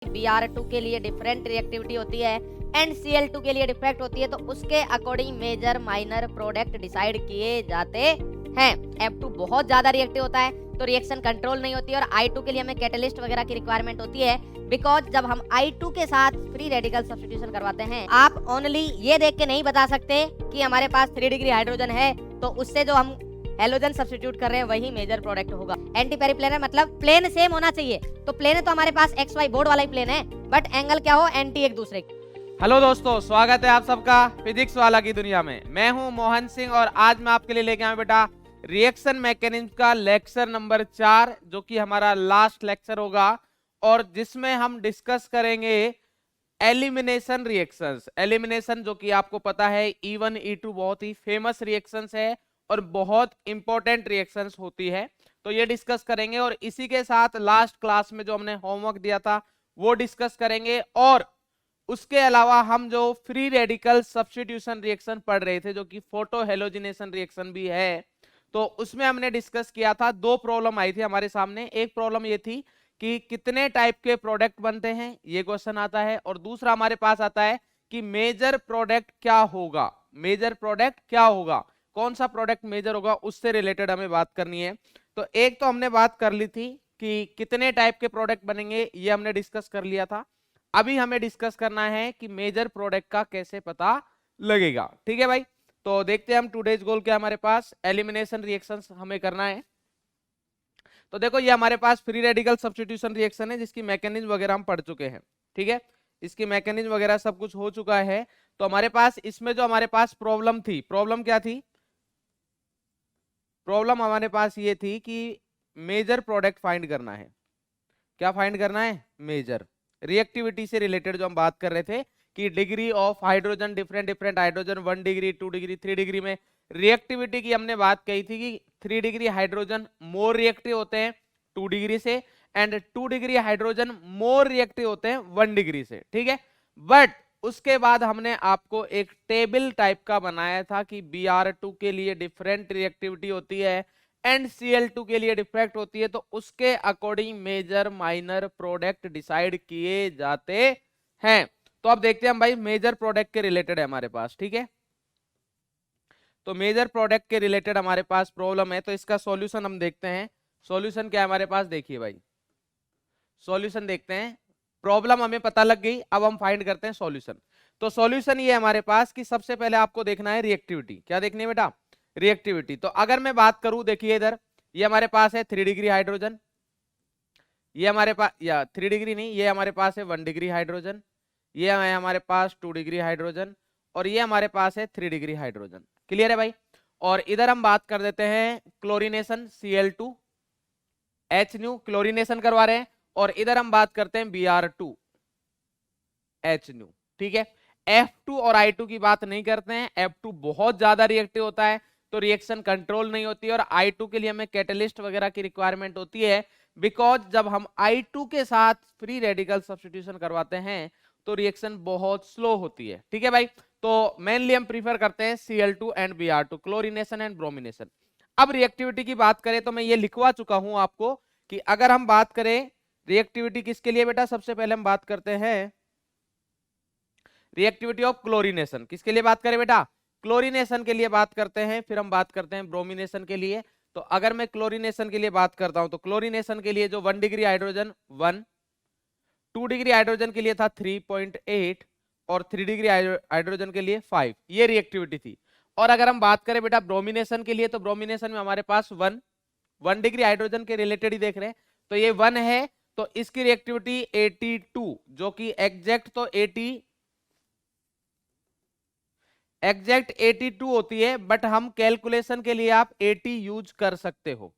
Br2 के लिए different reactivity होती है एंड Cl2 के लिए डिफरेंट होती है, तो उसके according major minor product decide किए जाते हैं। F2 बहुत ज्यादा रिएक्टिव होता है तो रिएक्शन कंट्रोल नहीं होती, और I2 के लिए हमें कैटलिस्ट वगैरह की रिक्वायरमेंट होती है, बिकॉज जब हम I2 के साथ फ्री रेडिकल सब्स्टिट्यूशन करवाते हैं, आप ओनली ये देख के नहीं बता सकते कि हमारे पास 3 डिग्री हाइड्रोजन है तो उससे जो हम हेलोजन सब्स्टिट्यूट कर रहे हैं वही मेजर प्रोडक्ट होगा। एंटी पेरिप्लेनर मतलब प्लेन सेम होना चाहिए, तो प्लेन तो हमारे पास XY बोर्ड वाला ही प्लेन है, बट एंगल क्या हो एंटी एक दूसरे के। हेलो दोस्तों, स्वागत है आप सबका फिजिक्स वाला की दुनिया में। मैं हूं मोहन सिंह और आज मैं आपके लिए लेके आया बेटा रिएक्शन मैकेनिज्म का लेक्चर नंबर 4, जो कि हमारा लास्ट लेक्चर होगा और जिसमें हम डिस्कस करेंगे एलिमिनेशन रिएक्शंस। एलिमिनेशन जो कि आपको पता है E1 E2 बहुत ही फेमस रिएक्शंस है और बहुत इंपॉर्टेंट रिएक्शंस होती है, तो ये डिस्कस करेंगे। और इसी के साथ लास्ट क्लास में जो हमने होमवर्क दिया था वो डिस्कस करेंगे, और उसके अलावा हम जो फ्री रेडिकल सब्स्टिट्यूशन रिएक्शन पढ़ रहे थे जो कि फोटो हेलोजिनेशन रिएक्शन भी है, तो उसमें हमने डिस्कस किया था। 2 प्रॉब्लम आई थी हमारे सामने। एक प्रॉब्लम ये थी कि कितने टाइप के प्रोडक्ट बनते हैं, ये क्वेश्चन आता है, और दूसरा हमारे पास आता है कि मेजर प्रोडक्ट क्या होगा। मेजर प्रोडक्ट क्या होगा, कौन सा प्रोडक्ट मेजर होगा, उससे रिलेटेड हमें बात करनी है। तो एक तो हमने बात कर ली थी कि कितने टाइप के प्रोडक्ट बनेंगे, ये हमने डिस्कस कर लिया था। अभी हमें डिस्कस करना है कि मेजर प्रोडक्ट का कैसे पता लगेगा। ठीक है भाई, तो देखते हैं हम टुडेज गोल क्या हमारे पास। एलिमिनेशन रिएक्शंस हमें करना है। तो देखो ये हमारे पास फ्री रेडिकल सब्स्टिट्यूशन रिएक्शन है जिसकी मैकेनिज्म वगैरह हम पढ़ चुके हैं। ठीक है, इसकी मैकेनिज्म वगैरह सब कुछ हो चुका है। तो हमारे पास इसमें जो हमारे पास प्रॉब्लम थी, प्रॉब्लम क्या थी? प्रॉब्लम हमारे पास ये थी कि मेजर प्रोडक्ट फाइंड करना है। क्या फाइंड करना है? मेजर। रिएक्टिविटी से रिलेटेड जो हम बात कर रहे थे कि degree of hydrogen, different different hydrogen 1 degree 2 degree 3 degree में रिएक्टिविटी की हमने बात कही थी कि 3 डिग्री हाइड्रोजन मोर रिएक्टिव होते हैं 2 डिग्री से, and 2 degree hydrogen more reactive होते हैं 1 डिग्री से। ठीक है, बट उसके बाद हमने आपको एक टेबल टाइप का बनाया था कि Br2 के लिए डिफरेंट रिएक्टिविटी होती है एंड Cl2 के लिए डिफरेंट होती है, तो उसके according major minor product decide किए जाते हैं। तो अब देखते हैं हम भाई मेजर प्रोडक्ट के रिलेटेड है हमारे पास। ठीक है, तो मेजर प्रोडक्ट के रिलेटेड हमारे पास प्रॉब्लम है, तो इसका सॉल्यूशन हम देखते हैं। सॉल्यूशन क्या है हमारे पास, देखिए भाई सॉल्यूशन देखते हैं। प्रॉब्लम हमें पता लग गई, अब हम फाइंड करते हैं सॉल्यूशन। तो सॉल्यूशन ये है हमारे पास कि सबसे पहले आपको देखना है रिएक्टिविटी। क्या देखनी है बेटा? रिएक्टिविटी। तो अगर मैं बात करूं, देखिए इधर ये हमारे पास है 3 डिग्री हाइड्रोजन, ये हमारे पास, या 3 डिग्री नहीं, ये हमारे पास है 1 डिग्री हाइड्रोजन, ये है हमारे पास 2 डिग्री हाइड्रोजन, और ये हमारे पास है 3 डिग्री हाइड्रोजन। क्लियर है भाई? और इधर हम बात कर देते हैं chlorination, Cl2 H new chlorination करवा रहे हैं, और इधर हम बात करते हैं Br2 H न्यू। ठीक है, F2 और I2 की बात नहीं करते हैं। F2 बहुत ज्यादा रिएक्टिव होता है तो रिएक्शन कंट्रोल नहीं होती, और I2 के लिए हमें कैटलिस्ट वगैरह की रिक्वायरमेंट होती है, बिकॉज जब हम I2 के साथ फ्री रेडिकल सब्स्टिट्यूशन करवाते हैं तो रिएक्शन बहुत स्लो होती है। ठीक है भाई, तो मेनली हम प्रीफर करते हैं Cl2 and Br2, chlorination and bromination. अब रिएक्टिविटी की बात करें तो मैं ये लिखवा चुका हूं आपको कि अगर हम बात करें रिएक्टिविटी किसके लिए बेटा, सबसे पहले हम बात करते हैं रिएक्टिविटी ऑफ क्लोरीनेशन। किसके लिए बात करें बेटा? क्लोरीनेशन के लिए बात करते हैं, फिर हम बात करते हैं ब्रोमिनेशन के लिए। तो अगर मैं क्लोरीनेशन के लिए बात करता हूं तो क्लोरीनेशन के लिए जो 1 डिग्री हाइड्रोजन 1, 2 डिग्री हाइड्रोजन के लिए था 3.8, और 3 डिग्री हाइड्रोजन के लिए 5, ये रिएक्टिविटी थी। और अगर हम बात करें बेटा ब्रोमिनेशन के लिए, तो ब्रोमिनेशन में हमारे पास 1 डिग्री हाइड्रोजन के रिलेटेड ही देख रहे हैं, तो ये 1 है, तो इसकी रिएक्टिविटी 82, जो कि एग्जैक्ट तो 82 होती है, बट हम कैलकुलेशन के लिए आप 80 यूज कर सकते हो।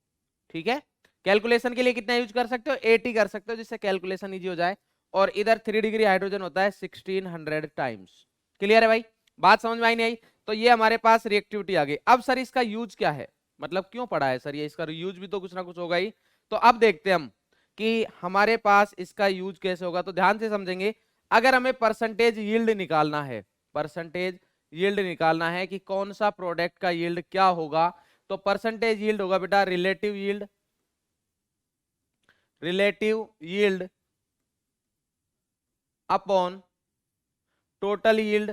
ठीक है, कैलकुलेशन के लिए कितना यूज कर सकते हो? 80 कर सकते हो, जिससे कैलकुलेशन इजी हो जाए। और इधर 3 डिग्री हाइड्रोजन होता है 1600 टाइम्स। क्लियर है भाई? बात समझ में आई नहीं आई? तो ये हमारे पास रिएक्टिविटी आ गई। अब सर इसका यूज क्या है, मतलब क्यों पढ़ा है सर ये, इसका यूज भी तो कुछ ना कुछ होगा ही। तो अब देखते हैं हम कि हमारे पास इसका यूज कैसे होगा, तो ध्यान से समझेंगे। अगर हमें परसेंटेज यील्ड निकालना है, परसेंटेज यील्ड निकालना है कि कौन सा प्रोडक्ट का यील्ड क्या होगा, तो परसेंटेज यील्ड होगा बेटा relative yield, relative yield upon total yield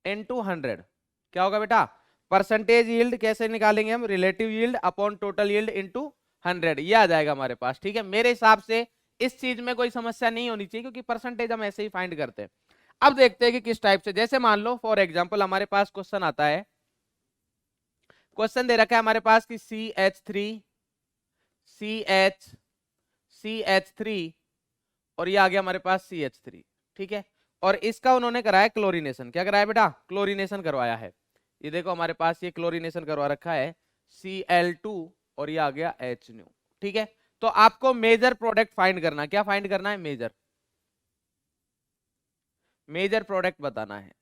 into 100। क्या होगा बेटा? परसेंटेज यील्ड कैसे निकालेंगे हम? Relative yield upon total yield into 100, ये आ जाएगा हमारे पास। ठीक है, मेरे हिसाब से इस चीज में कोई समस्या नहीं होनी चाहिए, क्योंकि परसेंटेज हम ऐसे ही फाइंड करते हैं। अब देखते हैं कि किस टाइप से। जैसे मान लो फॉर एग्जांपल हमारे पास क्वेश्चन आता है, क्वेश्चन दे रखा है हमारे पास कि CH3 और ये आ गया हमारे पास CH3। ठीक है, और इसका उन्होंने कराया क्लोरीनेशन। क्या कराया बेटा? क्लोरीनेशन करवाया है। ये देखो हमारे पास ये क्लोरीनेशन करवा रखा है, Cl2 और ये आ गया HNO। ठीक है, तो आपको मेजर प्रोडक्ट फाइंड करना। क्या फाइंड करना है? मेजर प्रोडक्ट बताना है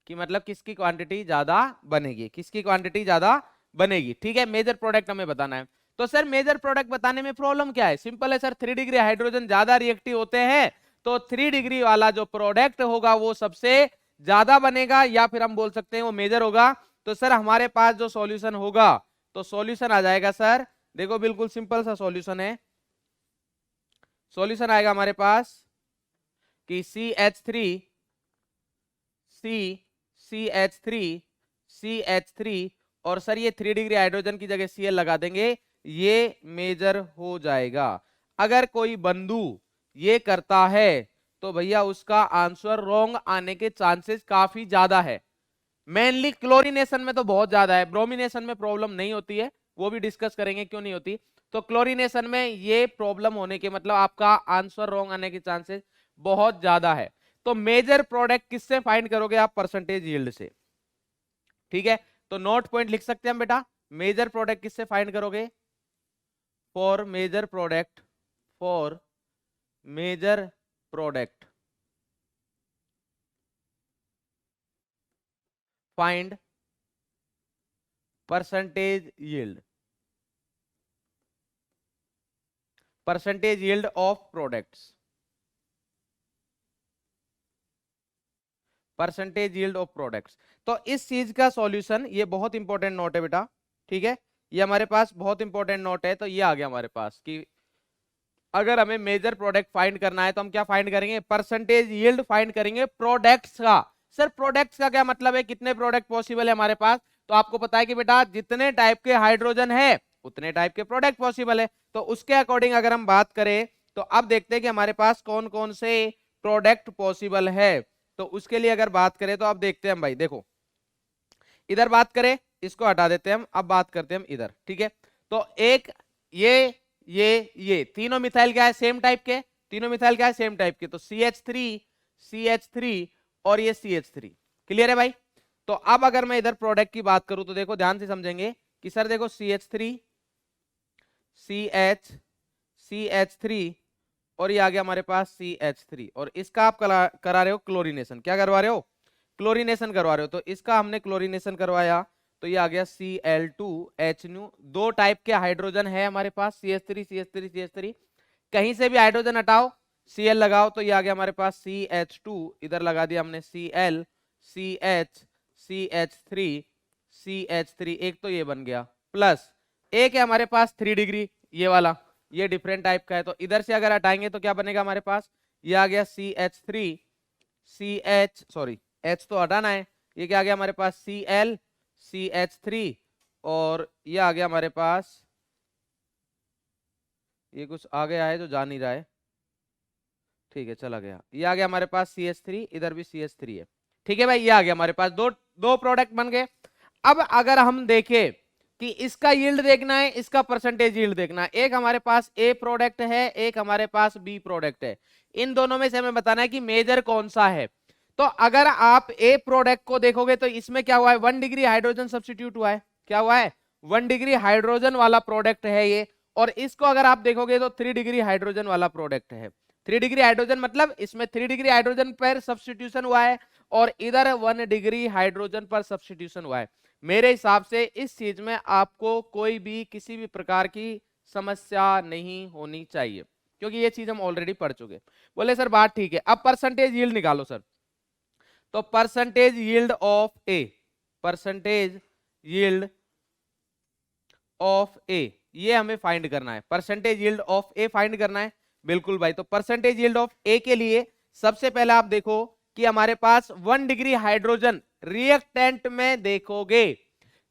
कि मतलब किसकी क्वांटिटी ज्यादा बनेगी, किसकी क्वांटिटी ज्यादा बनेगी। ठीक है, मेजर प्रोडक्ट हमें बताना है। तो सर मेजर प्रोडक्ट बताने में प्रॉब्लम क्या है? सिंपल है सर, 3 डिग्री हाइड्रोजन ज्यादा रिएक्टिव होते हैं, तो 3 डिग्री वाला जो प्रोडक्ट होगा वो सबसे ज्यादा बनेगा, या फिर हम बोल सकते हैं वो मेजर होगा। तो सर हमारे पास जो सॉल्यूशन होगा, तो सॉल्यूशन आ जाएगा सर, देखो बिल्कुल सिंपल सा सॉल्यूशन है। सॉल्यूशन आएगा हमारे पास कि CH3 और सर ये 3 डिग्री हाइड्रोजन की जगह Cl लगा देंगे, ये मेजर हो जाएगा। अगर कोई बंधु ये करता है तो भैया उसका आंसर रॉन्ग आने के चांसेस काफी ज्यादा है। मेनली क्लोरीनेशन में तो बहुत ज्यादा है, ब्रोमिनेशन में प्रॉब्लम नहीं होती है, वो भी डिस्कस करेंगे क्यों नहीं होती। तो क्लोरीनेशन में ये प्रॉब्लम होने के मतलब आपका आंसर रॉन्ग आने के चांसेस बहुत ज्यादा है। तो मेजर प्रोडक्ट किससे फाइंड करोगे आप? परसेंटेज यील्ड से। ठीक है, तो नोट पॉइंट लिख सकते हैं हम बेटा, मेजर प्रोडक्ट किससे फाइंड करोगे? For major product find percentage yield of products, percentage yield of products. तो इस चीज का सॉल्यूशन, ये बहुत इंपॉर्टेंट नोट है बेटा। ठीक है, ये हमारे पास बहुत इंपॉर्टेंट नोट है। तो ये आ गया हमारे पास कि अगर हमें मेजर प्रोडक्ट फाइंड करना है तो हम क्या फाइंड करेंगे? परसेंटेज यील्ड फाइंड करेंगे प्रोडक्ट्स का। सर प्रोडक्ट्स का क्या मतलब है? कितने प्रोडक्ट पॉसिबल है हमारे पास? तो आपको पता है कि बेटा जितने टाइप के हाइड्रोजन है उतने टाइप के प्रोडक्ट पॉसिबल है। तो उसके अकॉर्डिंग अगर हम बात करें तो अब देखते हैं कि हमारे पास कौन कौन से प्रोडक्ट पॉसिबल है। तो उसके लिए अगर बात करें तो अब देखते हैं हम भाई, देखो इधर बात करें, इसको हटा देते हैं हम, अब बात करते हैं हम इधर। ठीक है, तो एक ये तीनों मिथाइल क्या है? सेम टाइप के। तीनों मिथाइल क्या है? सेम टाइप के। तो CH3 और ये CH3। क्लियर है भाई? तो अब अगर मैं इधर प्रोडक्ट की बात करूं तो देखो ध्यान से समझेंगे कि सर देखो CH3 और ये आ गया हमारे पास CH3 और इसका आप करा रहे हो क्लोरीनेशन। क्या करवा रहे हो? क्लोरीनेशन करवा रहे हो। तो इसका हमने क्लोरीनेशन करवाया तो ये आ गया Cl2HNO। 2 टाइप के हाइड्रोजन है हमारे पास, CH3 कहीं से भी हाइड्रोजन हटाओ, Cl लगाओ, तो ये आ गया हमारे पास CH2, इधर लगा दिया हमने Cl, CH3 एक तो ये बन गया, प्लस एक है हमारे पास 3 डिग्री ये वाला, ये डिफरेंट टाइप का है। तो इधर से अगर हटाएंगे तो क्या बनेगा हमारे पास? ये आ गया H तो हटाना है, ये क्या आ गया हमारे पास? CH3 और ये आ गया हमारे पास, ये कुछ आ गया है जो जा नहीं रहा है, ठीक है चला गया, ये आ गया हमारे पास CH3, इधर भी CH3 है। ठीक है भाई, ये आ गया हमारे पास, दो प्रोडक्ट बन गए। अब अगर हम देखें कि इसका यील्ड देखना है, इसका परसेंटेज यील्ड देखना है, एक हमारे पास ए प्रोडक्ट है, एक हमारे पास बी प्रोडक्ट है, इन दोनों में से हमें बताना है कि मेजर कौन सा है। तो अगर आप ए प्रोडक्ट को देखोगे तो इसमें क्या हुआ है? 1 डिग्री हाइड्रोजन सब्स्टिट्यूट हुआ है। क्या हुआ है? 1 डिग्री हाइड्रोजन वाला प्रोडक्ट है ये। और इसको अगर आप देखोगे तो 3 डिग्री हाइड्रोजन वाला प्रोडक्ट है। 3 डिग्री हाइड्रोजन मतलब इसमें 3 डिग्री हाइड्रोजन पर सब्स्टिट्यूशन हुआ है और इधर 1 डिग्री हाइड्रोजन पर सब्स्टिट्यूशन हुआ है। मेरे हिसाब से इस चीज में आपको कोई भी किसी भी प्रकार की समस्या नहीं होनी चाहिए, क्योंकि ये चीज हम ऑलरेडी पढ़ चुके। बोले सर बात ठीक है, अब परसेंटेज यील्ड निकालो सर। तो परसेंटेज यील्ड ऑफ ए ये हमें फाइंड करना है, percentage yield of A find करना है। बिल्कुल भाई, तो परसेंटेज यील्ड ऑफ ए के लिए सबसे पहले आप देखो कि हमारे पास 1 डिग्री हाइड्रोजन रिएक्टेंट में देखोगे,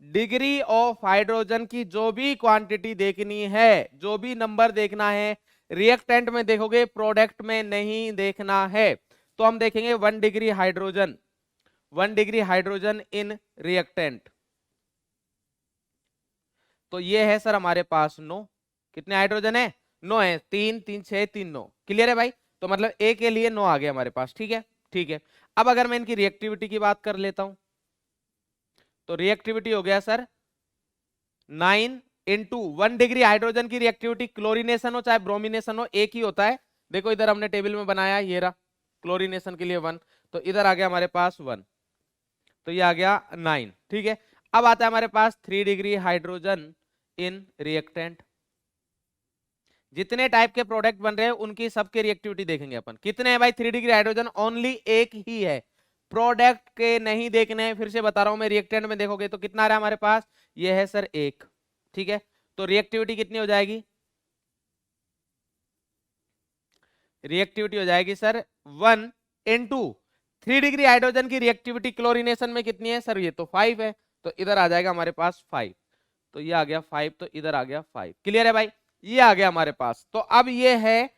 डिग्री ऑफ हाइड्रोजन की जो भी क्वांटिटी देखनी है, जो भी नंबर देखना है, रिएक्टेंट में देखोगे, प्रोडक्ट में नहीं देखना है। तो हम देखेंगे 1 degree hydrogen, 1 degree hydrogen in reactant. तो ये है सर हमारे पास 9। कितने हाइड्रोजन है? 9 है, 3 3 6 3 9। क्लियर है भाई? तो मतलब ए के लिए 9 आ गया हमारे पास। ठीक है, ठीक है। अब अगर मैं इनकी रिएक्टिविटी की बात कर लेता हूं, तो रिएक्टिविटी हो गया सर 9 इंटू 1 डिग्री हाइड्रोजन की रिएक्टिविटी, क्लोरीनेशन हो चाहे ब्रोमिनेशन हो, एक ही होता है। देखो इधर हमने टेबल में बनाया, ये रहा क्लोरीनेशन के लिए 1, तो इधर आ गया हमारे पास 1, तो ये आ गया 9। ठीक है, अब आता है हमारे पास 3 डिग्री हाइड्रोजन इन रिएक्टेंट। जितने टाइप के प्रोडक्ट बन रहे हैं उनकी सबके रिएक्टिविटी देखेंगे अपन। कितने हैं भाई? 3 डिग्री हाइड्रोजन, ओनली एक ही है, प्रोडक्ट के नहीं देखने हैं। फिर से बता रहा हूं मैं, रिएक्टेंट में देखोगे तो कितना आ रहा है हमारे पास? ये है सर 1। ठीक है, तो रिएक्टिविटी कितनी हो जाएगी? रिएक्टिविटी हो जाएगी सर 1 इंटू 3 डिग्री हाइड्रोजन की रिएक्टिविटी क्लोरीनेशन में कितनी है सर? ये तो 5 है, तो इधर आ जाएगा हमारे पास 5, तो ये आ गया 5, तो इधर आ गया 5। क्लियर है भाई? ये आ गया हमारे पास। तो अब ये है,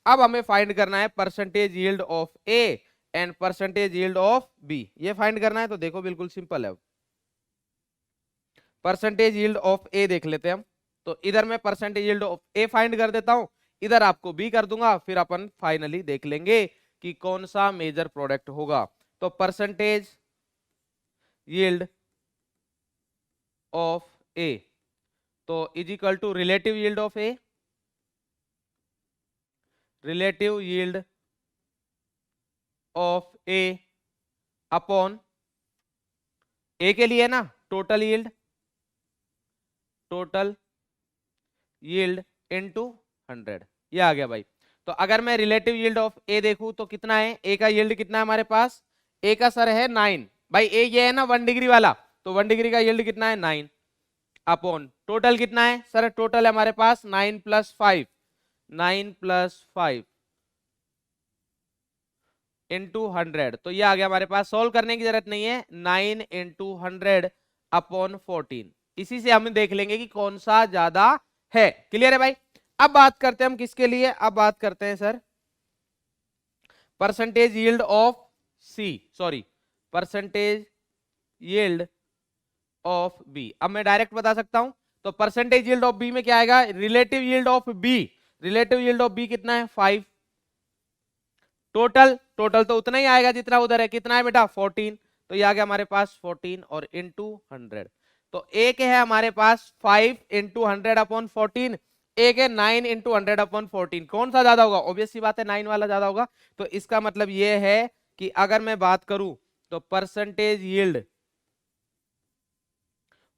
अब हमें फाइंड करना है percentage yield of A and percentage yield of B. ये फाइंड करना है, तो देखो बिल्कुल सिंपल है। परसेंटेज यील्ड ऑफ ए देख लेते हैं हम। तो इधर मैं percentage yield of A find कर देता हूं, इधर आपको बी कर दूंगा, फिर अपन फाइनली देख लेंगे कि कौन सा मेजर प्रोडक्ट होगा। तो परसेंटेज यील्ड ऑफ ए तो is equal to relative yield of A, relative yield of A upon A के लिए ना total yield, total yield into 100। ये आ गया भाई। तो अगर मैं रिलेटिव यील्ड ऑफ ए देखूं तो कितना है? ए का यील्ड कितना है हमारे पास? ए का सर है 9 भाई, ए ये है ना 1 डिग्री वाला, तो 1 डिग्री का यील्ड कितना है? 9 अपॉन टोटल कितना है सर? टोटल है हमारे पास 9 + 5, 9 + 5 इंटू 100। तो ये आ गया हमारे पास, सॉल्व करने की जरूरत नहीं है, 9 इंटू 100 अपॉन 14। इसी से हम देख लेंगे कि कौन सा ज्यादा है। क्लियर है भाई? अब बात करते हैं हम किसके लिए, अब बात करते हैं sir percentage yield of C, sorry percentage yield of B. अब मैं डायरेक्ट बता सकता हूं, तो परसेंटेज यील्ड ऑफ बी में क्या आएगा? Relative yield of B, relative yield of B कितना है? 5। टोटल, टोटल तो उतना ही आएगा जितना उधर है। कितना है बेटा? 14, तो ये आ गया हमारे पास 14 और इंटू 100। तो एक है हमारे पास 5 इंटू 100 अपॉन 14, एक है 9 इंटू 100 अपॉन 14। कौन सा ज्यादा होगा? ऑब्वियस सी बात है 9 वाला ज्यादा होगा। तो इसका मतलब ये है कि अगर मैं बात करूं तो percentage yield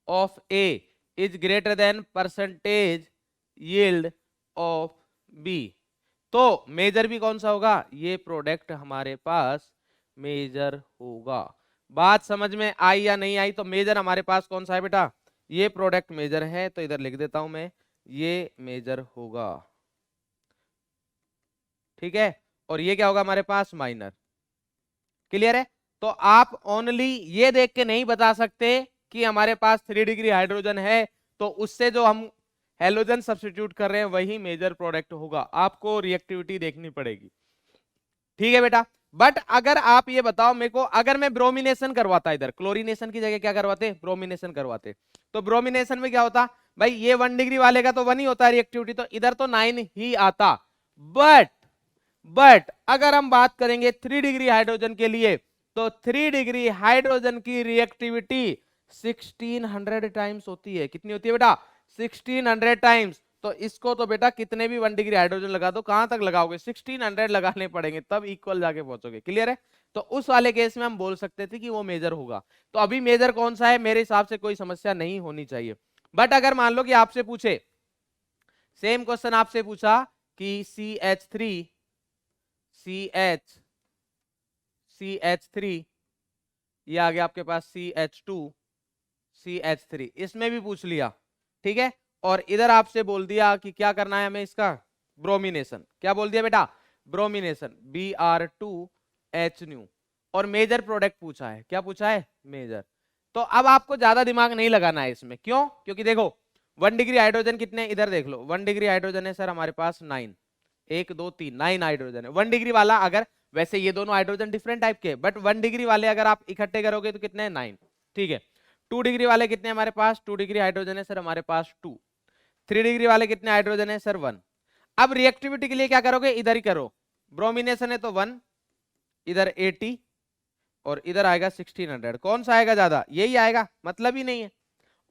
of A is greater than percentage yield of B, तो मेजर भी कौन सा होगा? ये प्रोडक्ट हमारे पास मेजर होगा। बात समझ में आई या नहीं आई? तो मेजर हमारे पास कौन सा है बेटा? ये प्रोडक्ट मेजर है, तो इधर लिख देता हूं मैं, ये मेजर होगा। ठीक है, और ये क्या होगा हमारे पास? माइनर। क्लियर है? तो आप ओनली ये देख के नहीं बता सकते कि हमारे पास 3 डिग्री हाइड्रोजन है, तो उससे जो हम हेलोजन सब्स्टिट्यूट कर रहे हैं वही मेजर प्रोडक्ट होगा। आपको रिएक्टिविटी देखनी पड़ेगी। ठीक है बेटा? बट अगर आप ये बताओ मेरे को, अगर मैं ब्रोमिनेशन करवाता, इधर क्लोरीनेशन की जगह क्या करवाते? ब्रोमिनेशन करवाते, तो ब्रोमिनेशन में क्या होता भाई? ये 1 डिग्री वाले का तो 1 ही होता है रिएक्टिविटी, तो इधर तो 9 ही आता। बट अगर हम बात करेंगे 3 डिग्री हाइड्रोजन के लिए, तो 3 डिग्री हाइड्रोजन की रिएक्टिविटी 1600 टाइम्स होती है। कितनी होती है बेटा? 1600 टाइम्स। तो इसको तो बेटा कितने भी 1 डिग्री हाइड्रोजन लगा दो, कहां तक लगाओगे? 1600 लगाने पड़ेंगे, तब इक्वल जाके पहुंचोगे। क्लियर है? तो उस वाले केस में हम बोल सकते थे कि वो मेजर होगा। तो अभी मेजर कौन सा है? मेरे हिसाब से कोई समस्या नहीं होनी चाहिए। बट अगर मान लो कि आपसे पूछे, सेम क्वेश्चन आपसे पूछा कि CH3 ये आ गया आपके पास CH2 CH3, इसमें भी पूछ लिया, ठीक है, और इधर आपसे बोल दिया कि क्या करना है हमें इसका ब्रोमिनेशन। क्या बोल दिया बेटा? Bromination Br2H new. और मेजर प्रोडक्ट पूछा है। क्या पूछा है? मेजर। तो अब आपको ज्यादा दिमाग नहीं लगाना है इसमें। क्यों? क्योंकि देखो 1 डिग्री हाइड्रोजन कितने, इधर देख लो 1 डिग्री हाइड्रोजन है सर हमारे पास 9, 1 2 3 9 हाइड्रोजन है 1 डिग्री वाला। अगर वैसे ये दोनों हाइड्रोजन डिफरेंट टाइप के, बट 1 डिग्री वाले अगर आप इकट्ठे करोगे तो कितने हैं? 9। ठीक है। 2 डिग्री वाले कितने हमारे पास? 2 डिग्री हाइड्रोजन है सर हमारे पास 2। 3 डिग्री वाले कितने हाइड्रोजन है सर? 1। अब रिएक्टिविटी के लिए क्या करोगे? इधर ही करो। ब्रोमिनेशन है तो 1, इधर 80 और इधर आएगा 1600। कौन सा आएगा ज्यादा? यही आएगा, मतलब ही नहीं है।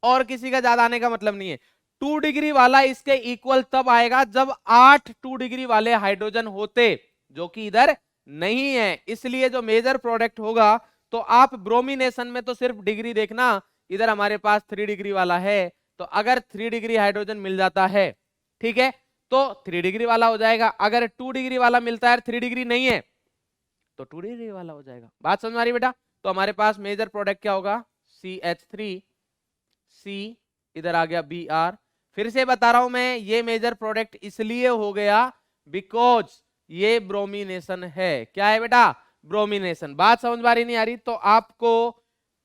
और किसी का ज्यादा आने का मतलब नहीं है। 2 डिग्री वाला इसके इक्वल तब आएगा जब 8 2 डिग्री वाले हाइड्रोजन होते, जो कि इधर नहीं है। इसलिए जो मेजर प्रोडक्ट होगा, तो आप ब्रोमिनेशन में तो सिर्फ डिग्री देखना, इधर हमारे पास 3 डिग्री वाला है, तो अगर 3 डिग्री हाइड्रोजन मिल जाता है, ठीक है, तो 3 डिग्री वाला हो जाएगा। अगर 2 डिग्री वाला मिलता है, 3 डिग्री नहीं है, तो 2 डिग्री वाला हो जाएगा। बात समझ आ रही बेटा? तो हमारे पास मेजर प्रोडक्ट क्या होगा? CH3, C, इधर आ गया Br। फिर से बता रहा हूं मैं, ये मेजर प्रोडक्ट इसलिए हो गया बिकॉज ये ब्रोमिनेशन है। क्या है बेटा? ब्रोमिनेशन। बात समझ में आ रही नहीं आ रही? तो आपको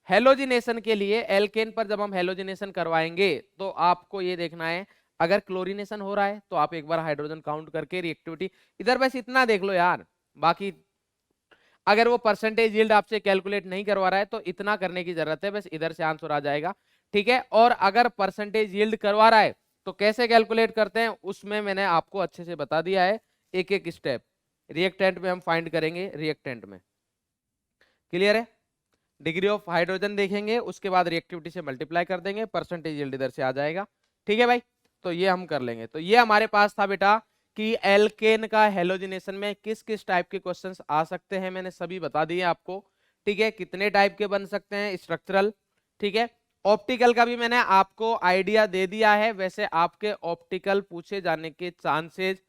हेलोजिनेशन के लिए, एल्केन पर जब हम हेलोजिनेशन करवाएंगे तो आपको ये देखना है, अगर क्लोरीनेशन हो रहा है तो आप एक बार हाइड्रोजन काउंट करके रिएक्टिविटी, इधर बस इतना देख लो यार, बाकी अगर वो परसेंटेज यील्ड आपसे कैलकुलेट नहीं करवा रहा है तो इतना करने की जरूरत है, बस इधर से आंसर आ जाएगा। ठीक है। और अगर परसेंटेज यील्ड करवा रहा है तो कैसे कैलकुलेट करते हैं, उसमें मैंने आपको अच्छे से बता दिया है, एक एक स्टेप रिएक्टेंट में हम फाइंड करेंगे। रिएक्टेंट में क्लियर है? डिग्री ऑफ हाइड्रोजन देखेंगे, उसके बाद रिएक्टिविटी से मल्टीप्लाई कर देंगे, परसेंटेज यील्ड इधर से आ जाएगा। ठीक है भाई, तो ये हम कर लेंगे। तो ये हमारे पास था बेटा कि एल्केन का हेलोजिनेशन में किस किस टाइप के क्वेश्चंस आ सकते हैं, मैंने सभी बता दिए आपको। ठीक है, कितने टाइप के बन सकते हैं स्ट्रक्चरल। ठीक है, ऑप्टिकल का भी मैंने आपको आइडिया दे दिया है। वैसे आपके ऑप्टिकल पूछे जाने के चांसेस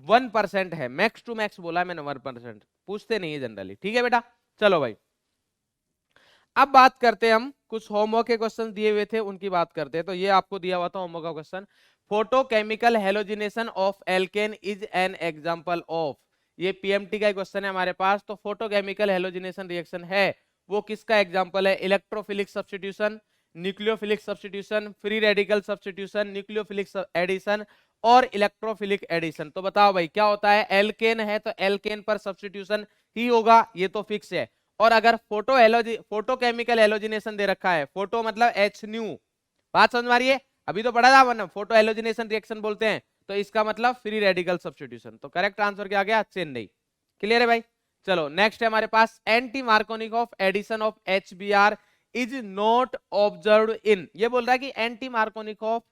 1% है, मैक्स टू मैक्स बोला है मैंने 1%, पूछते नहीं है जनरली। ठीक है बेटा, चलो भाई अब बात करते हैं हम, कुछ होमवर्क के क्वेश्चन दिए हुए थे उनकी बात करते हैं। तो ये आपको दिया हुआ था होमवर्क का question, photochemical halogenation of alkene is an example of. ये पीएमटी का क्वेश्चन है हमारे पास। तो फोटोकेमिकल हेलोजिनेशन रिएक्शन है वो किसका एग्जांपल है? Electrophilic substitution, nucleophilic substitution, free radical substitution, nucleophilic addition और इलेक्ट्रोफिलिक एडिशन। तो बताओ भाई क्या होता है? एल्केन है तो एल्केन पर सब्स्टिट्यूशन ही होगा, ये तो फिक्स है। और अगर फोटोकेमिकल हेलोजिनेशन दे रखा है, फोटो मतलब H न्यू, बात समझ में आ रही है? अभी तो पढ़ा था वरना फोटो हेलोजिनेशन रिएक्शन बोलते हैं, तो इसका मतलब फ्री रेडिकल सब्स्टिट्यूशन। तो करेक्ट आंसर क्या आ गया? चेन्नई। क्लियर है भाई? चलो नेक्स्ट है हमारे पास, anti Markovnikov addition of HBr is not observed in. ये बोल रहा है कि एंटी मार्कोनिकॉफ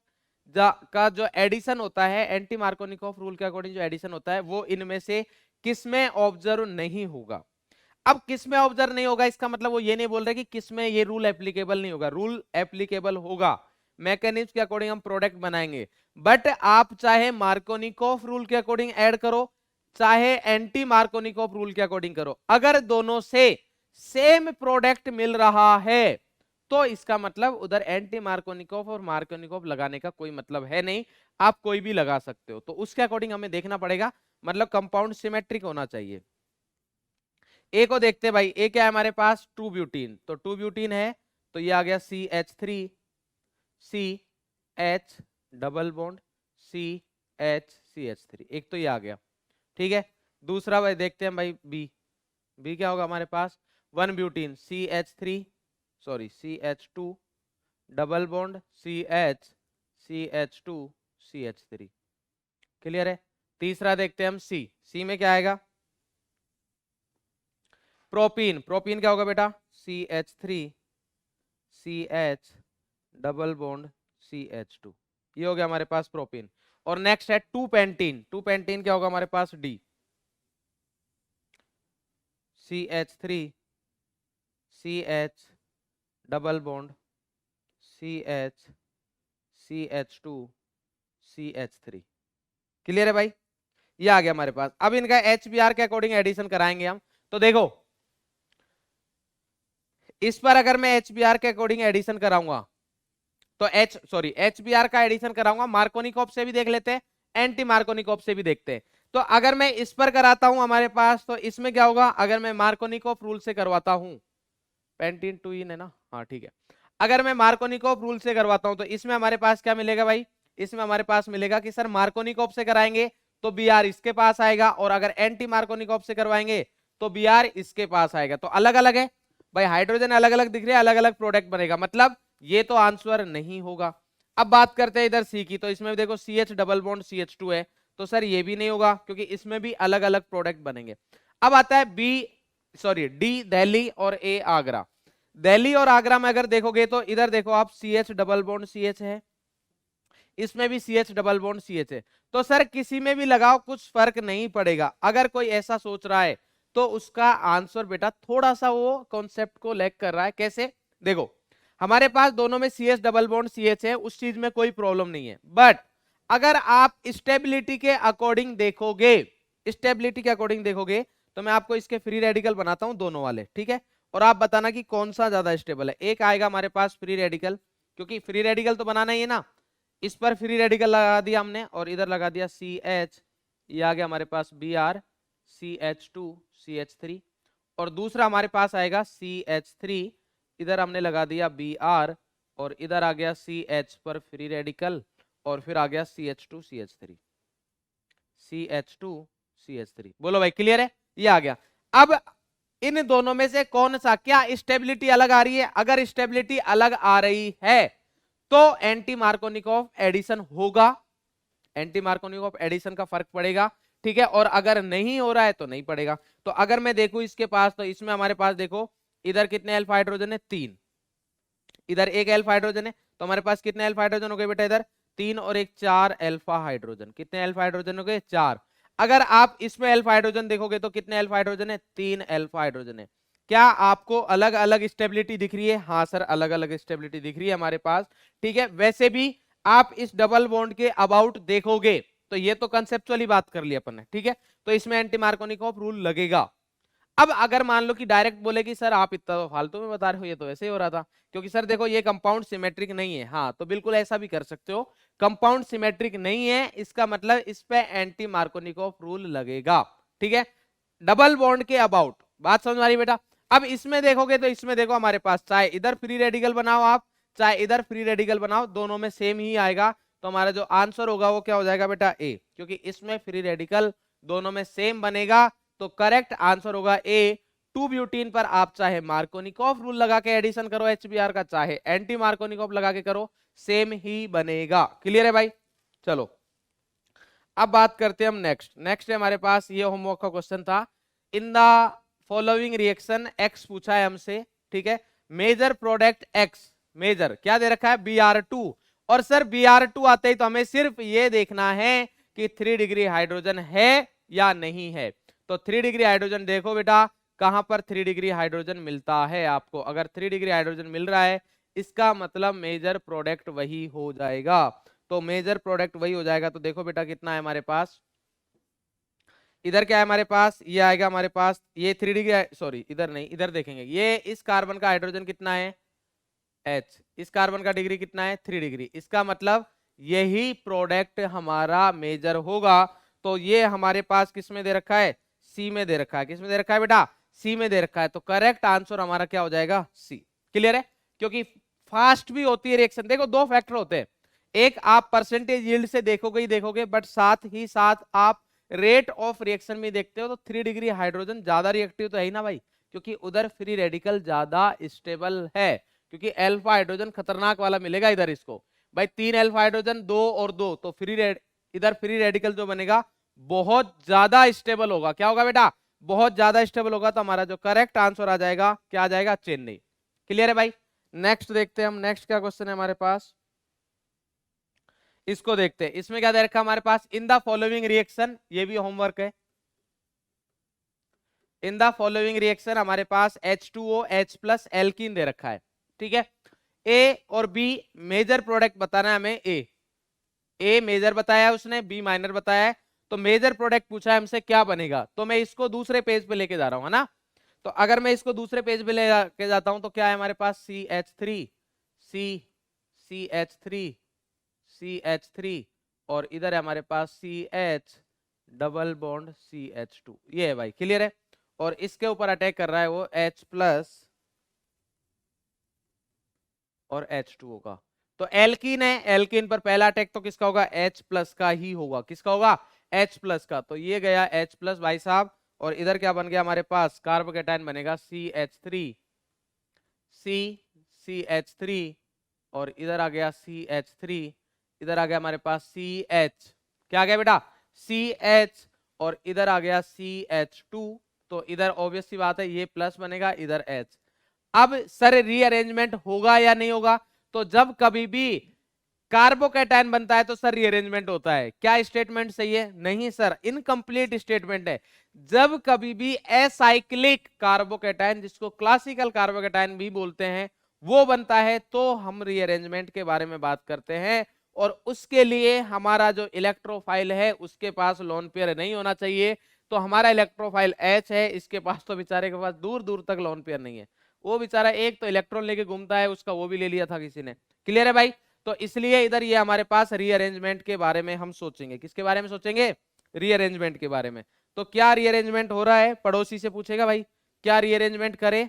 का जो एडिशन होता है, एंटी मार्कोनिकॉफ रूल के अकॉर्डिंग जो एडिशन होता है, वो इनमें से किसमें ऑब्जर्व नहीं होगा। अब किसमें ऑब्जर्व नहीं होगा, इसका मतलब वो ये नहीं बोल रहे कि किसमें ये रूल एप्लीकेबल नहीं होगा। रूल एप्लीकेबल होगा, मैकेनिज्म के अकॉर्डिंग हम प्रोडक्ट बनाएंगे, बट आप चाहे मार्कोनिकॉफ रूल के अकॉर्डिंग ऐड करो, चाहे एंटी मार्कोनिकॉफ रूल के अकॉर्डिंग करो, अगर दोनों से सेम प्रोडक्ट मिल रहा है तो इसका मतलब उधर एंटी मार्कोनिकॉफ और मार्कोनिकॉफ लगाने का कोई मतलब है नहीं, आप कोई भी लगा सकते हो। तो उसके अकॉर्डिंग हमें देखना पड़ेगा, मतलब कंपाउंड सिमेट्रिक होना चाहिए। ए को देखते भाई, ए क्या है हमारे पास? 2 ब्यूटीन। तो 2 ब्यूटीन है तो ये आ गया CH3 CH double bond CH एक तो ये आ गया। ठीक है, दूसरा भाई देखते हैं भाई बी। बी क्या होगा हमारे पास? 1 butene CH2 double bond CH2 CH3। Clear है? तीसरा देखते हैं हम सी। सी में क्या आएगा? प्रोपीन। प्रोपीन क्या होगा बेटा? CH3 CH double bond CH2। ये हो गया हमारे पास प्रोपीन। और नेक्स्ट है 2 पेंटीन। 2 पेंटीन क्या होगा हमारे पास? D. CH3 CH double bond CH2 CH3। Clear है भाई? ये आ गया हमारे पास। अब इनका HBr के अकॉर्डिंग एडिशन कराएंगे हम। तो देखो इस पर अगर मैं HBr के अकॉर्डिंग एडिशन कराऊंगा तो HBr का एडिशन कराऊंगा, मार्कोनिकॉफ से भी देख लेते हैं, एंटी मार्कोनिकॉफ से भी देखते हैं। तो अगर मैं इस पर कराता हूं हमारे पास, तो इसमें क्या होगा, अगर मैं मार्कोनिकॉफ रूल से करवाता हूं, पेंटीन टू इन है ना, हाँ ठीक है, अगर मैं मार्कोनिकॉफ रूल से करवाता हूं तो इसमें हमारे पास क्या मिलेगा भाई, इसमें हमारे पास मिलेगा कि सर मार्कोनिकॉफ से कराएंगे तो Br इसके पास आएगा, और अगर एंटी मार्कोनिकॉफ से करवाएंगे तो Br इसके पास आएगा। तो अलग अलग है भाई, हाइड्रोजन अलग अलग दिख रहे हैं, अलग अलग प्रोडक्ट बनेगा, मतलब ये तो आंसर नहीं होगा। अब बात करते हैं इधर सी की, तो इसमें देखो CH डबल बॉन्ड CH2 है, तो सर ये भी नहीं होगा क्योंकि इसमें भी अलग अलग प्रोडक्ट बनेंगे। अब आता है डी दिल्ली और ए आगरा। दिल्ली और आगरा में अगर देखोगे तो इधर देखो आप CH डबल बॉन्ड CH है, इसमें भी CH डबल बॉन्ड CH है, तो सर किसी में भी लगाओ कुछ फर्क नहीं पड़ेगा। अगर कोई ऐसा सोच रहा है तो उसका आंसर बेटा थोड़ा सा वो कॉन्सेप्ट को लैक कर रहा है। कैसे, देखो हमारे पास दोनों में CH डबल बॉन्ड CH है, उस चीज में कोई प्रॉब्लम नहीं है, बट अगर आप स्टेबिलिटी के अकॉर्डिंग देखोगे, स्टेबिलिटी के अकॉर्डिंग देखोगे, तो मैं आपको इसके फ्री रेडिकल बनाता हूं दोनों वाले, ठीक है, और आप बताना कि कौन सा ज्यादा स्टेबल है। एक आएगा हमारे पास फ्री रेडिकल, क्योंकि फ्री रेडिकल तो बनाना ही है ना, इस पर फ्री रेडिकल लगा दिया हमने और इधर लगा दिया CH, ये आ गया हमारे पास Br CH2 CH3, और दूसरा हमारे पास आएगा CH3, इधर हमने लगा दिया Br और इधर आ गया CH पर फ्री रेडिकल, और फिर आ गया CH2 CH3 CH2 CH3। बोलो भाई क्लियर है, ये आ गया। अब इन दोनों में से कौन सा, क्या स्टेबिलिटी अलग आ रही है, अगर स्टेबिलिटी अलग आ रही है तो एंटी मार्कोनिकॉफ एडिशन होगा, एंटी मार्कोनिकॉफ एडिशन का फर्क पड़ेगा, ठीक है, और अगर नहीं हो रहा है तो नहीं पड़ेगा। तो अगर मैं देखूं इसके पास, तो इसमें हमारे पास देखो इधर कितने अल्फा हाइड्रोजन है, 3, इधर एक अल्फा हाइड्रोजन है, तो हमारे पास कितने अल्फा हाइड्रोजन हो गए बेटा, इधर 3 और एक 4 अल्फा हाइड्रोजन। कितने अल्फा हाइड्रोजन हो गए, 4। अगर आप इसमें अल्फा हाइड्रोजन देखोगे तो कितने अल्फा हाइड्रोजन है, 3 अल्फा हाइड्रोजन है। क्या आपको अलग अलग स्टेबिलिटी दिख रही है, हाँ सर अलग अलग स्टेबिलिटी दिख रही है हमारे पास, ठीक है। वैसे भी आप इस डबल बॉन्ड के अबाउट देखोगे तो ये तो कंसेप्चुअली बात कर ली अपन ने, ठीक है, तो इसमें एंटी मार्कोनिकॉफ रूल लगेगा। अब अगर मान लो कि डायरेक्ट बोले कि सर आप इतना तो फालतू में बता रहे हो, ये तो ऐसे ही हो रहा था, क्योंकि सर देखो ये कंपाउंड सिमेट्रिक नहीं है, हाँ तो बिल्कुल ऐसा भी कर सकते हो, कंपाउंड सिमेट्रिक नहीं है, इसका मतलब इस पे एंटी मार्कोनिकॉफ रूल लगेगा, ठीक है। डबल बॉन्ड के अबाउट बात समझ आ रही बेटा। अब इसमें देखोगे तो इसमें देखो हमारे पास चाहे इधर फ्री रेडिकल बनाओ आप, चाहे इधर फ्री रेडिकल बनाओ, दोनों में सेम ही आएगा, तो हमारा जो आंसर होगा वो क्या हो जाएगा बेटा, ए, क्योंकि इसमें फ्री रेडिकल दोनों में सेम बनेगा, तो करेक्ट आंसर होगा ए। 2 ब्यूटीन पर आप चाहे मार्कोनिकॉफ रूल लगा के एडिशन करो HBr का, चाहे एंटी मार्कोनिकॉफ लगा के करो, सेम ही बनेगा। क्लियर है भाई, चलो अब बात करते हैं हम नेक्स्ट है हमारे पास, ये होमवर्क का क्वेश्चन था, in the following reaction x पूछा है हमसे, ठीक है, मेजर प्रोडक्ट एक्स, मेजर क्या दे रखा है, Br2, और सर Br2 आते ही तो हमें सिर्फ ये देखना है कि 3 डिग्री हाइड्रोजन है या नहीं है। तो 3 डिग्री हाइड्रोजन देखो बेटा, कहां पर 3 डिग्री हाइड्रोजन मिलता है आपको, अगर 3 डिग्री हाइड्रोजन मिल रहा है इसका मतलब मेजर प्रोडक्ट वही हो जाएगा, तो मेजर प्रोडक्ट वही हो जाएगा। तो देखो बेटा कितना है हमारे पास, इधर क्या है हमारे पास, ये आएगा हमारे पास, ये 3 डिग्री, सॉरी इधर नहीं, इधर देखेंगे, ये इस कार्बन का हाइड्रोजन कितना है H, इस कार्बन का डिग्री कितना है 3 डिग्री, इसका मतलब यही प्रोडक्ट हमारा मेजर होगा। तो ये हमारे पास किस में दे रखा है, सी में दे रखा है, किस में दे रखा है बेटा, सी में दे रखा है, तो करेक्ट आंसर हमारा क्या हो जाएगा, सी। क्लियर है, क्योंकि फास्ट भी होती है रिएक्शन, देखो 2 फैक्टर होते हैं, एक आप परसेंटेज यील्ड से देखोगे ही देखोगे, बट साथ ही साथ आप रेट ऑफ रिएक्शन में देखते हो। तो 3 डिग्री हाइड्रोजन ज्यादा रिएक्टिव तो है ही ना भाई, क्योंकि उधर फ्री रेडिकल ज्यादा स्टेबल है, क्योंकि अल्फा हाइड्रोजन खतरनाक वाला मिलेगा इधर इसको भाई, 3 अल्फा हाइड्रोजन 2 और 2, तो इधर फ्री रेडिकल जो बनेगा बहुत ज्यादा स्टेबल होगा, क्या होगा बेटा, बहुत ज्यादा स्टेबल होगा। तो हमारा जो करेक्ट आंसर आ जाएगा, क्या आ जाएगा, चेन्नई। क्लियर है भाई, नेक्स्ट देखते हैं हम, नेक्स्ट क्या क्वेश्चन है हमारे पास, इसको देखते हैं। इसमें क्या दे रखा है हमारे पास, इन द फॉलोइंग रिएक्शन, ये भी होमवर्क है, इन द फॉलोइंग रिएक्शन हमारे पास H2O H प्लस एल्कीन दे रखा है, ठीक है, ए और बी मेजर प्रोडक्ट बताना है हमें, ए मेजर बताया उसने, बी माइनर बताया है, तो मेजर प्रोडक्ट पूछा है हमसे क्या बनेगा, तो मैं इसको दूसरे पेज पे लेके जा रहा हूं, है ना। तो अगर मैं इसको दूसरे पेज पे ले के जाता हूं तो क्या है हमारे पास, CH3 C CH3 और इधर है हमारे पास CH डबल बॉन्ड CH2, ये है भाई, क्लियर है। और इसके ऊपर अटैक कर रहा है वो H प्लस और H2O का। तो एल्कीन है, एल्कीन पर पहला अटैक तो किसका होगा, H प्लस का ही होगा। किसका होगा, H प्लस का। तो ये गया H प्लस भाई साहब, और इधर क्या बन गया हमारे पास, कार्बोकेटाइन बनेगा CH3 और इधर आ गया CH3, इधर आ गया हमारे पास CH, क्या आ गया बेटा, CH, और इधर आ गया CH2। तो इधर ऑब्वियस सी बात है ये प्लस बनेगा, इधर H। अब सर रीअरेंजमेंट होगा या नहीं होगा, तो जब कभी भी कार्बोकैटायन बनता है तो सर रीअरेंजमेंट होता है। क्या स्टेटमेंट सही है, नहीं सर, इनकम्प्लीट स्टेटमेंट है। जब कभी भी एसाइक्लिक कार्बोकैटायन, जिसको क्लासिकल कार्बोकैटायन भी बोलते हैं, वो बनता है तो हम रीअरेंजमेंट के बारे में बात करते हैं। और उसके लिए हमारा जो इलेक्ट्रोफाइल है उसके पास लोन पेयर नहीं होना चाहिए। तो हमारा इलेक्ट्रोफाइल H है, इसके पास तो बेचारे के पास दूर दूर तक लोन पेयर नहीं है। वो बेचारा एक तो इलेक्ट्रॉन लेके घूमता है, उसका वो भी ले लिया था किसी ने, क्लियर है भाई। तो इसलिए इधर ये हमारे पास रीअरेंजमेंट के बारे में हम सोचेंगे। किसके बारे में सोचेंगे, रीअरेंजमेंट के बारे में। तो क्या रीअरेंजमेंट हो रहा है, पड़ोसी से पूछेगा भाई क्या रीअरेंजमेंट करे,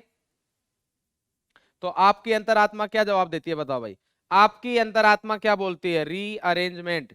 तो आपकी अंतरात्मा क्या जवाब देती है, बताओ भाई, आपकी अंतरात्मा क्या बोलती है, रीअरेंजमेंट।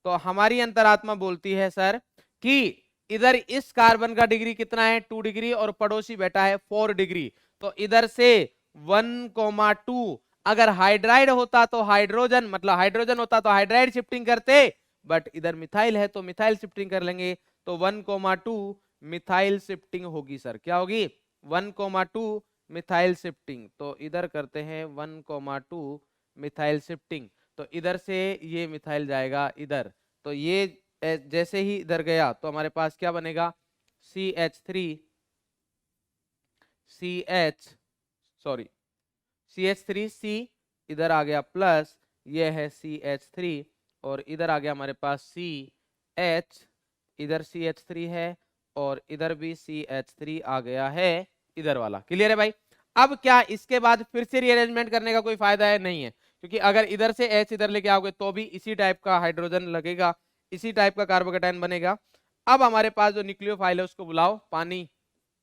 तो हमारी अंतरात्मा बोलती है सर कि इधर इस कार्बन का डिग्री कितना है, 2 डिग्री, और पड़ोसी बैठा है 4 डिग्री। तो इधर से 1,2, अगर हाइड्राइड होता तो हाइड्रोजन, मतलब हाइड्रोजन होता तो हाइड्राइड शिफ्टिंग करते, बट इधर मिथाइल है तो मिथाइल शिफ्टिंग कर लेंगे। तो 1,2 मिथाइल शिफ्टिंग होगी सर, क्या होगी, 1,2 मिथाइल शिफ्टिंग। तो इधर करते हैं 1,2 मिथाइल शिफ्टिंग। तो इधर से ये मिथाइल जाएगा इधर, तो ये जैसे ही इधर गया तो हमारे पास क्या बनेगा, CH3C, इधर आ गया प्लस, ये है CH3, और इधर आ गया हमारे पास CH, इधर CH3 है और इधर भी CH3 आ गया है, इधर वाला, क्लियर है भाई। अब क्या इसके बाद फिर से रीअरेंजमेंट करने का कोई फायदा है, नहीं है, क्योंकि अगर इधर से H इधर लेके आओगे तो भी इसी टाइप का हाइड्रोजन लगेगा, इसी टाइप का कार्बोकेटायन बनेगा। अब हमारे पास जो न्यूक्लियोफाइल है उसको बुलाओ, पानी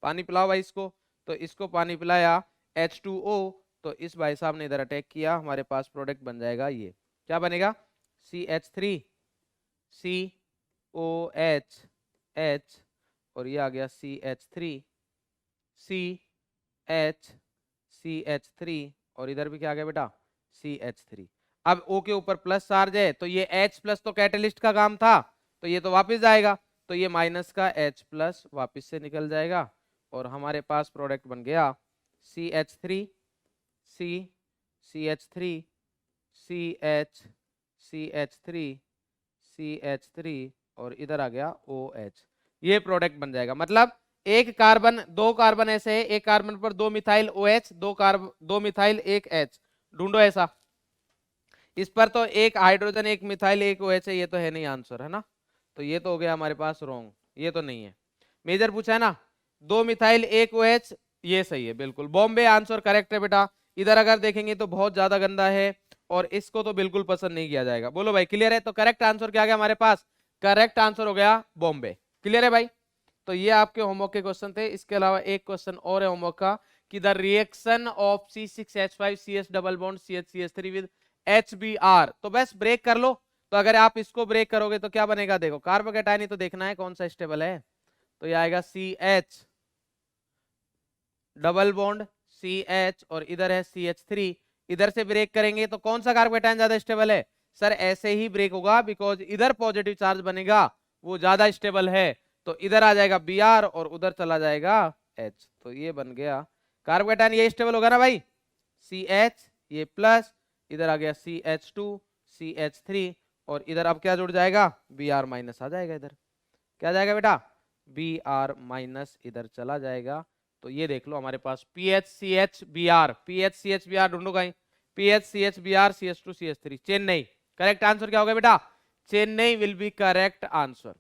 पानी पिलाओ भाई इसको। तो इसको पानी पिलाया, H2O, तो इस भाई साहब ने इधर अटैक किया, हमारे पास प्रोडक्ट बन जाएगा ये, क्या बनेगा, CH3COH, और ये आ गया CH3CH3, और इधर भी क्या आ गया बेटा, CH3। अब O के ऊपर प्लस चार्ज है तो ये H प्लस तो कैटलिस्ट का काम था, तो ये तो वापस जाएगा, तो ये माइनस का H प्लस वापस से निकल जाएगा, और हमारे पास प्रोडक्ट बन गया CH3CH3CH3 और इधर आ गया OH, ये प्रोडक्ट बन जाएगा। मतलब एक कार्बन, 2 कार्बन ऐसे है, एक कार्बन पर 2 मिथाइल OH, 2 मिथाइल 1 H, ढूंढो ऐसा। इस पर तो एक हाइड्रोजन, एक मिथाइल, एक OH है, ये तो है नहीं आंसर, है ना। तो ये तो हो गया हमारे पास रॉन्ग, ये तो नहीं है। मेजर पूछा है ना, 2 मिथाइल 1 OH, ये सही है बिल्कुल, बॉम्बे आंसर करेक्ट है बेटा। इधर अगर देखेंगे तो बहुत ज्यादा गंदा है और इसको तो बिल्कुल पसंद नहीं किया जाएगा। बोलो भाई क्लियर है, तो करेक्ट आंसर क्या गया हमारे पास, करेक्ट आंसर हो गया बॉम्बे, क्लियर है भाई। तो ये आपके होमवर्क के क्वेश्चन थे। इसके अलावा एक क्वेश्चन और है होमवर्क का कि the reaction of C6H5 double bond CH3 with HBr, तो बस ब्रेक कर लो। तो अगर आप इसको ब्रेक करोगे तो क्या बनेगा, देखो कार्बोकेटायन ही तो देखना है कौन सा स्टेबल है, तो ये आएगा CH डबल बॉन्ड CH और इधर है CH3, इधर से ब्रेक करेंगे तो कौन सा कार्बोकेटायन ज्यादा स्टेबल है, सर ऐसे ही ब्रेक होगा, बिकॉज इधर पॉजिटिव चार्ज बनेगा वो ज्यादा स्टेबल है, तो इधर आ जाएगा Br और उधर चला जाएगा H, तो ये बन गया कार्बोकेटायन, ये स्टेबल होगा ना भाई, CH ये प्लस, इधर आ गया CH2 CH3 और इधर अब क्या जुड़ जाएगा, Br माइनस आ जाएगा, इधर क्या जाएगा बेटा, Br माइनस इधर चला जाएगा। तो ये देख लो हमारे पास PHCHBr ढूंढो कहीं, PHCHBr CH2 CH3, Chennai, correct answer क्या होगा बेटा, Chennai will be correct answer,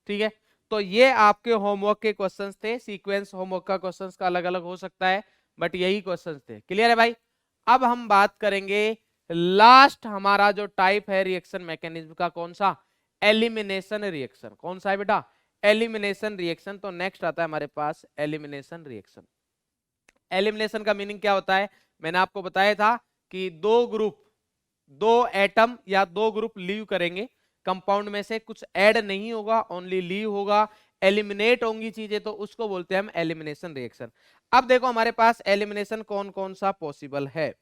ठीक है। तो ये आपके होमवर्क के क्वेश्चंस थे, सीक्वेंस होमवर्क का क्वेश्चंस का अलग अलग हो सकता है, बट यही क्वेश्चंस थे, क्लियर है भाई। अब हम बात करेंगे लास्ट हमारा जो टाइप है रिएक्शन मैकेनिज्म का, कौन सा? Elimination reaction. कौन सा है बेटा? Elimination reaction. तो नेक्स्ट आता है हमारे पास एलिमिनेशन रिएक्शन। एलिमिनेशन का मीनिंग क्या होता है? मैंने आपको बताया था कि दो एटम या दो ग्रुप लीव करेंगे कंपाउंड में से, कुछ ऐड नहीं होगा, ओनली लीव होगा, एलिमिनेट होंगी चीजें, तो उसको बोलते हैं हम एलिमिनेशन रिएक्शन। अब देखो हमारे पास एलिमिनेशन कौन कौन सा पॉसिबल है,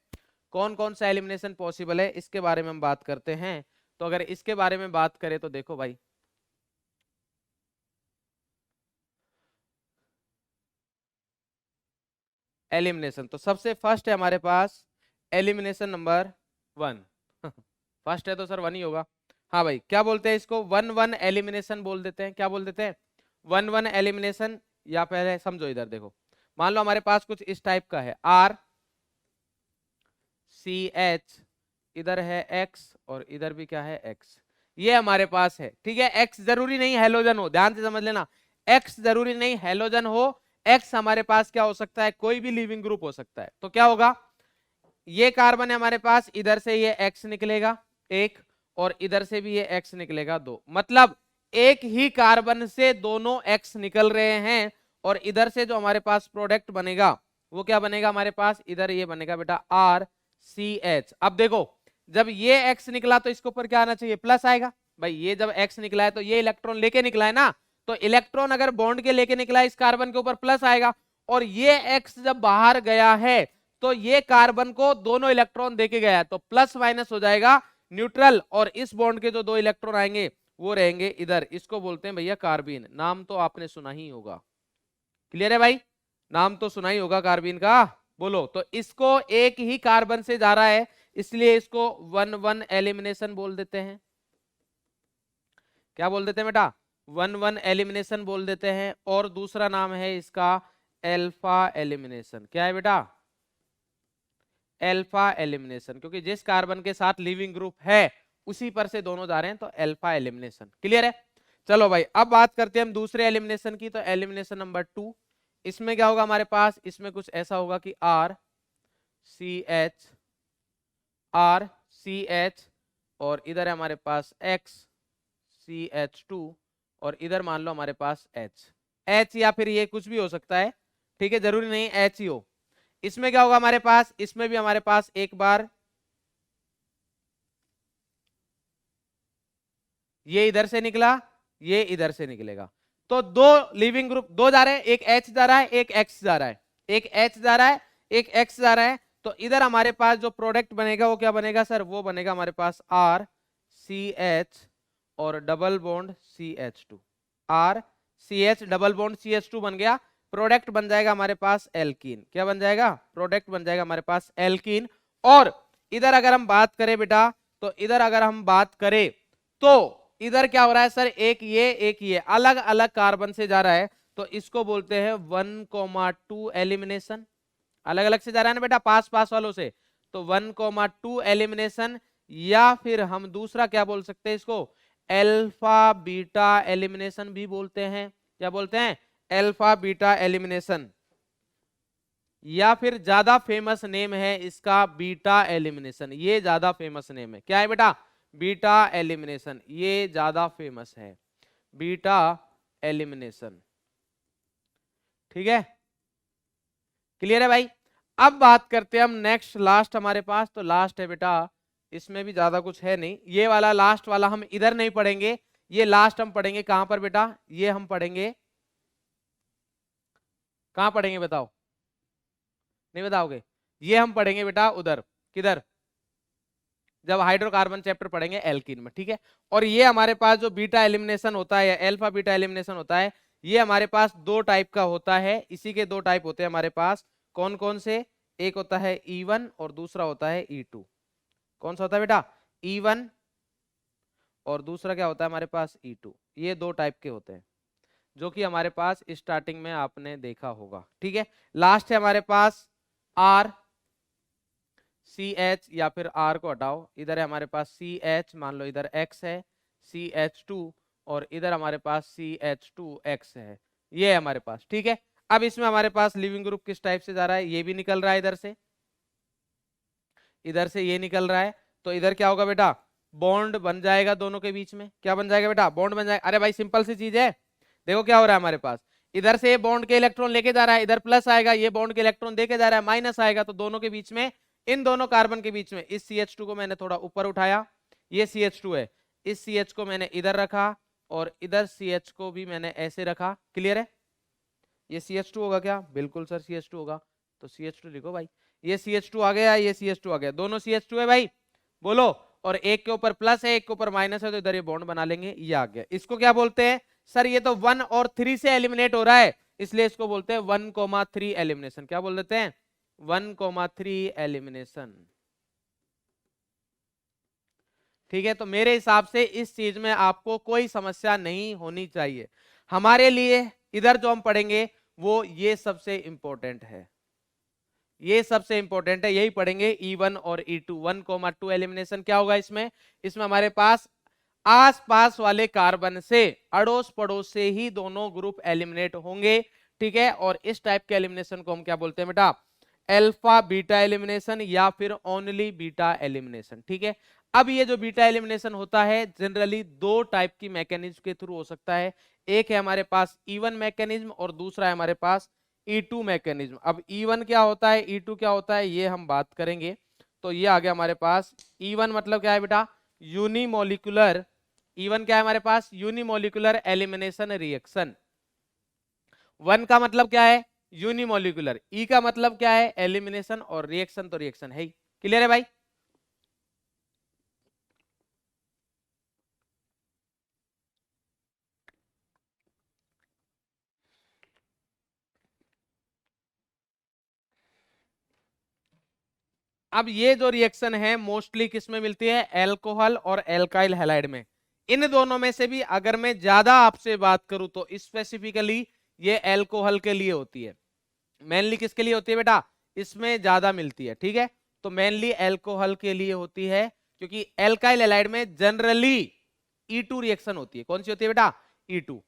कौन कौन सा एलिमिनेशन पॉसिबल है, इसके बारे में हम बात करते हैं। तो अगर इसके बारे में बात करें तो देखो भाई, एलिमिनेशन तो सबसे फर्स्ट है हमारे पास एलिमिनेशन नंबर 1। फर्स्ट है तो सर 1 ही होगा। हाँ भाई, क्या बोलते हैं इसको? 1-1 एलिमिनेशन बोल देते हैं। क्या बोल देते हैं? 1-1 एलिमिनेशन। या पहले समझो, इधर देखो, मान लो हमारे पास कुछ इस टाइप का है, RCH, इधर है X और इधर भी क्या है? X। ये हमारे पास है, ठीक है। X जरूरी नहीं हेलोजन हो, ध्यान से समझ लेना, X जरूरी नहीं हेलोजन हो। X हमारे पास क्या हो सकता है? कोई भी लिविंग ग्रुप हो सकता है। तो क्या होगा? ये कार्बन है हमारे पास, इधर से ये X निकलेगा एक, और इधर से भी ये X निकलेगा 2, मतलब एक ही कार्बन से दोनों X निकल रहे हैं। और इधर से जो हमारे पास प्रोडक्ट बनेगा वो क्या बनेगा हमारे पास? इधर ये बनेगा बेटा RCH। अब देखो, जब ये X निकला तो इसके ऊपर क्या आना चाहिए? प्लस आएगा। भाई ये जब X निकला है तो ये इलेक्ट्रॉन लेके निकला है ना, तो इलेक्ट्रॉन अगर बॉन्ड के लेके निकला है, इस कार्बन के ऊपर प्लस आएगा। और ये X जब बाहर गया है तो ये कार्बन को दोनों इलेक्ट्रॉन देके गया है, तो प्लस माइनस हो जाएगा न्यूट्रल, और इस बॉन्ड के जो दो इलेक्ट्रॉन आएंगे वो रहेंगे इधर। इसको बोलते हैं भैया कार्बीन। नाम तो आपने सुना ही होगा, क्लियर है भाई? नाम तो सुना ही होगा कार्बीन का, बोलो। तो इसको एक ही कार्बन से जा रहा है, इसलिए इसको 1-1 एलिमिनेशन बोल देते हैं। क्या बोल देते हैं बेटा? 1-1 एलिमिनेशन बोल देते हैं। और दूसरा नाम है इसका एल्फा एलिमिनेशन। क्या है बेटा? एल्फा एलिमिनेशन, क्योंकि जिस कार्बन के साथ लिविंग ग्रुप है उसी पर से दोनों जा रहे हैं, तो एल्फा एलिमिनेशन। क्लियर है? चलो भाई, अब बात करते हैं हम दूसरे एलिमिनेशन की। तो एलिमिनेशन नंबर 2, इसमें क्या होगा हमारे पास? इसमें कुछ ऐसा होगा कि RCH और इधर है हमारे पास XCH2 और इधर मान लो हमारे पास H या फिर ये कुछ भी हो सकता है, ठीक है, जरूरी नहीं H ही हो। इसमें क्या होगा हमारे पास? इसमें भी हमारे पास एक बार ये इधर से निकला, ये इधर से निकलेगा, तो दो लिविंग ग्रुप, दो जा रहे हैं, एक H जा रहा है, एक X जा रहा है, एक H जा रहा है, एक X जा रहा है। तो इधर हमारे पास जो प्रोडक्ट बनेगा वो क्या बनेगा सर? वो बनेगा हमारे पास RCH और double bond CH2। RCH double bond CH2 बन गया, प्रोडक्ट बन जाएगा हमारे पास एल्कीन। क्या बन जाएगा? प्रोडक्ट बन जाएगा हमारे पास एल्कीन। और इधर अगर हम बात करें बेटा, तो इधर अगर हम बात करें तो इधर क्या हो रहा है सर? एक ये अलग अलग कार्बन से जा रहा है, तो इसको बोलते हैं 1,2 एलिमिनेशन। अलग अलग से जा रहा है ना बेटा, पास पास वालों से, तो 1,2 एलिमिनेशन। या फिर हम दूसरा क्या बोल सकते हैं इसको? अल्फा बीटा एलिमिनेशन भी बोलते हैं। क्या बोलते हैं? Alpha beta elimination. या फिर ज्यादा फेमस नेम है इसका बीटा एलिमिनेशन। ये ज्यादा फेमस नेम है। क्या है बेटा? बीटा एलिमिनेशन, ये ज्यादा फेमस है, बीटा एलिमिनेशन। ठीक है, क्लियर है भाई? अब बात करते हैं हम नेक्स्ट, लास्ट हमारे पास। तो लास्ट है बेटा, इसमें भी ज्यादा कुछ है नहीं, ये वाला लास्ट वाला हम इधर नहीं पढ़ेंगे, ये लास्ट हम पढ़ेंगे कहां पर बेटा? ये हम पढ़ेंगे कहां पढ़ेंगे बताओ? नहीं बताओगे? ये हम पढ़ेंगे बेटा उधर, किधर? जब हाइड्रोकार्बन चैप्टर पढ़ेंगे एल्कीन में, ठीक है। और ये हमारे पास जो बीटा एलिमिनेशन होता है या अल्फा बीटा एलिमिनेशन होता है, ये हमारे पास दो टाइप का होता है। इसी के दो टाइप होते हैं हमारे पास। कौन कौन से? एक होता है E1 और दूसरा होता है E2। कौन सा होता है बेटा? E1 और दूसरा क्या होता है हमारे पास? E2। ये दो टाइप के होते हैं जो कि हमारे पास स्टार्टिंग में आपने देखा होगा, ठीक है। लास्ट है हमारे पास RCH, या फिर R को हटाओ, इधर है हमारे पास CH, मान लो इधर X है, CH2 और इधर हमारे पास CH2X है, ये है हमारे पास, ठीक है। अब इसमें हमारे पास लिविंग ग्रुप किस टाइप से जा रहा है? ये भी निकल रहा है इधर से, इधर से ये निकल रहा है, तो इधर क्या होगा बेटा, बॉन्ड बन जाएगा दोनों के बीच में। क्या बन जाएगा बेटा, बॉन्ड बन जाएगा। अरे भाई सिंपल सी चीज है, देखो क्या हो रहा है हमारे पास, इधर से ये बॉन्ड के इलेक्ट्रॉन लेके जा रहा है, इधर प्लस आएगा, ये बॉन्ड के इलेक्ट्रॉन देके जा रहा है माइनस आएगा, तो दोनों के बीच में, इन दोनों कार्बन के बीच में इस CH2 को मैंने थोड़ा ऊपर उठाया, ये CH2 है, इस CH को मैंने इधर रखा और इधर CH को भी मैंने ऐसे रखा। क्लियर है, ये CH2 होगा क्या, बिल्कुल सर CH2 होगा, तो CH2 लिखो भाई, ये CH2 आ गया, ये CH2 आ गया, दोनों CH2 है भाई, बोलो। और एक के ऊपर प्लस है, एक के ऊपर माइनस है, तो इधर ये बॉन्ड बना लेंगे, ये आ गया। इसको क्या बोलते हैं सर, ये तो 1 और 3 से एलिमिनेट हो रहा है, इसलिए इसको बोलते हैं 1,3 एलिमिनेशन। क्या बोल देते हैं, 1,3 एलिमिनेशन। ठीक है, तो मेरे हिसाब से इस चीज में आपको कोई समस्या नहीं होनी चाहिए। हमारे लिए इधर जो हम पढ़ेंगे वो ये सबसे इंपॉर्टेंट है, ये सबसे इंपॉर्टेंट है, यही पढ़ेंगे E1 और E2। 1,2 एलिमिनेशन क्या होगा इसमें, इसमें हमारे पास आसपास वाले कार्बन से अड़ोस पड़ोस से ही दोनों ग्रुप एलिमिनेट होंगे। ठीक है, और इस टाइप के एलिमिनेशन को हम क्या बोलते हैं बेटा, अल्फा बीटा एलिमिनेशन या फिर ओनली बीटा एलिमिनेशन। ठीक है, अब ये जो बीटा एलिमिनेशन होता है जनरली दो टाइप की मैकेनिज्म के थ्रू हो सकता है। एक है हमारे पास E1 मैकेनिज्म और दूसरा है हमारे पास E2 मैकेनिज्म। अब E1 क्या होता है, E2 क्या होता है, ये हम बात करेंगे। तो ये आ गया हमारे पास E1 मतलब क्या है बेटा, यूनिमोलिकुलर। E1 क्या है हमारे पास, यूनिमोलिकुलर एलिमिनेशन रिएक्शन। 1 का मतलब क्या है, यूनिमोलिकुलर। E का मतलब क्या है, एलिमिनेशन, और रिएक्शन तो रिएक्शन है ही। क्लियर है भाई। अब ये जो रिएक्शन है मोस्टली किस में मिलती है, एल्कोहल और एल्काइल हैलाइड में। इन दोनों में से भी अगर मैं ज्यादा आपसे बात करूं तो स्पेसिफिकली ये एल्कोहल के लिए होती है। मेनली किसके लिए होती है बेटा, इसमें ज्यादा मिलती है। ठीक है, तो मेनली एल्कोहल के लिए होती है, क्योंकि एल्काइल हैलाइड में जनरली E2 रिएक्शन होती है। कौन सी होती है बेटा, E2।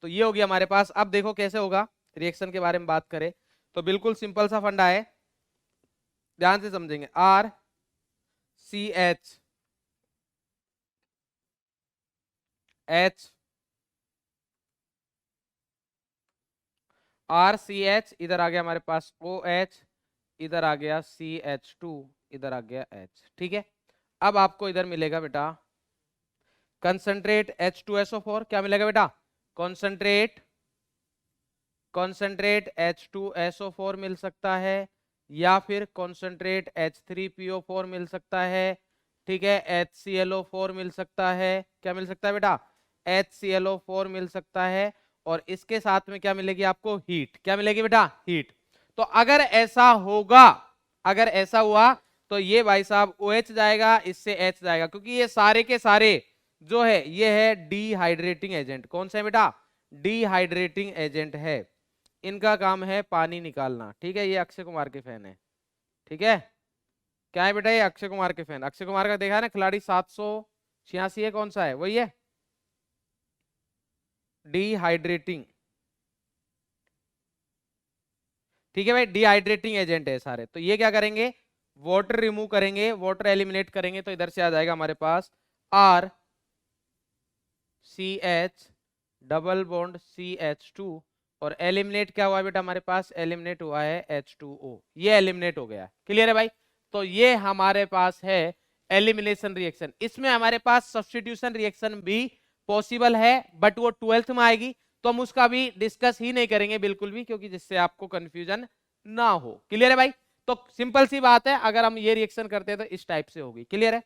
तो ये हो गया हमारे पास। अब देखो कैसे होगा, रिएक्शन के बारे में बात करें तो बिल्कुल सिंपल सा फंडा है, ध्यान से समझेंगे। RCH RCH, इधर आ गया हमारे पास OH, इधर आ गया CH2, इधर आ गया H। ठीक है, अब आपको इधर मिलेगा बेटा कंसंट्रेट H2SO4। क्या मिलेगा बेटा, कॉन्सेंट्रेट H2SO4 मिल सकता है, या फिर कॉन्सेंट्रेट H3PO4 मिल सकता है। ठीक है, HClO4 मिल सकता है। क्या मिल सकता है बेटा, HClO4 मिल सकता है। और इसके साथ में क्या मिलेगी आपको, हीट। क्या मिलेगी बेटा, हीट। तो अगर ऐसा होगा, अगर ऐसा हुआ तो ये भाई साहब OH जाएगा, इससे H जाएगा, क्योंकि ये सारे के सारे जो है ये है डिहाइड्रेटिंग एजेंट। कौन सा है बेटा, डिहाइड्रेटिंग एजेंट है, इनका काम है पानी निकालना। ठीक है, ये अक्षय कुमार के फैन है। ठीक है, क्या है बेटा, ये अक्षय कुमार के फैन। अक्षय कुमार का देखा है ना, खिलाड़ी 786 है, कौन सा है, वही है डिहाइड्रेटिंग। ठीक है भाई, डिहाइड्रेटिंग एजेंट है सारे। तो ये क्या करेंगे, वाटर रिमूव करेंगे, वाटर एलिमिनेट करेंगे, तो इधर से आ जाएगा हमारे पास RCH डबल बॉन्ड CH2, और एलिमिनेट क्या हुआ बेटा हमारे पास, एलिमिनेट हुआ है H2O, ये एलिमिनेट हो गया। क्लियर है भाई। तो ये हमारे पास है एलिमिनेशन रिएक्शन। इसमें हमारे पास सब्स्टिट्यूशन रिएक्शन भी पॉसिबल है, बट वो 12th में आएगी, तो हम उसका भी डिस्कस ही नहीं करेंगे बिल्कुल भी, क्योंकि जिससे आपको कंफ्यूजन ना हो। क्लियर है भाई। तो सिंपल सी बात है, अगर हम ये रिएक्शन करते हैं तो इस टाइप से होगी। क्लियर है,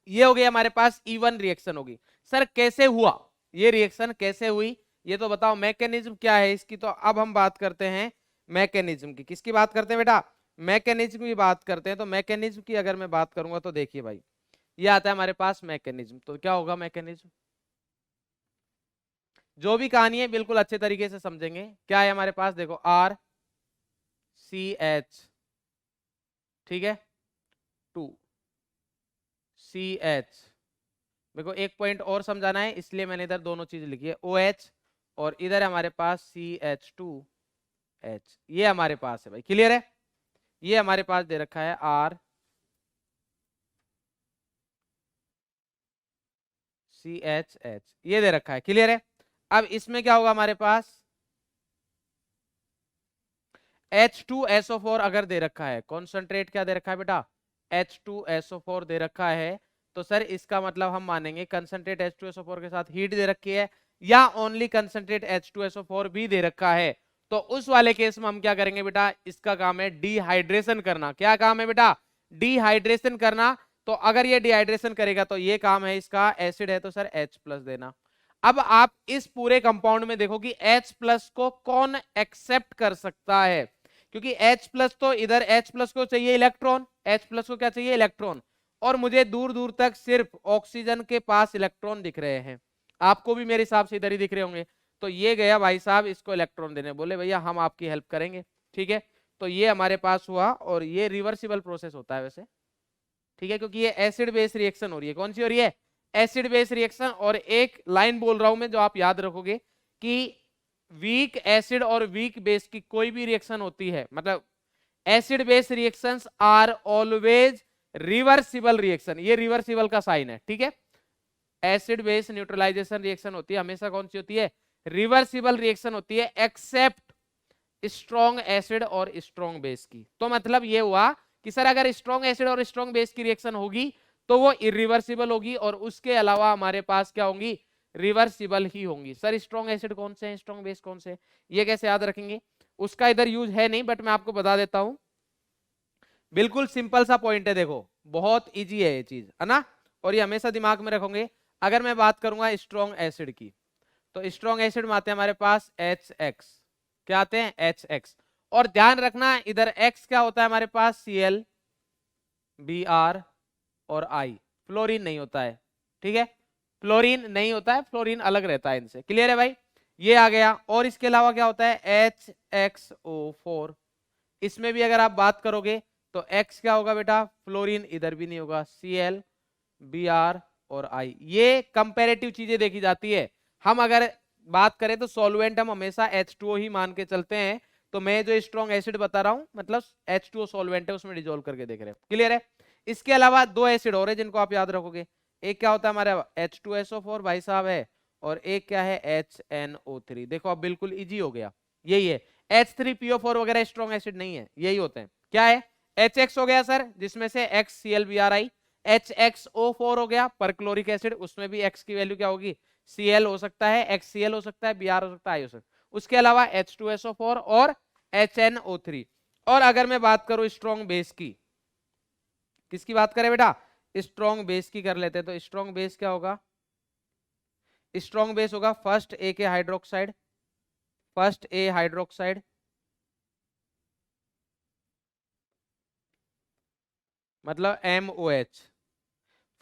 ये हो गया हमारे पास E1 रिएक्शन होगी। सर कैसे हुआ ये रिएक्शन, कैसे हुई ये तो बताओ, मैकेनिज्म क्या है इसकी। तो अब हम बात करते हैं मैकेनिज्म की। किसकी बात करते हैं बेटा, मैकेनिज्म की बात करते हैं। तो मैकेनिज्म की अगर मैं बात करूंगा तो देखिए भाई, ये आता है हमारे पास मैकेनिज्म। तो क्या होगा मैकेनिज्म, जो भी कहानी है बिल्कुल अच्छे तरीके से समझेंगे। क्या है हमारे पास, देखो RCH, ठीक है, 2CH। देखो एक पॉइंट और समझाना है, इसलिए मैंने इधर दोनों चीज लिखी है, OH, और इधर हमारे पास CH2H, ये हमारे पास है भाई। क्लियर है, ये हमारे पास दे रखा है आर सी एच एच, ये दे रखा है, क्लियर है। अब इसमें क्या होगा हमारे पास H2SO4 अगर दे रखा है, कॉन्सेंट्रेट क्या दे रखा है बेटा, H2SO4 दे रखा है, तो सर इसका मतलब हम मानेंगे कंसेंट्रेट H2SO4 के साथ हीट दे रखी है, या ओनली कंसेंट्रेट H2SO4 भी दे रखा है। तो उस वाले केस में हम क्या करेंगे बेटा, इसका काम है डिहाइड्रेशन करना। क्या काम है बेटा, डिहाइड्रेशन करना। तो अगर ये डिहाइड्रेशन करेगा तो ये काम है इसका, एसिड है तो सर H प्लस देना। अब आप इस पूरे कंपाउंड में देखो कि H प्लस को कौन एक्सेप्ट कर सकता है, क्योंकि H प्लस तो इधर H प्लस को चाहिए इलेक्ट्रॉन, H प्लस को क्या चाहिए इलेक्ट्रॉन, और मुझे दूर दूर तक सिर्फ ऑक्सीजन के पास इलेक्ट्रॉन दिख रहे हैं, आपको भी मेरे हिसाब से इधर ही दिख रहे होंगे। तो ये गया भाई साहब इसको इलेक्ट्रॉन देने, बोले भैया हम आपकी हेल्प करेंगे, ठीक है। तो ये हमारे पास हुआ, और ये रिवर्सिबल प्रोसेस होता है वैसे, ठीक है, क्योंकि ये एसिड बेस रिएक्शन हो रही है। कौन सी हो रही है, एसिड बेस रिएक्शन। और एक लाइन बोल रहा हूं मैं जो आप याद रखोगे कि वीक एसिड और वीक बेस की कोई भी रिएक्शन होती है, मतलब acid base reactions are always reversible reaction, ये रिवर्सिबल का साइन है, ठीक है। एसिड बेस न्यूट्रलाइजेशन रिएक्शन होती है हमेशा कौन सी होती है, रिवर्सिबल रिएक्शन होती है, एक्सेप्ट स्ट्रॉन्ग एसिड और स्ट्रॉन्ग बेस की। तो मतलब ये हुआ कि सर अगर स्ट्रॉन्ग एसिड और स्ट्रॉन्ग बेस की रिएक्शन होगी तो वो इरिवर्सिबल होगी, और उसके अलावा हमारे पास क्या होंगी, रिवर्सिबल ही होंगी। सर स्ट्रॉन्ग एसिड कौन से हैं, स्ट्रॉन्ग बेस कौन से हैं, ये कैसे याद रखेंगे, उसका इधर यूज है नहीं, बट मैं आपको बता देता हूं। बिल्कुल सिंपल सा पॉइंट है, देखो बहुत इजी है ये चीज, है ना, और ये हमेशा दिमाग में रखोगे। अगर मैं बात करूंगा स्ट्रॉन्ग एसिड की, तो स्ट्रॉन्ग एसिड में आते हैं हमारे पास HX, क्या आते हैं HX, और ध्यान रखना इधर X क्या होता है हमारे पास Cl Br और I, फ्लोरीन नहीं होता है, ठीक है, फ्लोरीन नहीं होता है, फ्लोरीन अलग रहता है इनसे, क्लियर है भाई, ये आ गया। और इसके अलावा क्या होता है HXO4, इसमें भी अगर आप बात करोगे तो X क्या होगा बेटा, फ्लोरीन इधर भी नहीं होगा, Cl Br और I, ये कंपैरेटिव चीजें देखी जाती है। हम अगर बात करें तो सॉल्वेंट हम हमेशा H2O ही मान के चलते हैं, तो मैं जो स्ट्रॉन्ग एसिड बता रहा हूं मतलब H2O सॉल्वेंट है, उसमें डिसॉल्व करके देख रहे हैं, क्लियर है। इसके अलावा दो एसिड और है जिनको आप याद रखोगे, एक क्या होता है हमारा H2SO4 भाई साहब है, और एक क्या है HNO3। देखो अब बिल्कुल इजी हो गया, यही है। H3PO4 वगैरह स्ट्रॉन्ग एसिड नहीं है, यही होते हैं। क्या है, HX हो गया सर, जिसमें से XClBrI, HXO4 हो गया परक्लोरिक एसिड, उसमें भी X की वैल्यू क्या होगी, Cl हो सकता है, XCl हो सकता है, Br हो सकता है, I हो सकता है। उसके अलावा H2SO4 और HNO3। और अगर मैं बात करूं स्ट्रॉन्ग बेस की, किसकी बात करें बेटा, स्ट्रॉन्ग बेस की कर लेते हैं। तो स्ट्रॉन्ग बेस क्या होगा, स्ट्रॉन्ग बेस होगा फर्स्ट ए के हाइड्रोक्साइड, फर्स्ट ए हाइड्रोक्साइड, मतलब MOH।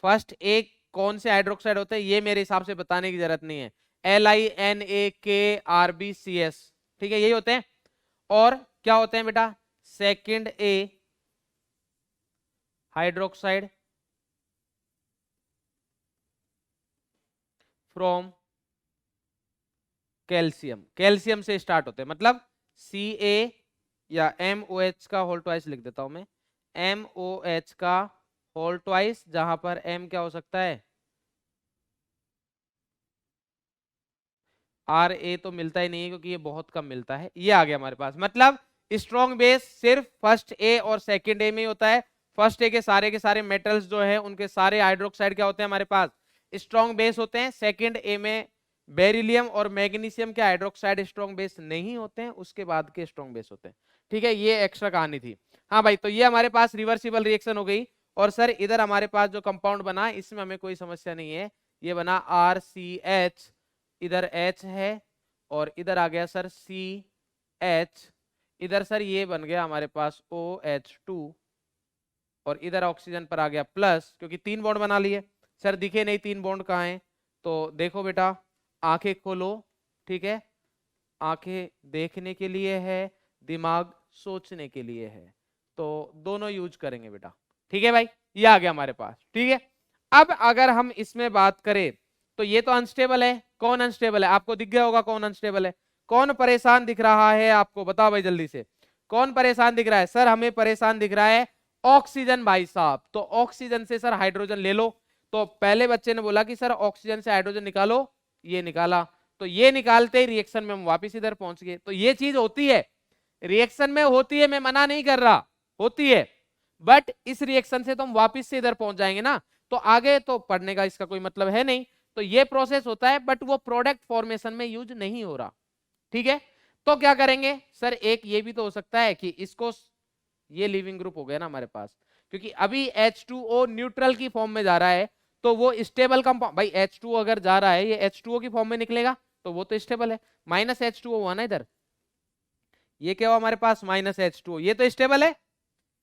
फर्स्ट ए कौन से हाइड्रोक्साइड होते हैं ये मेरे हिसाब से बताने की जरूरत नहीं है, LINAKRBCS, ठीक है, यही होते हैं। और क्या होते हैं बेटा, second A hydroxide from calcium, calcium से स्टार्ट होते हैं, मतलब Ca या MOH का होल ट्वाइस लिख देता हूं मैं, MOH का होल ट्वाइस, जहां पर M क्या हो सकता है, Ra तो मिलता ही नहीं है क्योंकि ये बहुत कम मिलता है, ये आ गया हमारे पास। मतलब स्ट्रॉन्ग बेस सिर्फ फर्स्ट ए और सेकंड ए में ही होता है। फर्स्ट ए के सारे मेटल्स जो है उनके सारे हाइड्रोक्साइड क्या होते हैं हमारे पास, स्ट्रॉन्ग बेस होते हैं। सेकंड ए में बेरिलियम और मैग्नीशियम के हाइड्रोक्साइड स्ट्रॉन्ग बेस नहीं होते हैं, उसके बाद के स्ट्रॉन्ग बेस होते हैं, ठीक है, ये एक्स्ट्रा कहानी थी। हाँ भाई, तो ये हमारे पास रिवर्सिबल रिएक्शन हो गई। और सर इधर हमारे पास जो कंपाउंड बना इसमें हमें कोई समस्या नहीं है, ये बना RCH, इधर H है और इधर आ गया सर CH, इधर सर ये बन गया हमारे पास OH2, और इधर ऑक्सीजन पर आ गया प्लस, क्योंकि तीन बॉन्ड बना लिए। सर दिखे नहीं तीन बॉन्ड कहाँ हैं, तो देखो बेटा आंखें खोलो, ठीक है, आंखें देखने के लिए है, दिमाग सोचने के लिए है, तो दोनों यूज करेंगे बेटा, ठीक है भाई, ये आ गया हमारे पास, ठीक है। अब अगर हम इसमें बात करें तो ये तो अनस्टेबल है, कौन अनस्टेबल है, आपको दिख गया होगा कौन अनस्टेबल है, कौन परेशान दिख रहा है आपको, बताओ भाई जल्दी से। कौन परेशान दिख रहा है सर? हमें परेशान दिख रहा है ऑक्सीजन भाई साहब। तो ऑक्सीजन से सर हाइड्रोजन ले लो। तो पहले बच्चे ने बोला कि सर ऑक्सीजन से हाइड्रोजन निकालो, ये निकाला। तो ये निकालते ही रिएक्शन में हम वापस इधर पहुंच गए। तो ये चीज होती है, रिएक्शन में होती है, मैं मना नहीं कर रहा, होती है, बट इस रिएक्शन से तो हम वापस से इधर पहुंच जाएंगे ना, तो आगे तो पढ़ने का इसका कोई मतलब है नहीं। तो ये प्रोसेस होता है, बट वो प्रोडक्ट फॉर्मेशन में यूज नहीं हो रहा। ठीक है, तो क्या करेंगे सर? एक ये भी तो हो सकता है कि इसको, ये लिविंग ग्रुप हो गया ना हमारे पास, क्योंकि अभी H2O न्यूट्रल की फॉर्म में जा रहा है, तो वो स्टेबल कंपाउंड, भाई H2O अगर जा रहा है, ये H2O की फॉर्म में निकलेगा, तो वो तो स्टेबल है। माइनस H2O हुआ ना इधर, ये क्या हुआ हमारे पास? माइनस H2O, ये तो स्टेबल है।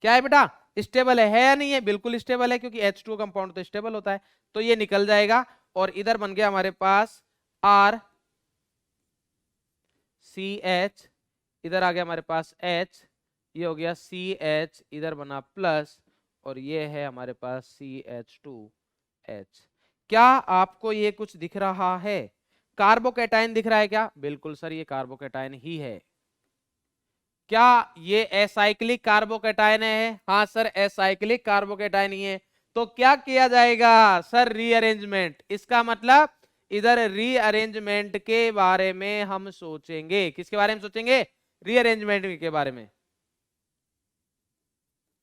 क्या है बेटा? स्टेबल है या नहीं है? बिल्कुल स्टेबल है, क्योंकि H2O कंपाउंड तो स्टेबल होता है। तो ये निकल जाएगा, और इधर बन गया हमारे पास RCH, इधर आ गया हमारे पास H, ये हो गया CH, इधर बना प्लस, और ये है हमारे पास CH2H। क्या आपको ये कुछ दिख रहा है? कार्बोकैटायन दिख रहा है क्या? बिल्कुल सर, ये कार्बोकैटायन ही है। क्या ये एसाइक्लिक कार्बोकैटायन है? हाँ सर, एसाइक्लिक कार्बोकैटायन ही है। तो क्या किया जाएगा सर? रीअरेंजमेंट। इसका मतलब इधर रीअरेंजमेंट के बारे में हम सोचेंगे। किसके बारे में सोचेंगे? रीअरेंजमेंट के बारे में।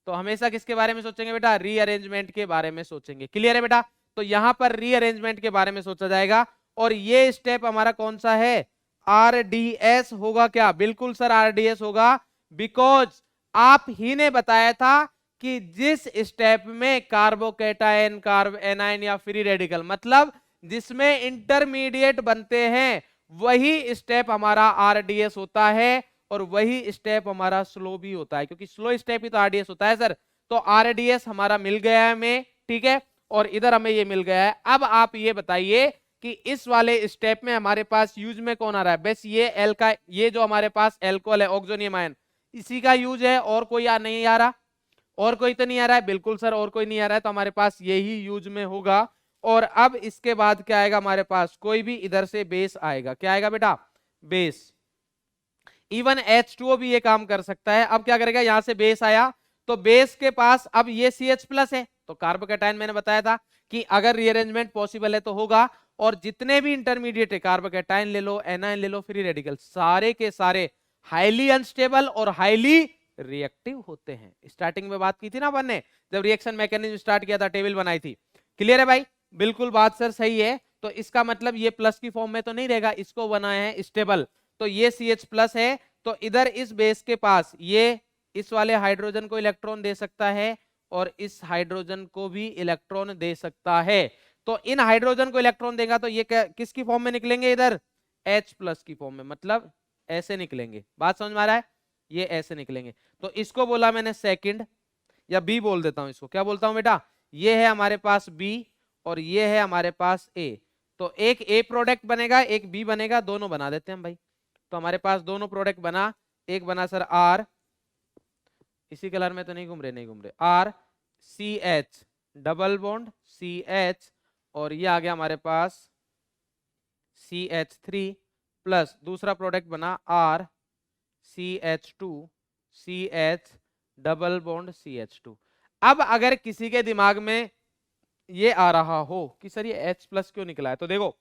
तो हमेशा किसके बारे में सोचेंगे बेटा? रीअरेंजमेंट के बारे में सोचेंगे। क्लियर है बेटा? तो यहां पर रीअरेंजमेंट के बारे में सोचा जाएगा, और ये स्टेप हमारा कौन सा है? RDS होगा क्या? बिल्कुल सर, RDS होगा, बिकॉज आप ही ने बताया था कि जिस स्टेप में कार्बोकैटायन, कार्ब एनायन या फ्री रेडिकल, मतलब जिसमें इंटरमीडिएट बनते हैं, वही स्टेप हमारा RDS होता है, और वही स्टेप हमारा स्लो भी होता है, क्योंकि स्लो स्टेप ही तो RDS होता है सर। तो RDS हमारा मिल गया है हमें, ठीक है, और इधर हमें ये मिल गया है। अब आप ये बताइए कि इस वाले स्टेप में हमारे पास यूज में कौन आ रहा है? बस ये एल का, ये जो हमारे पास एल्कोहल है, ऑक्सोनियम आयन, इसी का यूज है, और कोई नहीं आ रहा? और कोई तो नहीं आ रहा है? बिल्कुल सर, और कोई नहीं आ रहा है, तो हमारे पास यही यूज में होगा। और अब इसके बाद क्या आएगा हमारे पास? कोई भी इधर से बेस आएगा। क्या आएगा बेटा? बेस। इवन H2O भी ये काम कर सकता है। अब क्या करेगा? यहां से बेस आया, तो बेस के पास अब ये CH+ है, तो कार्बोकैटायन मैंने बताया था कि अगर रीअरेंजमेंट पॉसिबल है तो होगा। और जितने भी इंटरमीडिएट है, कार्बोकैटायन ले लो, एनायन ले लो, फ्री रेडिकल, सारे के सारे हाईली अनस्टेबल और हाईली रिएक्टिव होते हैं। स्टार्टिंग में बात की थी ना अपन ने, जब रिएक्शन मैकेनिज्म स्टार्ट किया था, टेबल बनाई थी। क्लियर है भाई? बिल्कुल बात सर सही है। तो इसका मतलब ये प्लस की फॉर्म में तो नहीं रहेगा, इसको बनाया है स्टेबल। तो ये CH+ है, तो इधर इस बेस के पास ये इस वाले हाइड्रोजन को इलेक्ट्रॉन दे सकता है, और इस हाइड्रोजन को भी इलेक्ट्रॉन दे सकता है। तो इन हाइड्रोजन को इलेक्ट्रॉन देगा, तो ये किसकी फॉर्म में निकलेंगे? इधर H+ की फॉर्म में, मतलब ऐसे निकलेंगे। बात समझ में आ रहा है? ये ऐसे निकलेंगे। तो इसको बोला मैंने सेकंड, या B बोल देता हूं इसको। क्या बोलता हूं बेटा? ये है हमारे पास B, और ये है हमारे पास A। तो एक A प्रोडक्ट बनेगा, एक B बनेगा, दोनों बना देते हैं भाई। तो हमारे पास दोनों प्रोडक्ट बना, एक बना सर R, इसी कलर में तो नहीं घूम रहे, नहीं घूम रहे, RCH डबल बॉन्ड CH, और ये आ गया हमारे पास CH3 प्लस दूसरा प्रोडक्ट बना RCH2 CH double bond CH2। अब अगर किसी के दिमाग में ये आ रहा हो कि सर ये H+ क्यों निकला है, तो देखो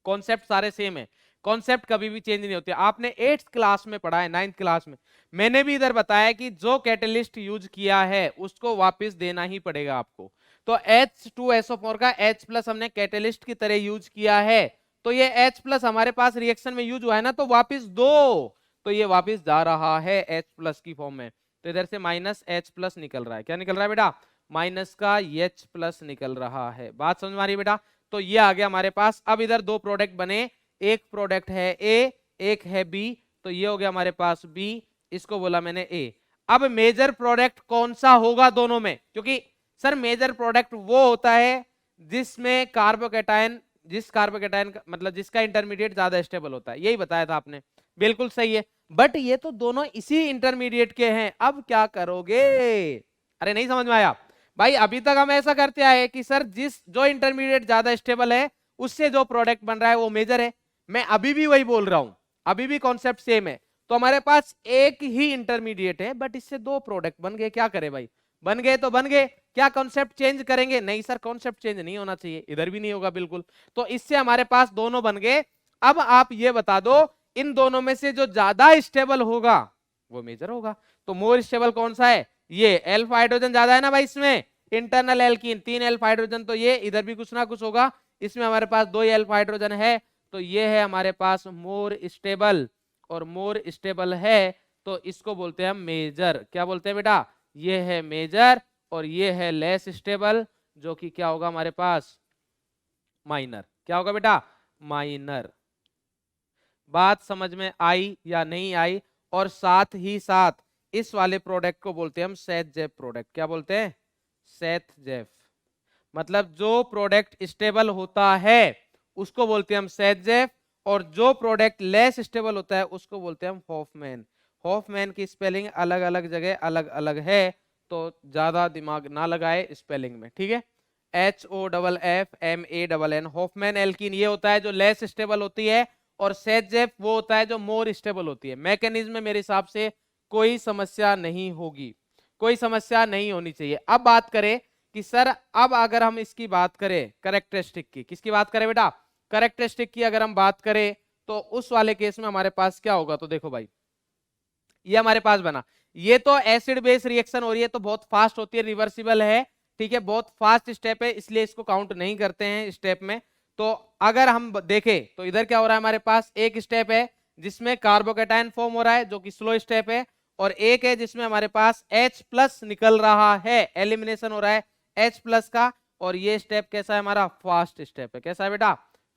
कॉन्सेप्ट सारे सेम है, कॉन्सेप्ट कभी भी चेंज नहीं होते। आपने 8th क्लास में पढ़ा है, 9th क्लास में मैंने भी इधर बताया कि जो कैटलिस्ट यूज किया है उसको वापस देना ही पड़ेगा आपको। तो H2SO4 का H+ हमने कैटलिस्ट की तरह यूज किया है, तो ये H+ हमारे पास रिएक्शन में यूज हुआ है ना, तो वापस दो। तो ये वापस जा रहा है H+ की फॉर्म में। तो इधर से -H+ निकल रहा है। क्या निकल रहा है बेटा? माइनस का H+ निकल रहा है। बात समझ में आ रही है बेटा? तो ये आ गया हमारे पास। अब इधर दो प्रोडक्ट बने, एक प्रोडक्ट है A, एक है B, तो ये हो गया हमारे पास B, इसको बोला मैंने A। अब मेजर प्रोडक्ट कौन सा होगा दोनों में? क्योंकि सर मेजर प्रोडक्ट वो होता है जिसमें कार्बोकैटायन, जिस कार्बोकैटायन मतलब जिसका इंटरमीडिएट ज्यादा स्टेबल होता है, यही बताया था आपने। बिल्कुल सही है, बट ये तो दोनों इसी इंटरमीडिएट के हैं। अब क्या करोगे? अरे नहीं समझ में आया भाई? अभी तक हम ऐसा करते आए कि सर जो इंटरमीडिएट ज्यादा स्टेबल है उससे जो प्रोडक्ट बन रहा है वो मेजर है। मैं अभी भी वही बोल रहा हूं, अभी भी कॉन्सेप्ट सेम है। तो हमारे पास एक ही इंटरमीडिएट है बट इससे दो प्रोडक्ट बन गए, क्या करें भाई, बन गए तो बन गए, क्या कॉन्सेप्ट चेंज करेंगे, नहीं सर कॉन्सेप्ट चेंज नहीं होना चाहिए, इधर भी नहीं होगा बिल्कुल, तो इससे हमारे पास दोनों बन गए। अब आप ये बता दो इन दोनों में से जो ज्यादा स्टेबल होगा वो मेजर होगा, तो मोर स्टेबल कौन सा है, ये एल्फा हाइड्रोजन ज्यादा है ना भाई, इसमें इंटरनल एल्कीन 3 एल्फा हाइड्रोजन, तो ये इधर भी कुछ ना कुछ होगा, इसमें हमारे पास 2 एल्फा हाइड्रोजन है, तो ये है हमारे पास मोर स्टेबल, और मोर स्टेबल है तो इसको बोलते हैं हम मेजर, क्या बोलते हैं बेटा, ये है मेजर, और ये है लेस स्टेबल जो कि क्या होगा हमारे पास माइनर, क्या होगा बेटा माइनर। बात समझ में आई या नहीं आई, और साथ ही साथ इस वाले प्रोडक्ट को बोलते हैं हम सेथ-जेफ प्रोडक्ट, क्या बोलते हैं सेथ-जेफ, मतलब जो प्रोडक्ट स्टेबल होता है उसको बोलते हैं हम सेथ-जेफ, और जो प्रोडक्ट लेस स्टेबल होता है उसको बोलते हैं हम हॉफमैन। हॉफमैन की स्पेलिंग अलग अलग जगह अलग अलग है, तो ज्यादा दिमाग ना लगाए स्पेलिंग में, ठीक है। HOFFMANN हॉफमैन एल्कीन ये होता है जो लेस स्टेबल होती है, और सेथ-जेफ वो होता है जो मोर स्टेबल होती है। मैकेनिज्म में मेरे हिसाब से कोई समस्या नहीं होगी, कोई समस्या नहीं होनी चाहिए। अब बात करें कि सर अब अगर हम इसकी बात करें कैरेक्टरिस्टिक की, किसकी बात करें बेटा, कैरेक्टरिस्टिक की अगर हम बात करें तो उस वाले केस में हमारे पास क्या होगा, तो देखो भाई ये हमारे पास बना, ये तो एसिड बेस रिएक्शन हो रही है तो बहुत फास्ट होती है, रिवर्सिबल है, ठीक है, बहुत फास्ट स्टेप है, इसलिए इसको काउंट नहीं करते हैं स्टेप में। तो अगर हम देखें तो इधर क्या हो रहा है, हमारे पास एक स्टेप है जिसमें कार्बोकेटायन फॉर्म हो रहा है जो कि स्लो स्टेप है, और एक है जिसमें हमारे पास H+ निकल रहा है, एलिमिनेशन हो रहा है H+ का, और ये स्टेप कैसा है हमारा फास्ट स्टेप है, कैसा है बेटा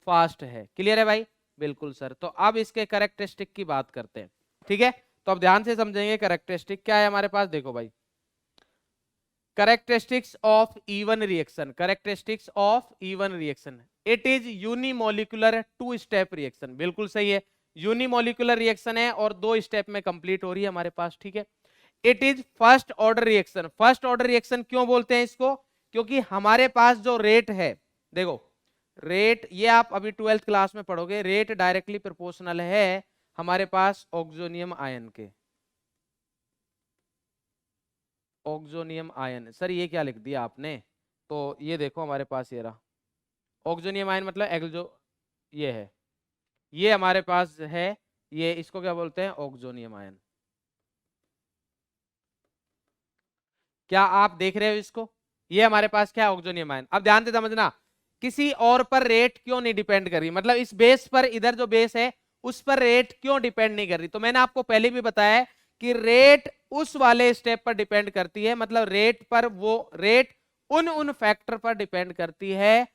फास्ट है, क्लियर है भाई, बिल्कुल सर। तो अब इसके कैरेक्टरिस्टिक की बात करते हैं, ठीक है, तो अब ध्यान से समझेंगे कैरेक्टरिस्टिक क्या है हमारे पास, देखो भाई characteristics of E one reaction, characteristics of E one reaction, it is unimolecular 2 step reaction, बिल्कुल सही है, यूनिमोलिकुलर रिएक्शन है और 2 स्टेप में कंप्लीट हो रही है हमारे पास, ठीक है। It is first order reaction, first order reaction क्यों बोलते हैं इसको, क्योंकि हमारे पास जो रेट है, देखो रेट ये आप अभी 12th क्लास में पढ़ोगे, रेट डायरेक्टली प्रोपोर्शनल है हमारे पास ऑक्सोनियम आयन के, ऑक्सोनियम आयन, सर ये क्या लिख दिया आपने, तो ये देखो हमारे पास ये रहा ऑक्सोनियम आयन, मतलब एक्सो, ये है, ये हमारे पास है, ये इसको क्या बोलते हैं ऑक्सोनियम आयन, क्या आप देख रहे हो इसको, ये हमारे पास क्या है ऑक्सोनियम आयन। अब ध्यान से समझना किसी और पर रेट क्यों नहीं डिपेंड कर रही, मतलब इस बेस पर, इधर जो बेस है उस पर रेट क्यों डिपेंड नहीं कर रही, तो मैंने आपको पहले भी बताया है कि रेट उस वाले स्टेप पर डिपेंड करती है, मतलब रेट पर, वो रेट उन फैक्टर पर डिपेंड करती है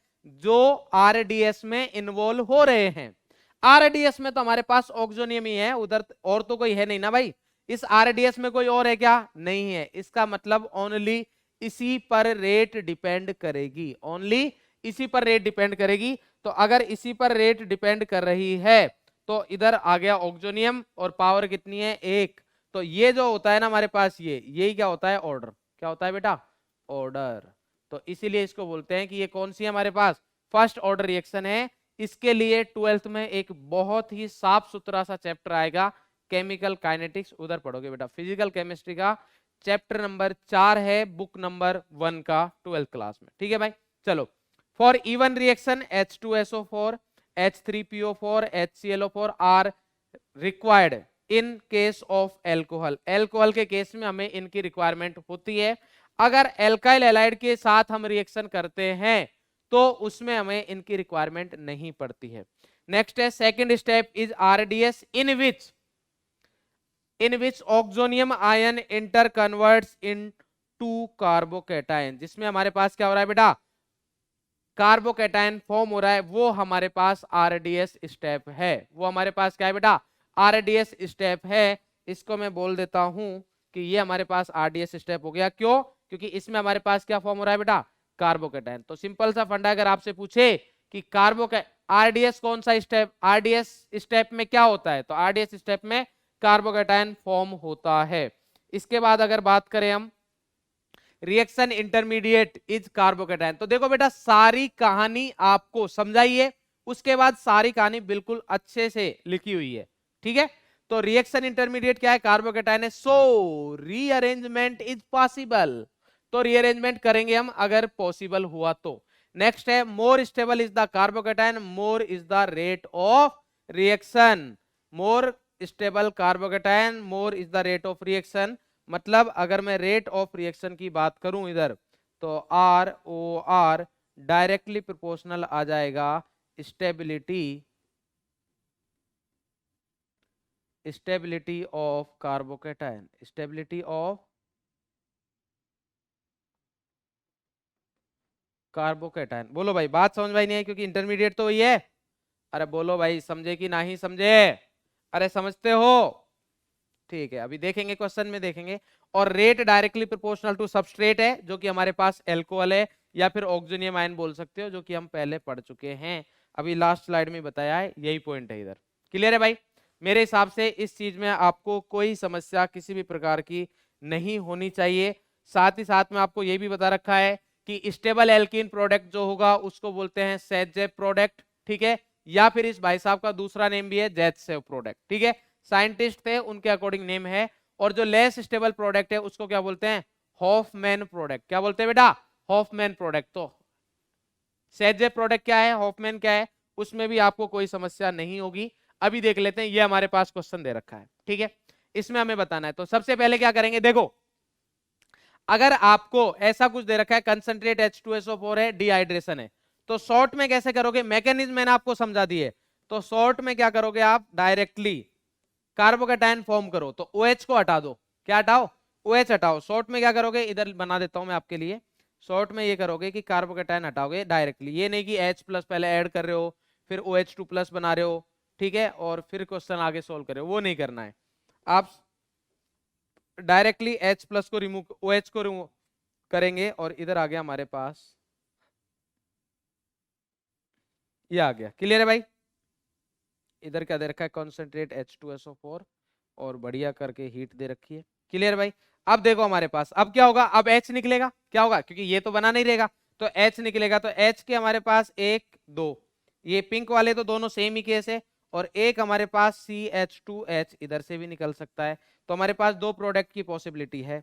जो आरडीएस में इन्वॉल्व हो रहे हैं। आरडीएस में तो हमारे पास ऑक्सोनियम ही है, उधर और तो कोई है नहीं ना भाई, इस आरडीएस में कोई और है क्या, नहीं है, इसका मतलब ओनली इसी पर रेट डिपेंड करेगी, ओनली इसी पर रेट डिपेंड करेगी। तो अगर इसी पर रेट डिपेंड कर रही है तो इधर आ गया ऑक्सोनियम, और पावर कितनी है 1, तो ये जो होता है ना हमारे पास, ये यही क्या होता है ऑर्डर, क्या होता है बेटा ऑर्डर, तो इसीलिए इसको बोलते हैं कि ये कौन सी है हमारे पास फर्स्ट ऑर्डर रिएक्शन है। इसके लिए 12th में एक बहुत ही साफ सुथरा सा चैप्टर आएगा केमिकल काइनेटिक्स, उधर पढ़ोगे बेटा, फिजिकल केमिस्ट्री का चैप्टर नंबर 4 है बुक नंबर 1 का 12th क्लास में, ठीक है भाई। चलो for even reaction H2SO4 H3PO4 HClO4 are required in case of alcohol, alcohol के केस में हमें इनकी रिक्वायरमेंट होती है, अगर एल्काइल हैलाइड के साथ हम रिएक्शन करते हैं तो उसमें हमें इनकी रिक्वायरमेंट नहीं पड़ती है। नेक्स्ट है second step is RDS in which oxonium ion inter converts into carbocation, जिसमें हमारे पास क्या हो रहा है बेटा कार्बोकैटायन फॉर्म हो रहा है, वो हमारे पास आरडीएस स्टेप है, वो हमारे पास क्या है बेटा आरडीएस स्टेप है। इसको मैं बोल देता हूं कि ये हमारे पास आरडीएस स्टेप हो गया, क्यों, क्योंकि इसमें हमारे पास क्या फॉर्म हो रहा है बेटा कार्बोकैटायन। तो सिंपल सा फंडा, अगर आपसे पूछे कि आरडीएस कौन सा स्टेप, आरडीएस स्टेप में क्या होता है, तो आरडीएस स्टेप में कार्बोकैटायन फॉर्म होता है। इसके बाद अगर बात करें हम रिएक्शन इंटरमीडिएट इज कार्बोकैटायन, तो देखो बेटा सारी कहानी आपको समझाइए, उसके बाद सारी कहानी बिल्कुल अच्छे से लिखी हुई है, ठीक है। तो रिएक्शन इंटरमीडिएट क्या है, कार्बोकेटाइन है, सो रीअरेंजमेंट इज पॉसिबल, तो रीअरेंजमेंट करेंगे हम अगर पॉसिबल हुआ तो। नेक्स्ट है more stable is the carbocation, more is the rate of reaction, more stable carbocation, more is the rate of reaction, मतलब अगर मैं रेट ऑफ रिएक्शन की बात करूं इधर तो R O R directly proportional आ जाएगा stability of carbocation, stability of carbocation. बोलो भाई बात समझ में नहीं है, क्योंकि इंटरमीडिएट तो वही है। अरे बोलो भाई समझे कि नहीं समझे, अरे समझते हो, ठीक है अभी देखेंगे क्वेश्चन में देखेंगे। और rate directly proportional to substrate है जो कि हमारे पास एल्कोहल है, या फिर ऑक्सीजनियम आयन बोल सकते हो, जो कि हम पहले पढ़ चुके हैं, अभी लास्ट स्लाइड में बताया है, यही पॉइंट है इधर। क्लियर है भाई, मेरे हिसाब से इस चीज में आपको कोई समस्या किसी भी प्रकार की नहीं होनी चाहिए। साथ ही साथ में आपको ये भी बता रखा है कि स्टेबल एल्कीन प्रोडक्ट जो होगा उसको बोलते हैं सेजेब प्रोडक्ट, ठीक है, या फिर इस भाई साहब का दूसरा नेम भी है जेटसेव प्रोडक्ट, ठीक है, साइंटिस्ट थे उनके अकॉर्डिंग नेम है। और जो लेस स्टेबल प्रोडक्ट है उसको क्या बोलते हैं, हॉफमैन प्रोडक्ट। क्या बोलते हैं बेटा, हॉफमैन प्रोडक्ट। तो सेजेब प्रोडक्ट क्या है, हॉफमैन क्या है, उसमें भी आपको कोई समस्या नहीं होगी। अभी देख लेते हैं, ये हमारे पास क्वेश्चन दे रखा है, ठीक है, इसमें हमें बताना है। तो सबसे पहले क्या करेंगे, देखो अगर आपको ऐसा कुछ दे रखा है कंसंट्रेट H2SO4 है, डिहाइड्रेशन है, तो शॉर्ट में कैसे करोगे, मैकेनिज्म मैंने आपको समझा दिए। तो शॉर्ट में क्या करोगे आप, डायरेक्टली कार्बोकेटाइन फॉर्म करो, तो OH को हटा दो, क्या हटाओ, OH हटाओ। शॉर्ट में क्या करोगे, इधर बना देता हूं मैं आपके लिए, शॉर्ट में ये करोगे कि कार्बोकेटाइन हटाओगे डायरेक्टली, ये नहीं कि H+ पहले ऐड कर रहे हो फिर OH2+ बना रहे हो, ठीक है, और फिर क्वेश्चन आगे सोल्व कर रहे हो, वो नहीं करना है। आप डायरेक्टली H+ को रिमूव, OH को रिमूव करेंगे, और इधर आ गया हमारे पास, ये आ गया। क्लियर है भाई, इधर क्या दे रखा है, कॉन्सेंट्रेट H2SO4 और बढ़िया करके हीट दे रखी है। क्लियर भाई, अब देखो हमारे पास अब क्या होगा, अब H निकलेगा, क्या होगा, क्योंकि ये तो बना नहीं रहेगा, तो H निकलेगा। तो H के हमारे पास 1 2, ये पिंक वाले तो दोनों सेम ही केस है, और एक हमारे पास CH2H इधर से भी निकल सकता है। तो हमारे पास 2 प्रोडक्ट की पॉसिबिलिटी है,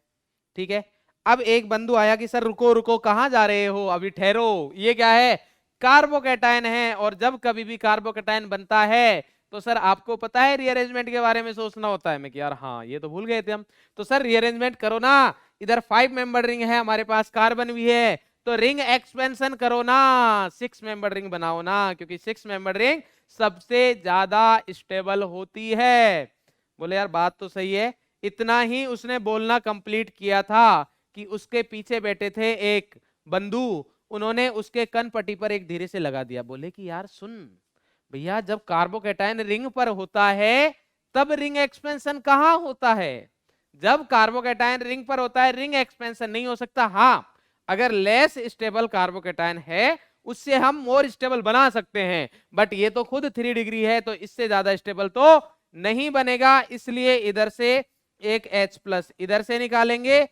ठीक है। अब एक बंधु आया कि सर रुको रुको कहां जा रहे हो, अभी ठहरो, ये क्या है, कार्बोकेटाइन है, और जब कभी भी कार्बोकेटाइन बनता है तो सर आपको पता है रीअरेंजमेंट के बारे में सोचना होता है। मैं कि यार हाँ ये तो भूल गए थे हम, तो सर रीअरेंजमेंट करो ना, इधर 5 मेंबर रिंग है हमारे पास, कार्बन भी है, तो रिंग एक्सपेंशन करो ना, 6 मेंबर रिंग बनाओ ना, क्योंकि 6 मेंबर रिंग सबसे ज्यादा स्टेबल होती है। बोले यार बात तो सही है, इतना ही उसने बोलना कंप्लीट किया था कि उसके पीछे बैठे थे एक बंधु, उन्होंने उसके कन पट्टी पर एक धीरे से लगा दिया, बोले कि यार सुन भैया, जब कार्बोकेटाइन रिंग पर होता है तब रिंग एक्सपेंशन कहां होता है, जब कार्बोकेटाइन रिंग पर होता है रिंग एक्सपेंशन नहीं हो सकता। हाँ अगर लेस स्टेबल कार्बोकेटाइन है उससे हम मोर स्टेबल बना सकते हैं, बट ये तो खुद 3 डिग्री है, तो इससे ज्यादा स्टेबल तो नहीं बनेगा, इसलिए इधर से एक H+ इधर से निकालेंगे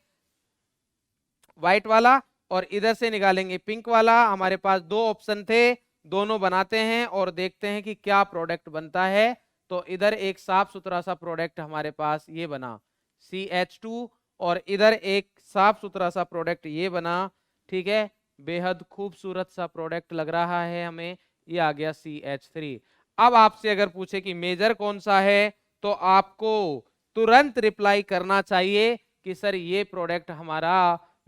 व्हाइट वाला, और इधर से निकालेंगे पिंक वाला। हमारे पास 2 ऑप्शन थे, दोनों बनाते हैं और देखते हैं कि क्या प्रोडक्ट बनता है। तो इधर एक साफ सुथरा सा प्रोडक्ट हमारे पास ये बना CH2, और इधर एक साफ सुथरा सा प्रोडक्ट ये बना, ठीक है, बेहद खूबसूरत सा प्रोडक्ट लग रहा है हमें, ये आ गया CH3। अब आपसे अगर पूछे कि मेजर कौन सा है, तो आपको तुरंत रिप्लाई करना चाहिए कि सर ये प्रोडक्ट हमारा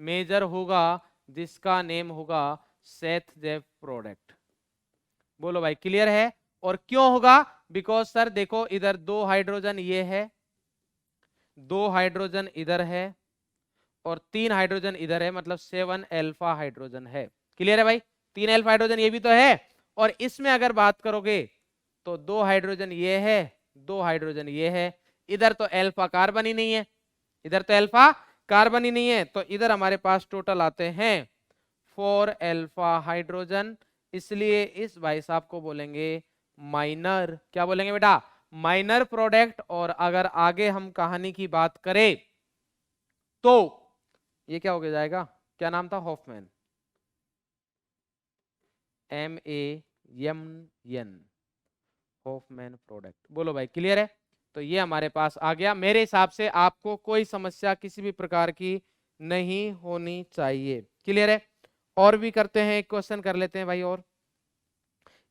मेजर होगा, जिसका नेम होगा सेथजेब प्रोडक्ट। बोलो भाई क्लियर है, और क्यों होगा, बिकॉज सर देखो इधर 2 हाइड्रोजन ये है, 2 हाइड्रोजन इधर है, और 3 हाइड्रोजन इधर है, मतलब 7 अल्फा हाइड्रोजन है। क्लियर है भाई, 3 अल्फा हाइड्रोजन ये भी तो है, और इसमें अगर बात करोगे तो 2 हाइड्रोजन ये है, 2 हाइड्रोजन ये है, इधर तो अल्फा कार्बन ही नहीं है, इधर तो अल्फा कार्बन ही नहीं है, तो इधर हमारे पास टोटल आते हैं 4 अल्फा हाइड्रोजन, इसलिए इस भाई साहब को बोलेंगे माइनर, क्या बोलेंगे बेटा, माइनर प्रोडक्ट। और अगर आगे हम कहानी की बात करें तो ये क्या हो गया जाएगा, क्या नाम था, हॉफमैन, MAMN, हॉफमैन प्रोडक्ट। बोलो भाई क्लियर है, तो ये हमारे पास आ गया। मेरे हिसाब से आपको कोई समस्या किसी भी प्रकार की नहीं होनी चाहिए। क्लियर है? और भी करते हैं, एक क्वेश्चन कर लेते हैं भाई, और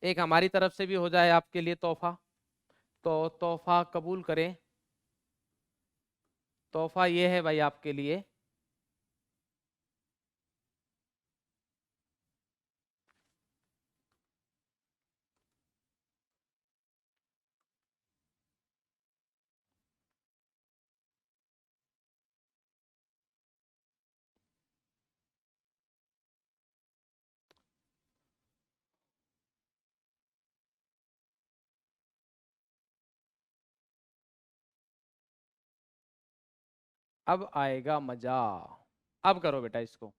एक हमारी तरफ से भी हो जाए आपके लिए तोहफा। तो तोहफा कबूल करें। तोहफा ये है भाई आपके लिए, अब आएगा मजा। अब करो बेटा इसको।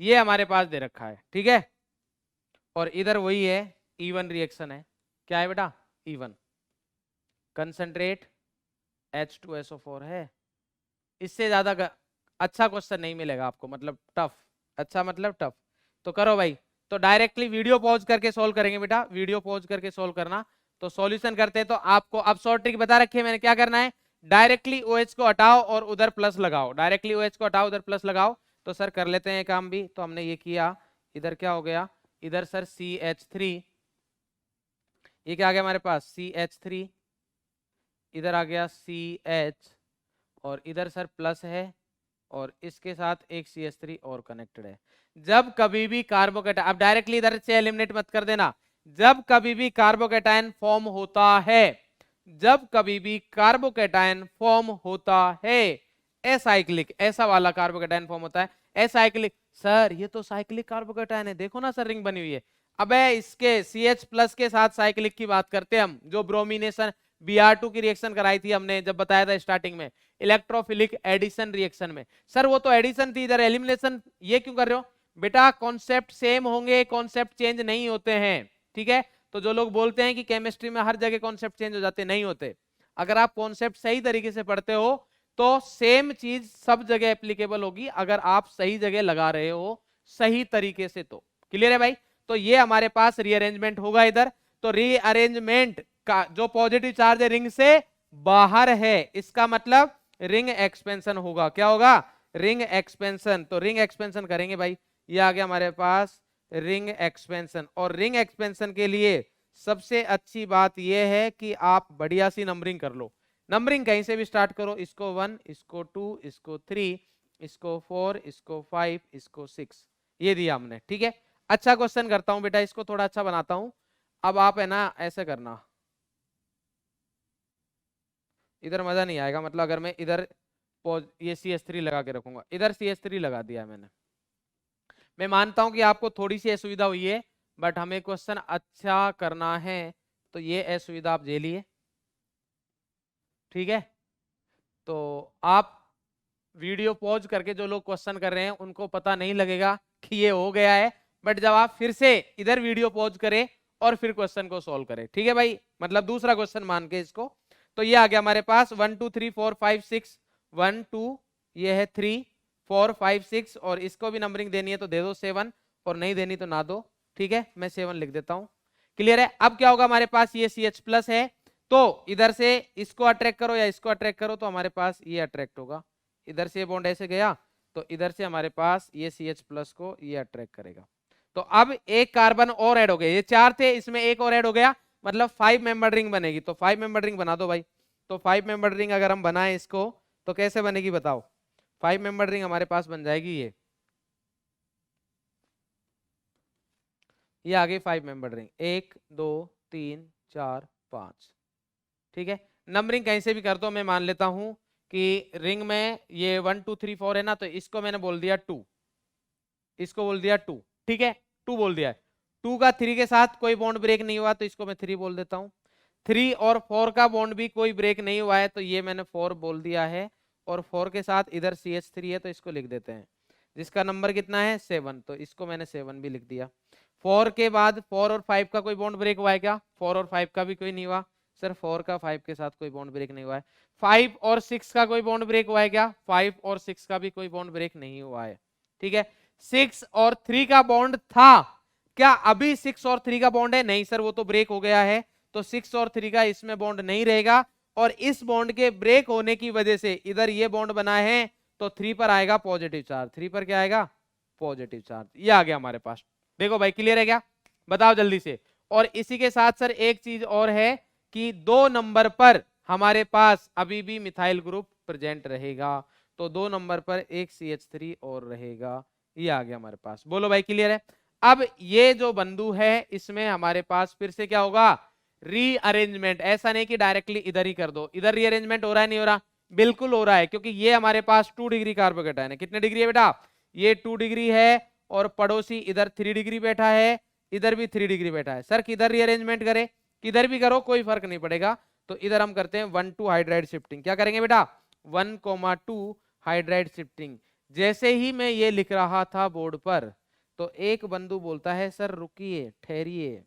ये हमारे पास दे रखा है, ठीक है, और इधर वही है, इवन रिएक्शन है। क्या है बेटा? इवन। कंसंट्रेट H2SO4 है। इससे ज्यादा अच्छा क्वेश्चन नहीं मिलेगा आपको, मतलब टफ। अच्छा मतलब टफ। तो करो भाई। तो डायरेक्टली वीडियो पॉज करके सॉल्व करेंगे बेटा, वीडियो पॉज करके सॉल्व करना। तो सॉल्यूशन करते हैं। तो आपको अब शॉर्ट ट्रिक बता रखी है मैंने, क्या करना है, डायरेक्टली OH को हटाओ और उधर प्लस लगाओ, डायरेक्टली OH को हटाओ उधर प्लस लगाओ। तो सर कर लेते हैं काम भी। तो हमने ये किया, इधर क्या हो गया, इधर सर CH3, ये क्या आ गया हमारे पास, CH3, इधर आ गया CH, और इधर सर प्लस है, और इसके साथ एक CH3 और कनेक्टेड है। जब कभी भी कार्बोकेटाइन, अब डायरेक्टली इधर से एलिमिनेट मत कर देना, जब कभी भी कार्बोकेटाइन फॉर्म होता है, जब कभी भी कार्बोकेटाइन फॉर्म होता है, एसाइक्लिक, ऐसा वाला कार्बोकेटाइन फॉर्म होता है एसाइक्लिक। सर ये तो साइक्लिक कार्बोकेटाइन है, देखो ना सर रिंग बनी हुई है। अबे इसके CH+ के साथ साइक्लिक की बात करते हैं हम, जो ब्रोमिनेशन Br2 की रिएक्शन कराई थी हमने, जब बताया था स्टार्टिंग में, इलेक्ट्रोफिलिक एडिशन रिएक्शन में। सर वो तो एडिशन थी, इधर एलिमिनेशन, ये क्यों कर रहे हो बेटा? कॉन्सेप्ट सेम होंगे, कॉन्सेप्ट चेंज नहीं होते हैं, ठीक है। तो जो लोग बोलते हैं कि केमिस्ट्री में हर जगह कॉन्सेप्ट चेंज हो जाते, नहीं होते। अगर आप कॉन्सेप्ट सही तरीके से पढ़ते हो तो सेम चीज सब जगह एप्लीकेबल होगी, अगर आप सही जगह लगा रहे हो सही तरीके से। तो क्लियर है भाई? तो ये हमारे पास रीअरेंजमेंट होगा इधर। तो रीअरेंजमेंट का जो पॉजिटिव चार्ज है रिंग से बाहर है, इसका मतलब रिंग एक्सपेंशन होगा। क्या होगा? Ring expansion. तो रिंग एक्सपेंशन करेंगे भाई, ये आ गया हमारे पास रिंग एक्सपेंशन। और रिंग एक्सपेंशन के लिए सबसे अच्छी बात यह है कि आप बढ़िया सी नंबरिंग कर लो। नंबरिंग कहीं से भी स्टार्ट करो, इसको 1, इसको 2, इसको 3, इसको 4, इसको 5, इसको 6, ये दिया हमने, ठीक है। अच्छा क्वेश्चन करता हूं बेटा, इसको थोड़ा अच्छा बनाता हूं। अब आप है ना ऐसे करना, इधर मजा नहीं आएगा, मतलब अगर मैं इधर ये CH3 लगा के रखूंगा, इधर CH3 लगा दिया मैंने। मैं मानता हूं कि आपको थोड़ी सी असुविधा हुई है, बट हमें क्वेश्चन अच्छा करना है, तो ये असुविधा आप झेलिए, ठीक है। तो आप वीडियो पॉज करके, जो लोग क्वेश्चन कर रहे हैं उनको पता नहीं लगेगा कि ये हो गया है, बट जब आप फिर से इधर वीडियो पॉज करें और फिर क्वेश्चन को सॉल्व करें, ठीक है भाई, मतलब दूसरा क्वेश्चन मान के इसको। तो ये आ गया हमारे पास 1 2 3 4 5 6, 1 2, ये है 3 4 5 6, और इसको भी नंबरिंग देनी है तो दे दो 7, और नहीं देनी तो ना दो, ठीक है। मैं 7 लिख देता हूं। क्लियर है? अब क्या होगा हमारे पास, ये CH+ है, तो इधर से इसको अट्रैक्ट करो या इसको अट्रैक्ट करो, तो हमारे पास ये अट्रैक्ट होगा। इधर से बॉन्ड ऐसे गया, तो इधर से हमारे पास ये CH+ को ये अट्रैक्ट करेगा। तो अब एक कार्बन और ऐड हो गया, ये 4 थे, इसमें एक और ऐड हो गया, मतलब 5 मेंबर रिंग बनेगी। तो 5 मेंबर रिंग बना दो भाई। तो 5 मेंबर रिंग अगर हम बनाए इसको, तो कैसे बनेगी बताओ? 5 मेंबर रिंग हमारे पास बन जाएगी ये आ गई 5 मेंबर रिंग, 1 2 3 4 5, ठीक है। नंबरिंग कहीं से भी कर दो, मैं मान लेता हूं कि रिंग में ये 1 2 3 4 है ना, तो इसको मैंने बोल दिया 2, इसको बोल दिया 2, ठीक है, 2 बोल दिया है। 2 का 3 के साथ कोई बॉन्ड ब्रेक नहीं हुआ, तो इसको मैं 3 बोल देता हूँ। 3 और 4 का बॉन्ड भी कोई ब्रेक नहीं हुआ है, तो ये मैंने 4 बोल दिया है। और 4 के साथ इधर CH3 है, तो इसको लिख देते हैं, जिसका नंबर कितना है 7, तो इसको मैंने 7 भी लिख दिया। 4 के बाद 4 और 5 का कोई बॉन्ड ब्रेक हुआ है क्या? 4 और 5 का भी कोई नहीं हुआ, सिर्फ 4 का 5 के साथ कोई बॉन्ड ब्रेक नहीं हुआ है। 5 और 6 का कोई बॉन्ड ब्रेक हुआ है क्या? 5 और 6 का भी कोई बॉन्ड ब्रेक नहीं हुआ है, ठीक है। 6 और 3 का बॉन्ड था क्या? अभी 6 और 3 का बॉन्ड है? नहीं सर, वो तो ब्रेक हो गया है, तो 6 और 3 का इसमें बॉन्ड नहीं रहेगा। और इस बॉन्ड के ब्रेक होने की वजह से इधर ये बॉन्ड बना है तो 3 पर आएगा पॉजिटिव चार्ज, 3 पर क्या आएगा पॉजिटिव चार्ज। ये आ गया हमारे पास। देखो भाई क्लियर है क्या, बताओ जल्दी से। और इसी के साथ सर एक चीज और है कि 2 नंबर पर हमारे पास अभी भी मिथाइल ग्रुप प्रेजेंट रहेगा, तो 2 नंबर पर एक CH3 और रहेगा। ये आ गया हमारे पास। बोलो भाई क्लियर है। अब ये जो बंधु है इसमें हमारे पास फिर से क्या होगा, रीअरेंजमेंट। ऐसा नहीं कि डायरेक्टली इधर ही कर दो, इधर रीअरेंजमेंट हो रहा है नहीं हो रहा, बिल्कुल हो रहा है, क्योंकि ये हमारे पास 2 डिग्री कार्बोकेटायन है। कितने डिग्री है बेटा, ये 2 डिग्री है, और पड़ोसी इधर 3 डिग्री बैठा है, इधर भी 3 डिग्री बैठा है। सर किधर रीअरेंजमेंट करें, किधर भी करो कोई फर्क नहीं पड़ेगा। तो इधर हम करते हैं 1-2 हाइड्राइड शिफ्टिंग। क्या करेंगे बेटा, 1,2 हाइड्राइड शिफ्टिंग। जैसे ही मैं ये लिख रहा था बोर्ड पर, तो एक बंधु बोलता है सर रुकिए ठहरिए,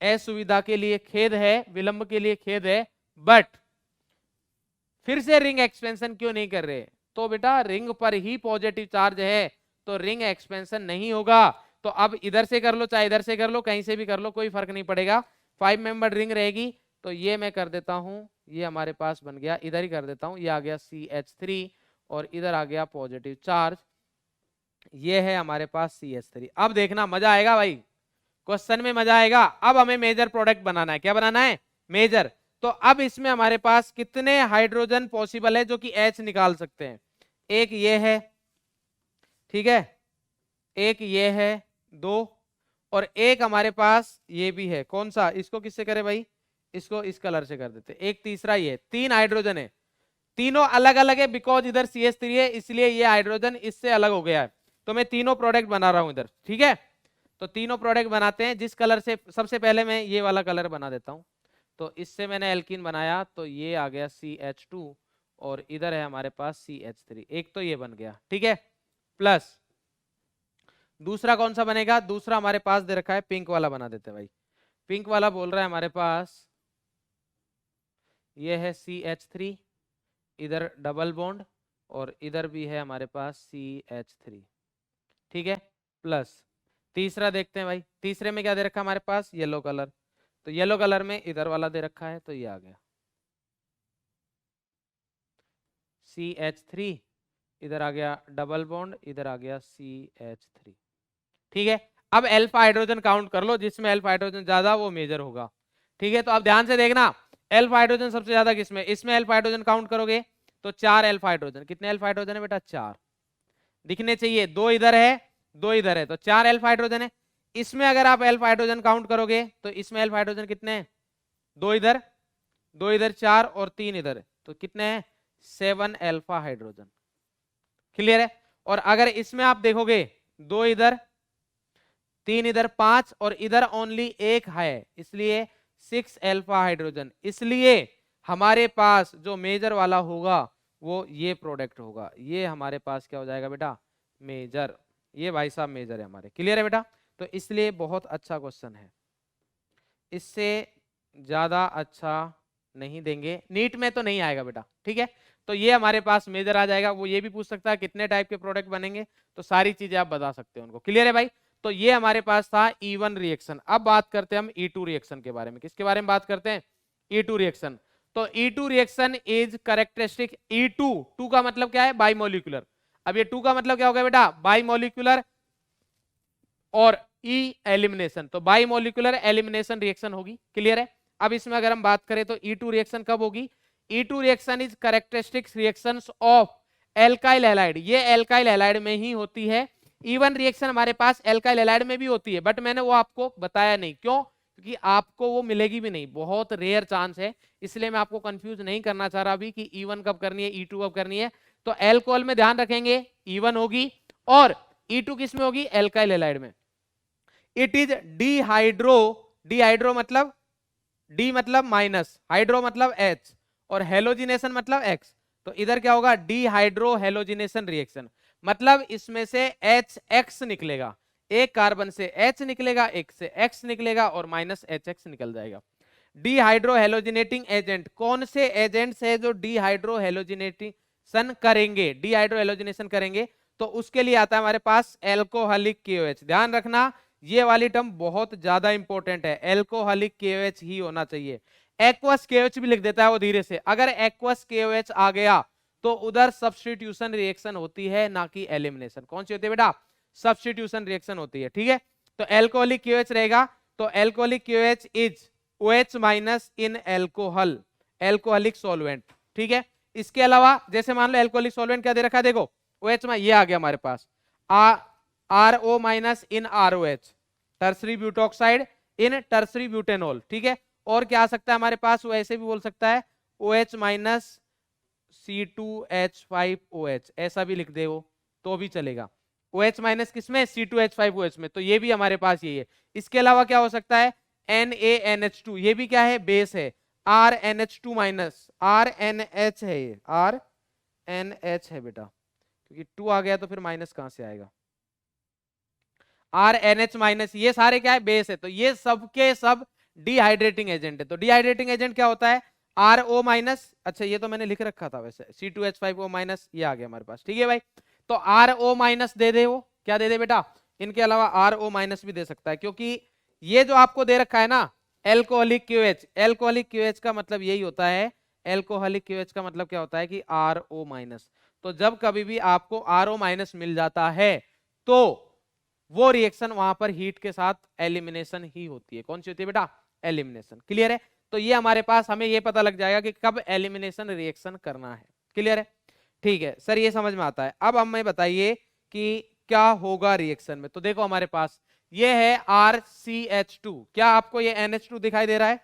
असुविधा के लिए खेद है, विलंब के लिए खेद है, बट फिर से रिंग एक्सपेंशन क्यों नहीं कर रहे। तो बेटा रिंग पर ही पॉजिटिव चार्ज है, तो रिंग एक्सपेंशन नहीं होगा। तो अब इधर से कर लो चाहे इधर से कर लो, कहीं से भी कर लो, कोई फर्क नहीं पड़ेगा। 5 मेंबर रिंग रहेगी। तो ये मैं कर देता हूं, ये हमारे पास बन गया, इधर ही कर देता हूं, ये आ गया CH3 और इधर आ गया पॉजिटिव चार्ज। ये है हमारे पास CH3। अब देखना मजा आएगा भाई, क्वेश्चन में मजा आएगा। अब हमें मेजर प्रोडक्ट बनाना है। क्या बनाना है, मेजर। तो अब इसमें हमारे पास कितने हाइड्रोजन पॉसिबल है जो कि H निकाल सकते हैं। एक ये है, ठीक है, एक ये है 2, और एक हमारे पास ये भी है। कौन सा, इसको किससे करे भाई, इसको इस कलर से कर देते। एक तीसरा ये, 3 हाइड्रोजन है, तीनों अलग अलग है, बिकॉज इधर CH3 है इसलिए ये हाइड्रोजन इससे अलग हो गया है। तो मैं तीनों प्रोडक्ट बना रहा हूं इधर, ठीक है। तो तीनों प्रोडक्ट बनाते हैं। जिस कलर से, सबसे पहले मैं ये वाला कलर बना देता हूं। तो इससे मैंने एल्कीन बनाया, तो ये आ गया CH2 और इधर है हमारे पास CH3। एक तो ये बन गया, ठीक है। प्लस दूसरा कौन सा बनेगा, दूसरा हमारे पास दे रखा है पिंक वाला, बना देते हैं भाई। पिंक वाला बोल रहा है हमारे पास ये है CH3, इधर डबल बॉन्ड और इधर भी है हमारे पास CH3, ठीक है। प्लस तीसरा देखते हैं भाई, तीसरे में क्या दे रखा है हमारे पास, येलो कलर। तो येलो कलर में इधर वाला दे रखा है, तो ये आ गया CH3, इधर आ गया डबल बॉन्ड, इधर आ गया CH3, ठीक है। अब अल्फा हाइड्रोजन काउंट कर लो, जिसमें अल्फा हाइड्रोजन ज्यादा वो मेजर होगा, ठीक है। तो अब ध्यान से देखना, अल्फा हाइड्रोजन सबसे ज्यादा किसमें, इसमें अल्फा हाइड्रोजन काउंट करोगे तो 4 अल्फा हाइड्रोजन। कितने अल्फा हाइड्रोजन है बेटा, 4 दिखने चाहिए, 2 इधर है 2 इधर है, तो 4 अल्फा हाइड्रोजन है। इसमें अगर आप अल्फा हाइड्रोजन काउंट करोगे तो इसमें अल्फा हाइड्रोजन कितने हैं, 2 इधर 2 इधर 4 और 3 इधर, तो कितने हैं 7 अल्फा हाइड्रोजन। क्लियर है। और अगर इसमें आप देखोगे 2 इधर 3 इधर 5 और इधर ओनली 1 है, इसलिए 6 अल्फा हाइड्रोजन। इसलिए हमारे पास जो मेजर वाला होगा वो ये प्रोडक्ट होगा। ये हमारे पास क्या हो जाएगा बेटा, मेजर। ये भाई साहब मेजर है हमारे। क्लियर है बेटा। तो इसलिए बहुत अच्छा क्वेश्चन है, इससे ज्यादा अच्छा नहीं देंगे, नीट में तो नहीं आएगा बेटा, ठीक है। तो ये हमारे पास मेजर आ जाएगा। वो ये भी पूछ सकता है कितने टाइप के प्रोडक्ट बनेंगे, तो सारी चीजें आप बता सकते हो उनको। क्लियर है भाई। तो ये हमारे पास था E1 रिएक्शन। अब बात करते हैं हम E2 रिएक्शन के बारे में। किसके बारे में बात करते हैं, E2 रिएक्शन। तो E2 reaction is characteristic. E2 का मतलब क्या है, बाइमोलिकुलर। अब ये 2 का मतलब क्या होगा बेटा, बाइमोलिकुलर और E एलिमिनेशन, तो बाइमोलिकुलर एलिमिनेशन रिएक्शन होगी। क्लियर है। अब इसमें अगर हम बात करें तो E2 रिएक्शन कब होगी, E2 reaction is characteristic reactions of alkyl halide. ये एल्काइल हैलाइड में ही होती है। E1 रिएक्शन हमारे पास एल्काइल हैलाइड में भी होती है, बट मैंने वो आपको बताया नहीं, क्यों, क्योंकि आपको वो मिलेगी भी नहीं, बहुत रेयर चांस है। इसलिए मैं आपको कंफ्यूज नहीं करना चाह रहा अभी कि E1 कब करनी है, E2 कब करनी है। तो एल्कोहल में ध्यान रखेंगे E1 होगी, और E2 किस में होगी, एल्काइल हैलाइड में। इट इज डिहाइड्रो, डिहाइड्रो मतलब डी मतलब माइनस, हाइड्रो मतलब H, और हेलोजिनेशन मतलब X। तो इधर क्या होगा, डिहाइड्रो हेलोजिनेशन रिएक्शन, मतलब इसमें से HX निकलेगा, एक कार्बन से H निकलेगा, एक से X निकलेगा, और माइनस HX निकल जाएगा। डिहाइड्रो हेलोजिनेटिंग एजेंट, कौन से एजेंट्स है जो डिहाइड्रो हेलोजिनेशन करेंगे, डिहाइड्रो हेलोजिनेशन करेंगे, तो उसके लिए आता है हमारे पास एल्कोहलिक KOH। ध्यान रखना ये वाली टर्म बहुत ज्यादा इंपॉर्टेंट है, एल्कोहलिक KOH ही होना चाहिए। एक्वस केओएच भी लिख देता है वो धीरे से। अगर एक्वस केओएच आ गया तो उधर सब्स्टिट्यूशन रिएक्शन होती है, ना कि एलिमिनेशन। कौन सी होती है बेटा? सब्स्टिट्यूशन रिएक्शन होती है। ठीक है, तो एल्कोहलिक क्यूएच रहेगा, तो alcoholic KOH is OH minus in alcohol, alcoholic solvent. ठीक है, इसके अलावा जैसे मान लो एल्कोहलिक सॉल्वेंट क्या दे रखा है, देखो OH में ये आ गया हमारे पास RO माइनस इन ROH, टर्सरी ब्यूटोक्साइड इन टर्सरी ब्यूटेनॉल। ठीक है, और क्या आ सकता है हमारे पास, वो ऐसे भी बोल सकता है OH माइनस C2H5OH, ऐसा भी लिख दे वो तो भी चलेगा। OH माइनस किसमें? C2H5OH में, तो ये भी हमारे पास यही है। इसके अलावा क्या हो सकता है? NaNH2, ये भी क्या है? बेस है। RNH2 माइनस, RNH है, ये RNH है बेटा, क्योंकि 2 आ गया तो फिर माइनस कहां से आएगा? RNH माइनस, ये सारे क्या है? बेस है, तो ये सब के सब डिहाइड्रेटिंग एजेंट है। तो डिहाइड्रेटिंग एजेंट क्या होता है? RO माइनस, अच्छा ये तो मैंने लिख रखा था वैसे, C2H5O माइनस, ये आ गया हमारे पास। ठीक है भाई, तो RO माइनस दे दे, वो क्या दे दे बेटा? इनके अलावा RO माइनस भी दे सकता है, क्योंकि ये जो आपको दे रखा है ना एल्कोहलिक क्यूएच, एल्कोहलिक क्यूएच का मतलब यही होता है, एल्कोहलिक क्यूएच का मतलब क्या होता है कि RO माइनस। तो जब कभी भी आपको RO माइनस मिल जाता है तो वो रिएक्शन वहां पर हीट के साथ एलिमिनेशन ही होती है। कौन सी होती है बेटा? एलिमिनेशन। क्लियर है? तो ये हमारे पास, हमें ये पता लग जाएगा कि कब एलिमिनेशन रिएक्शन करना है। क्लियर है? ठीक है सर, ये समझ में आता है। अब हमें बताइए कि क्या होगा रिएक्शन में। तो देखो हमारे पास ये है RCH2, क्या आपको ये NH2 दिखाई दे रहा है?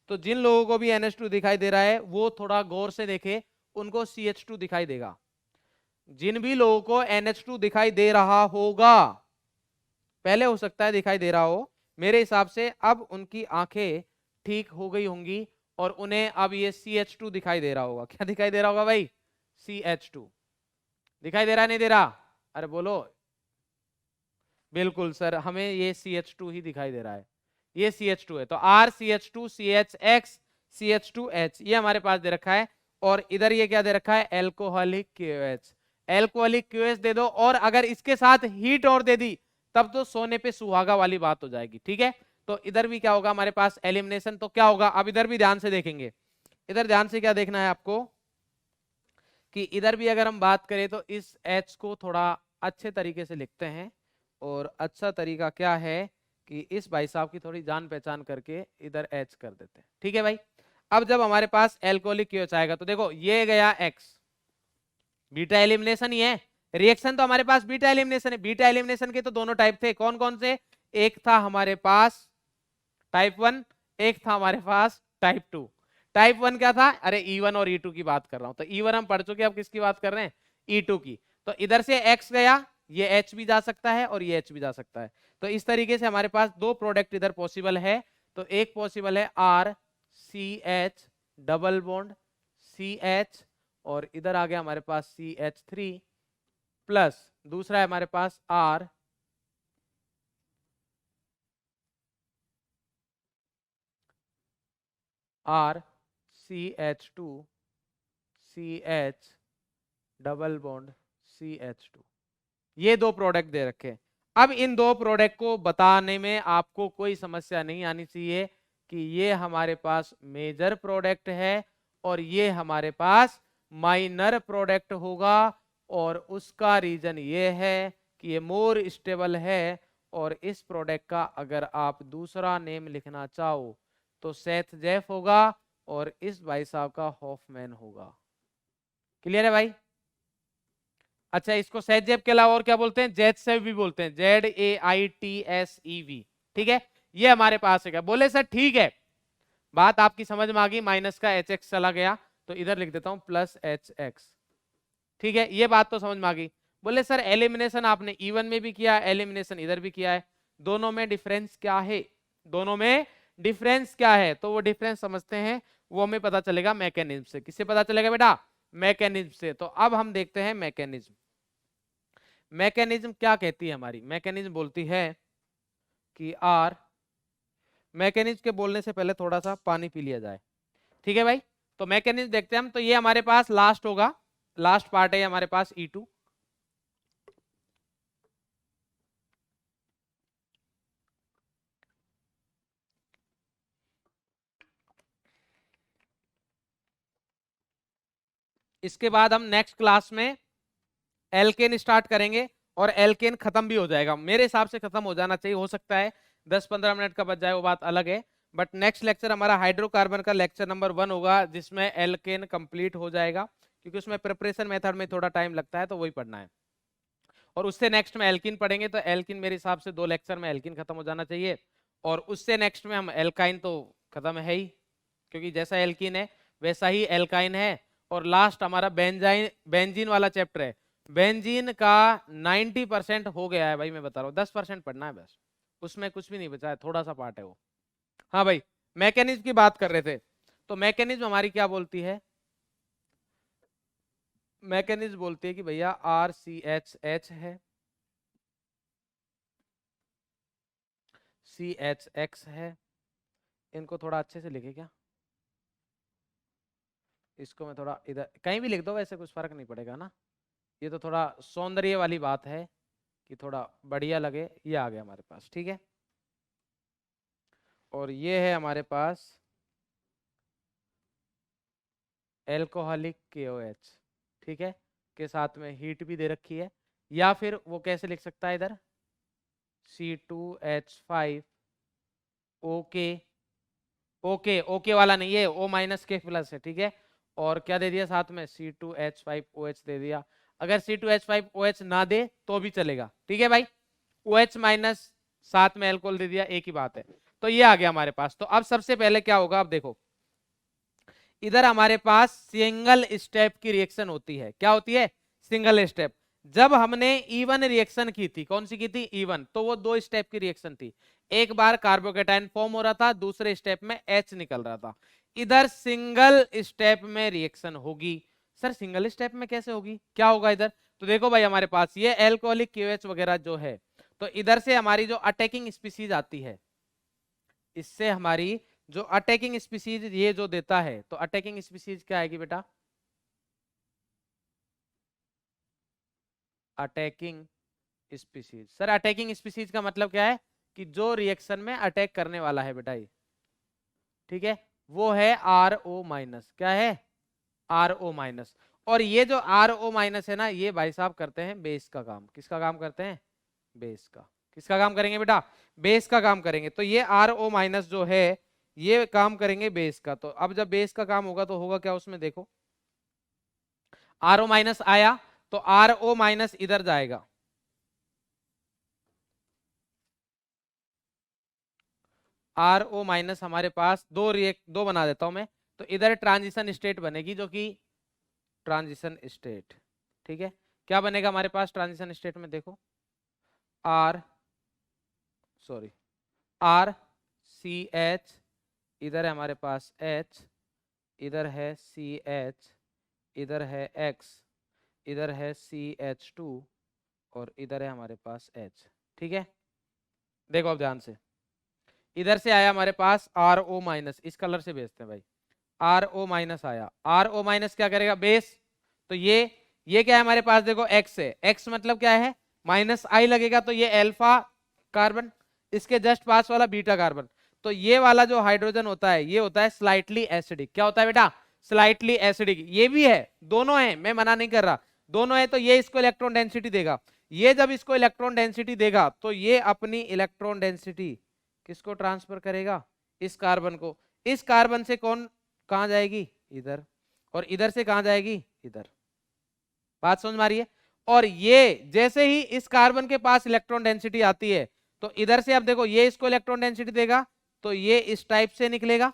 तो जिन लोगों को भी NH2 दिखाई दे रहा है वो थोड़ा गौर से देखे, उनको CH2 दिखाई देगा। जिन भी लोगों को NH2 दिखाई दे रहा होगा, पहले हो सकता है दिखाई दे रहा हो, मेरे हिसाब से अब उनकी आंखें ठीक हो गई होंगी और उन्हें अब ये CH2 दिखाई दे रहा होगा। क्या दिखाई दे रहा होगा भाई? CH2 दिखाई दे रहा, नहीं दे रहा? अरे बोलो। बिल्कुल सर, हमें ये CH2 ही दिखाई दे रहा है, ये CH2 है। तो RCH2 CHX CH2H ये हमारे पास दे रखा है, और इधर ये क्या दे रखा है? Alcoholic KOH. एल्कोहलिक क्यूएच दे दो, और अगर इसके साथ हीट और दे दी तब तो सोने पे सुहागा वाली बात हो जाएगी। ठीक है, तो इधर भी क्या होगा हमारे पास? एलिमिनेशन। तो क्या होगा, अब इधर भी ध्यान से देखेंगे। इधर ध्यान से क्या देखना है आपको कि इधर भी अगर हम बात करें तो इस H को थोड़ा अच्छे तरीके से लिखते हैं, और अच्छा तरीका क्या है कि इस भाई साहब की थोड़ी जान पहचान करके इधर H कर देते हैं। ठीक है भाई, अब जब हमारे पास एल्कोहलिक क्यूएच आएगा तो देखो ये गया X, बीटा एलिमिनेशन ही है। रिएक्शन तो हमारे पास बीटा एलिमिनेशन है। बीटा एलिमिनेशन के तो दोनों टाइप थे, कौन कौन से? एक था हमारे पास टाइप 1, एक था हमारे पास टाइप 2। टाइप 1 क्या था? अरे E1 और E2 की बात कर रहा हूं। तो E1 हम पढ़ चुके, अब किसकी बात कर रहे हैं? E2 की। तो इधर से X गया, ये H भी जा सकता है और ये H भी जा सकता है। तो इस तरीके से हमारे पास दो प्रोडक्ट इधर पॉसिबल है। तो एक पॉसिबल है RCH डबल बॉन्ड CH, और इधर आ गया हमारे पास CH3 प्लस, दूसरा है हमारे पास RCH2 CH double bond CH2, ये दो प्रोडक्ट दे रखे। अब इन दो प्रोडक्ट को बताने में आपको कोई समस्या नहीं आनी चाहिए कि ये हमारे पास मेजर प्रोडक्ट है और ये हमारे पास माइनर प्रोडक्ट होगा, और उसका रीजन ये है कि ये मोर स्टेबल है, और इस प्रोडक्ट का अगर आप दूसरा नेम लिखना चाहो तो सेथ जेफ होगा, और इस भाई साहब का हॉफमैन होगा। क्लियर है भाई? अच्छा, इसको सेजेब के अलावा और क्या बोलते हैं? जेडसेव भी बोलते हैं, ZAITSEV। ठीक है, ये हमारे पास है। क्या बोले सर? ठीक है, बात आपकी समझ में आ गई। माइनस का HX चला गया तो इधर लिख देता हूं प्लस HX। ठीक है, ये बात तो समझ में आ गई। बोले सर एलिमिनेशन आपने E1 में भी किया, एलिमिनेशन इधर भी किया है, दोनों में डिफरेंस क्या है? दोनों में डिफरेंस क्या है? तो वो डिफरेंस समझते हैं, वो हमें पता चलेगा मैकेनिज्म से। किससे पता चलेगा बेटा? मैकेनिज्म से। तो अब हम देखते हैं मैकेनिज्म। मैकेनिज्म क्या कहती है हमारी? मैकेनिज्म बोलती है कि आर, मैकेनिज्म के बोलने से पहले थोड़ा सा पानी पी लिया जाए। ठीक है भाई, तो मैकेनिज्म देखते हैं हम। तो ये हमारे पास लास्ट होगा, लास्ट पार्ट है हमारे पास E2। इसके बाद हम नेक्स्ट क्लास में एल्केन स्टार्ट करेंगे और एल्केन खत्म भी हो जाएगा, मेरे हिसाब से खत्म हो जाना चाहिए, हो सकता है 10-15 मिनट का बच जाए, वो बात अलग है। बट नेक्स्ट लेक्चर हमारा हाइड्रोकार्बन का लेक्चर नंबर 1 होगा, जिसमें एल्केन कंप्लीट हो जाएगा, क्योंकि उसमें प्रिपरेशन मेथड में थोड़ा टाइम लगता है, तो वही पढ़ना है। और उससे नेक्स्ट में एल्किन पढ़ेंगे, तो एल्किन मेरे हिसाब से 2 लेक्चर में एल्किन खत्म हो जाना चाहिए। और उससे नेक्स्ट में हम एल्काइन तो खत्म है ही, क्योंकि जैसा एल्किन है वैसा ही एल्काइन है। और लास्ट हमारा बेंजाइन बेंजीन वाला चैप्टर है, बेंजीन का 90% हो गया है भाई, मैं बता रहा हूँ, 10% पढ़ना है बस, उसमें कुछ भी नहीं बचा है, थोड़ा सा पार्ट है वो। हाँ भाई, मैकेनिज्म की बात कर रहे थे, तो मैकेनिज्म हमारी क्या बोलती है, मैकेनिज्म बोलती है कि भैया RCHH है, CHX है, इनको थोड़ा अच्छे से लिखे क्या, इसको मैं थोड़ा इधर कहीं भी लिख दो, वैसे कुछ फर्क नहीं पड़ेगा ना, ये तो थोड़ा सौंदर्य वाली बात है कि थोड़ा बढ़िया लगे, ये आ गया हमारे पास, ठीक है। और ये है हमारे पास एल्कोहलिक KOH, ठीक है, के साथ में हीट भी दे रखी है, या फिर वो कैसे लिख सकता है इधर C2H5 ओके, ओके वाला नहीं है, O-K+ है, ठीक है। और क्या दे दिया साथ में, C2H5OH दे दिया, अगर C2H5OH ना दे तो भी चलेगा, ठीक है भाई, OH- साथ में एल्कोहल दे दिया, एक ही बात है। तो ये आ गया हमारे पास। तो अब सबसे पहले क्या होगा, अब देखो इधर हमारे पास सिंगल स्टेप की रिएक्शन होती है, क्या होती है, सिंगल स्टेप। जब हमने E1 रिएक्शन की थी, कौन सी की थी, E1, तो वो 2 स्टेप की रिएक्शन थी, एक बार कार्बोकेटाइन फॉर्म हो रहा था, दूसरे स्टेप में H निकल रहा था। इधर सिंगल स्टेप में रिएक्शन होगी। सर सिंगल स्टेप में कैसे होगी, क्या होगा इधर, तो देखो भाई हमारे पास ये एल्कोहलिक KOH वगैरह जो है, तो इधर से हमारी जो अटैकिंग स्पीसीज आती है, इससे हमारी जो अटैकिंग स्पीसीज ये जो देता है, तो अटैकिंग स्पीसीज क्या आएगी बेटा, attacking species. Sir attacking species का मतलब क्या है, कि जो रिएक्शन में अटैक करने वाला है बेटा ये, ठीक है, वो है RO-, क्या है, RO-। और ये जो RO- है ना, ये भाई साहब करते हैं बेस का काम, किसका काम करते हैं, बेस का, किसका काम करेंगे बेटा, बेस का काम करेंगे। तो ये RO- जो है ये काम करेंगे बेस का। तो अब जब बेस का काम होगा तो होगा क्या उसमें, देखो RO- आया तो RO- इधर जाएगा, RO- हमारे पास दो बना देता हूं मैं, तो इधर ट्रांजिशन स्टेट बनेगी, जो कि ट्रांजिशन स्टेट, ठीक है। क्या बनेगा हमारे पास ट्रांजिशन स्टेट में, देखो R CH, इधर है हमारे पास H, इधर है CH, इधर है X, इधर है CH2, और इधर है हमारे पास H, ठीक है। देखो अब ध्यान से, इधर से आया हमारे पास RO-, इस कलर से भेजते हैं भाई, RO- आया, RO- क्या करेगा, बेस। तो ये क्या है हमारे पास, देखो X है, X मतलब क्या है, -I लगेगा, तो ये अल्फा कार्बन, इसके जस्ट पास वाला बीटा कार्बन। तो ये वाला जो हाइड्रोजन होता है ये होता है स्लाइटली एसिडिक, क्या होता है बेटा, स्लाइटली एसिडिक। ये भी है, दोनों है, मैं मना नहीं कर रहा, दोनों है। तो ये इसको इलेक्ट्रॉन डेंसिटी देगा, ये जब इसको इलेक्ट्रॉन डेंसिटी देगा तो ये अपनी इलेक्ट्रॉन डेंसिटी किसको ट्रांसफर करेगा, इस कार्बन को। इस कार्बन से कौन कहां जाएगी, इधर, और इधर से कहां जाएगी, इधर। बात समझ में आ रही है। और ये जैसे ही इस कार्बन के पास इलेक्ट्रॉन डेंसिटी आती है, तो इधर से अब देखो ये इसको इलेक्ट्रॉन डेंसिटी देगा, तो ये इस टाइप से निकलेगा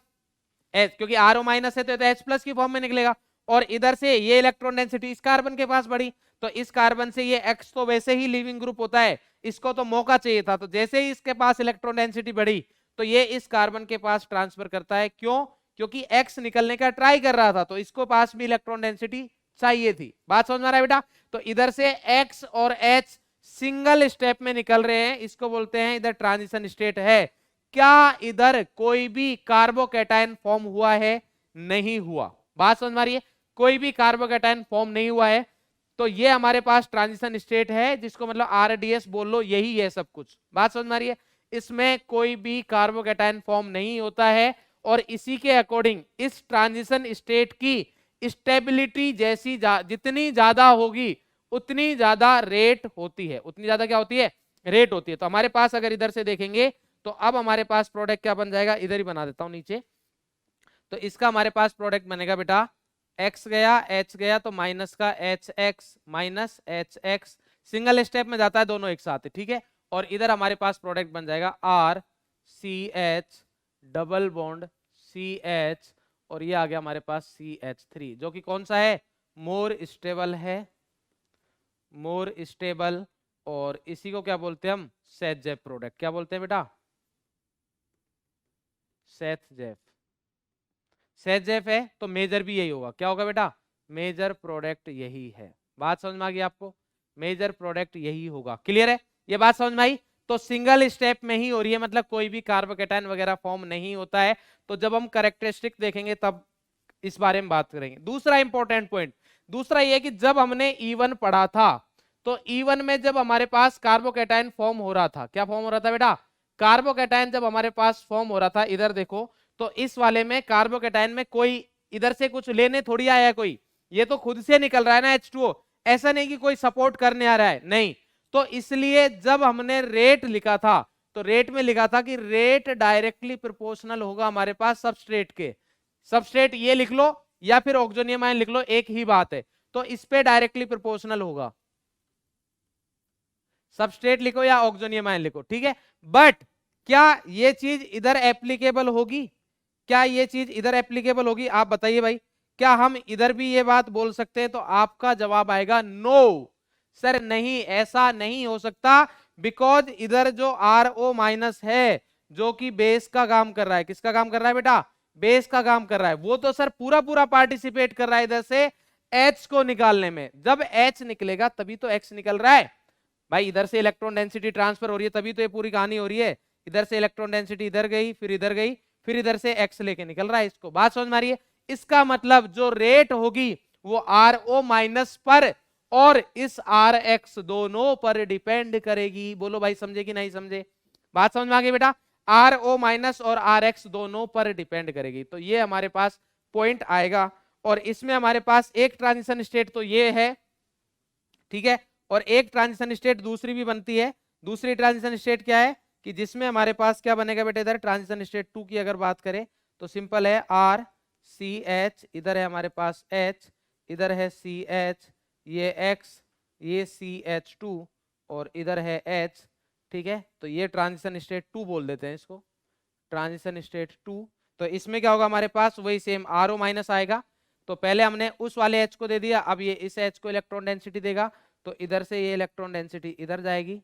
H, क्योंकि RO- है तो H+ की फॉर्म में निकलेगा। और इधर से ये इलेक्ट्रॉन डेंसिटी इस कार्बन के पास बढ़ी, तो इस कार्बन से ये X तो वैसे ही लिविंग ग्रुप होता है, इसको तो मौका चाहिए था, तो जैसे ही इसके पास इलेक्ट्रॉन डेंसिटी बढ़ी तो ये इस कार्बन के पास ट्रांसफर करता है। क्यों, क्योंकि X निकलने का ट्राई कर रहा था, तो इसको पास भी इलेक्ट्रॉन डेंसिटी चाहिए थी। बात समझ में आ रहा है बेटा। तो इधर से X और H सिंगल स्टेप में निकल रहे हैं, इसको बोलते हैं इधर ट्रांजिशन स्टेट है। क्या इधर कोई भी कार्बोकैटायन फॉर्म हुआ है, नहीं हुआ। बात समझ में आ रही है, कोई भी कार्बोकैटायन फॉर्म नहीं हुआ है, तो ये हमारे पास ट्रांजिशन स्टेट है, जिसको मतलब RDS बोल लो, यही है सब कुछ। बात समझ में आ रही है, इसमें कोई भी कार्बोकैटायन फॉर्म नहीं होता है, और इसी के अकॉर्डिंग इस ट्रांजिशन स्टेट की स्टेबिलिटी जैसी जितनी ज्यादा होगी उतनी ज्यादा रेट होती है, उतनी ज्यादा क्या होती है, रेट होती है। तो हमारे पास अगर इधर से देखेंगे तो अब हमारे पास प्रोडक्ट क्या बन जाएगा, इधर ही बना देता हूं नीचे। तो इसका हमारे पास प्रोडक्ट बनेगा बेटा x गया, h गया, तो माइनस का H x minus H x, single step में जाता है दोनों एक साथ, ठीक है। और इधर हमारे पास प्रोडक्ट बन जाएगा R C H double bond C H, और ये आ गया हमारे पास CH3 जो कि कौन सा है, मोर स्टेबल है, मोर स्टेबल। और इसी को क्या बोलते हैं हम, सेथ-जेफ प्रोडक्ट। क्या बोलते हैं बेटा, सेथ-जेफ। सेथ-जेफ है तो मेजर भी यही होगा, क्या होगा बेटा, मेजर प्रोडक्ट यही है। बात समझ में आ गई आपको, मेजर प्रोडक्ट यही होगा। क्लियर है, ये बात समझ में आई। तो सिंगल स्टेप में ही हो रही है, मतलब कोई भी कार्बोकेटायन वगैरह फॉर्म नहीं होता है। तो जब हम कैरेक्टरिस्टिक देखेंगे तब इस बारे में बात करेंगे। दूसरा इंपॉर्टेंट पॉइंट, दूसरा ये कि जब हमने E1 पढ़ा था तो E1 में जब हमारे पास कार्बोकेटायन फॉर्म हो रहा था, क्या फॉर्म हो रहा था बेटा, कार्बोकेटायन जब हमारे पास फॉर्म हो रहा था, इधर देखो, तो इस वाले में कार्बोकेटायन में कोई इधर से कुछ लेने थोड़ी आया है, कोई ये तो खुद से निकल रहा है ना H2O, ऐसा नहीं कि कोई सपोर्ट करने आ रहा है, नहीं। तो इसलिए जब हमने रेट लिखा था तो रेट में लिखा था कि रेट डायरेक्टली प्रोपोर्शनल होगा हमारे पास सबस्ट्रेट के। सबस्ट्रेट ये लिख लो या फिर ऑक्सोनियम आयन लिख लो, एक ही बात है। तो इस पे डायरेक्टली प्रोपोर्शनल होगा, सबस्ट्रेट लिखो या ऑक्सोनियम आयन लिखो, ठीक है। बट क्या ये चीज इधर एप्लीकेबल होगी, क्या ये चीज इधर एप्लीकेबल होगी, आप बताइए भाई, क्या हम इधर भी ये बात बोल सकते हैं? तो आपका जवाब आएगा नो सर, नहीं, ऐसा नहीं हो सकता। बिकॉज इधर जो RO माइनस है जो कि बेस का काम कर रहा है, किसका काम कर रहा है बेटा, बेस का काम कर रहा है, वो तो सर पूरा पूरा पार्टिसिपेट कर रहा है इधर से H को निकालने में। जब H निकलेगा तभी तो X निकल रहा है भाई, इधर से इलेक्ट्रॉन डेंसिटी ट्रांसफर हो रही है तभी तो ये पूरी कहानी हो रही है। इधर से इलेक्ट्रॉन डेंसिटी इधर गई, फिर इधर गई, फिर इधर से X लेके निकल रहा है इसको। बात समझ में आ रही है? इसका मतलब जो रेट होगी वो RO माइनस पर और इस RX दोनों पर डिपेंड करेगी। बोलो भाई, समझे कि नहीं समझे? बात समझ में आ गई बेटा? RO माइनस और RX दोनों पर डिपेंड करेगी। तो ये हमारे पास पॉइंट आएगा। और इसमें हमारे पास एक ट्रांजिशन स्टेट तो ये है, ठीक है, और एक ट्रांजिशन स्टेट दूसरी भी बनती है। दूसरी ट्रांजिशन स्टेट क्या है कि जिसमें हमारे पास क्या बनेगा बेटा, इधर ट्रांजिशन स्टेट 2 की अगर बात करें तो सिंपल है RCH, इधर है हमारे पास H, इधर है CH, ये X, ये CH2 और इधर है H, ठीक है। तो ये ट्रांजिशन स्टेट 2 बोल देते हैं इसको, ट्रांजिशन स्टेट 2। तो इसमें क्या होगा हमारे पास, वही सेम RO माइनस आएगा। तो पहले हमने उस वाले H को दे दिया, अब ये इस H को इलेक्ट्रॉन डेंसिटी देगा, तो इधर से ये इलेक्ट्रॉन डेंसिटी इधर जाएगी,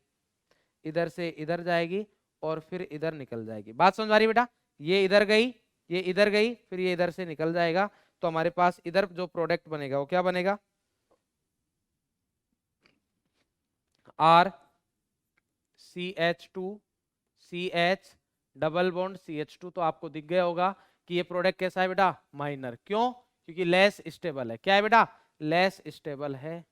इधर से इधर जाएगी और फिर इधर निकल जाएगी। बात समझ आ रही बेटा? ये इधर गई, ये इधर गई, फिर ये इधर से निकल जाएगा। तो हमारे पास इधर जो प्रोडक्ट बनेगा वो क्या बनेगा, RCH2 CH double bond CH2। तो आपको दिख गया होगा कि ये प्रोडक्ट कैसा है बेटा, माइनर। क्यों? क्योंकि लेस स्टेबल है। क्या है बेटा, लेस स्टेबल है।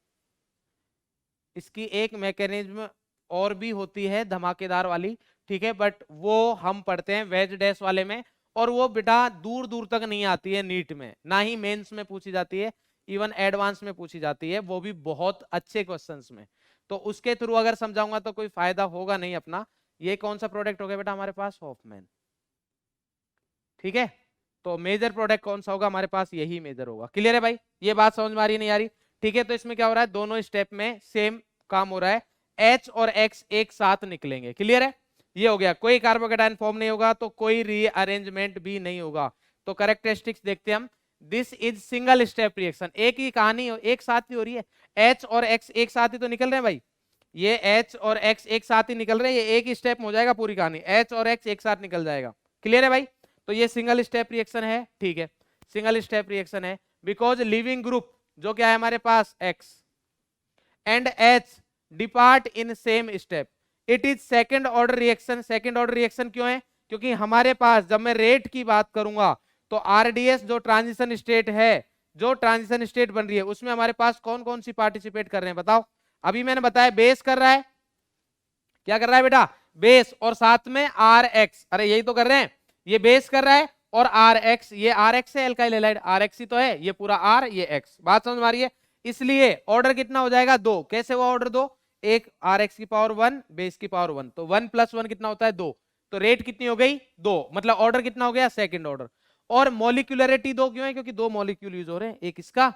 इसकी एक मैकेनिज्म और भी होती है धमाकेदार वाली, ठीक है, बट वो हम पढ़ते हैं वेज डैश वाले में, और वो बेटा दूर दूर तक नहीं आती है नीट में, ना ही मेंस में पूछी जाती है, इवन एडवांस में पूछी जाती है, वो भी बहुत अच्छे क्वेश्चंस में। तो उसके थ्रू अगर समझाऊंगा तो कोई फायदा होगा नहीं अपना। ये कौन सा प्रोडक्ट हो गया बेटा हमारे पास, हॉफमैन, ठीक है। तो मेजर प्रोडक्ट कौन सा होगा हमारे पास, यही मेजर होगा। क्लियर है भाई? ये बात समझ में आ रही नहीं आ रही? ठीक है। तो इसमें क्या हो रहा है, दोनों स्टेप में सेम काम हो रहा है, H और X एक साथ निकलेंगे। क्लियर है? ये हो गया, कोई कार्बोकेटायन फॉर्म नहीं होगा तो कोई रीअरेंजमेंट भी नहीं होगा। तो कैरेक्टरिस्टिक्स देखते हैं हम। This is single step reaction, एक ही कहानी एक साथ ही हो रही है। H और X एक साथ ही तो निकल रहे हैं भाई, ये H और X एक साथ ही निकल रहे हैं, ये एक ही स्टेप में हो जाएगा पूरी कहानी, H और X एक साथ निकल जाएगा। क्लियर है भाई? तो ये सिंगल स्टेप रिएक्शन है, ठीक है, सिंगल स्टेप रिएक्शन है। बिकॉज लिविंग ग्रुप जो क्या है हमारे पास X and H depart in same step, it is second order reaction. Second order reaction क्यों है? क्योंकि हमारे पास जब मैं रेट की बात करूंगा तो RDS जो ट्रांजिशन स्टेट है, जो ट्रांजिशन स्टेट बन रही है उसमें हमारे पास कौन कौन सी पार्टिसिपेट कर रहे हैं बताओ? अभी मैंने बताया बेस कर रहा है, क्या कर रहा है बेटा, बेस, और साथ में RX, अरे यही तो कर रहे हैं, ये बेस कर रहा है और आर एक्स, ये आर एक्स है एल्काइल हैलाइड, आर एक्स ही तो है, ये पूरा आर, ये एक्स, बात समझ में आ रही है। इसलिए ऑर्डर कितना हो जाएगा 2, कैसे हुआ ऑर्डर 2, एक आर एक्स की पावर 1 बेस की पावर 1, तो 1 + 1 कितना होता है 2, तो रेट कितनी हो गई 2, मतलब ऑर्डर कितना हो गया सेकंड ऑर्डर। और मॉलिक्यूलरिटी 2 क्यों है, क्योंकि 2 मॉलिक्यूल यूज हो रहे हैं, एक इसका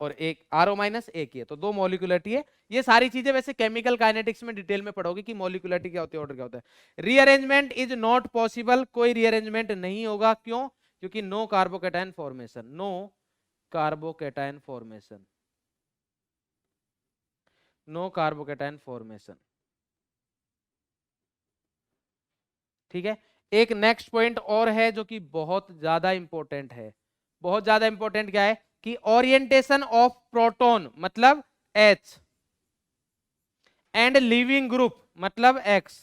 और एक आरओ माइनस एक ही है, तो 2 मॉलिक्यूलरिटी है। ये सारी चीजें वैसे केमिकल काइनेटिक्स में डिटेल में पढ़ोगे कि मॉलिक्यूलरिटी क्या होती है, ऑर्डर क्या होता है। रीअरेंजमेंट इज नॉट पॉसिबल, कोई रीअरेंजमेंट नहीं होगा, क्यों, क्योंकि no carbocation formation, no carbocation formation, no carbocation formation, ठीक है। एक नेक्स्ट पॉइंट और है जो कि बहुत ज्यादा इंपॉर्टेंट है, बहुत ज्यादा इंपॉर्टेंट क्या है कि ओरिएंटेशन ऑफ प्रोटॉन मतलब H एंड लीविंग ग्रुप मतलब X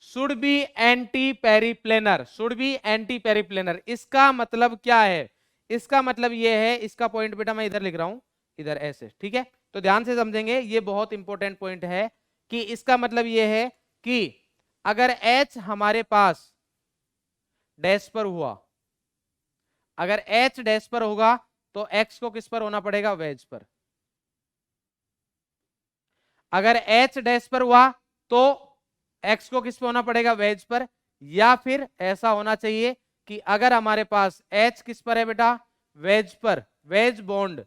should be anti periplanar, should be anti periplanar. इसका मतलब क्या है, इसका मतलब ये है, इसका पॉइंट बेटा मैं इधर लिख रहा हूं, इधर ऐसे, ठीक है, तो ध्यान से समझेंगे, ये बहुत इंपॉर्टेंट पॉइंट है कि इसका मतलब ये है कि अगर H हमारे पास डैश पर हुआ, अगर H डैश पर होगा तो X को किस पर होना पड़ेगा, वेज पर। अगर H डैश पर हुआ तो X को किस पर होना पड़ेगा, वेज पर। या फिर ऐसा होना चाहिए कि अगर हमारे पास H किस पर है बेटा, वेज पर, वेज बॉन्ड,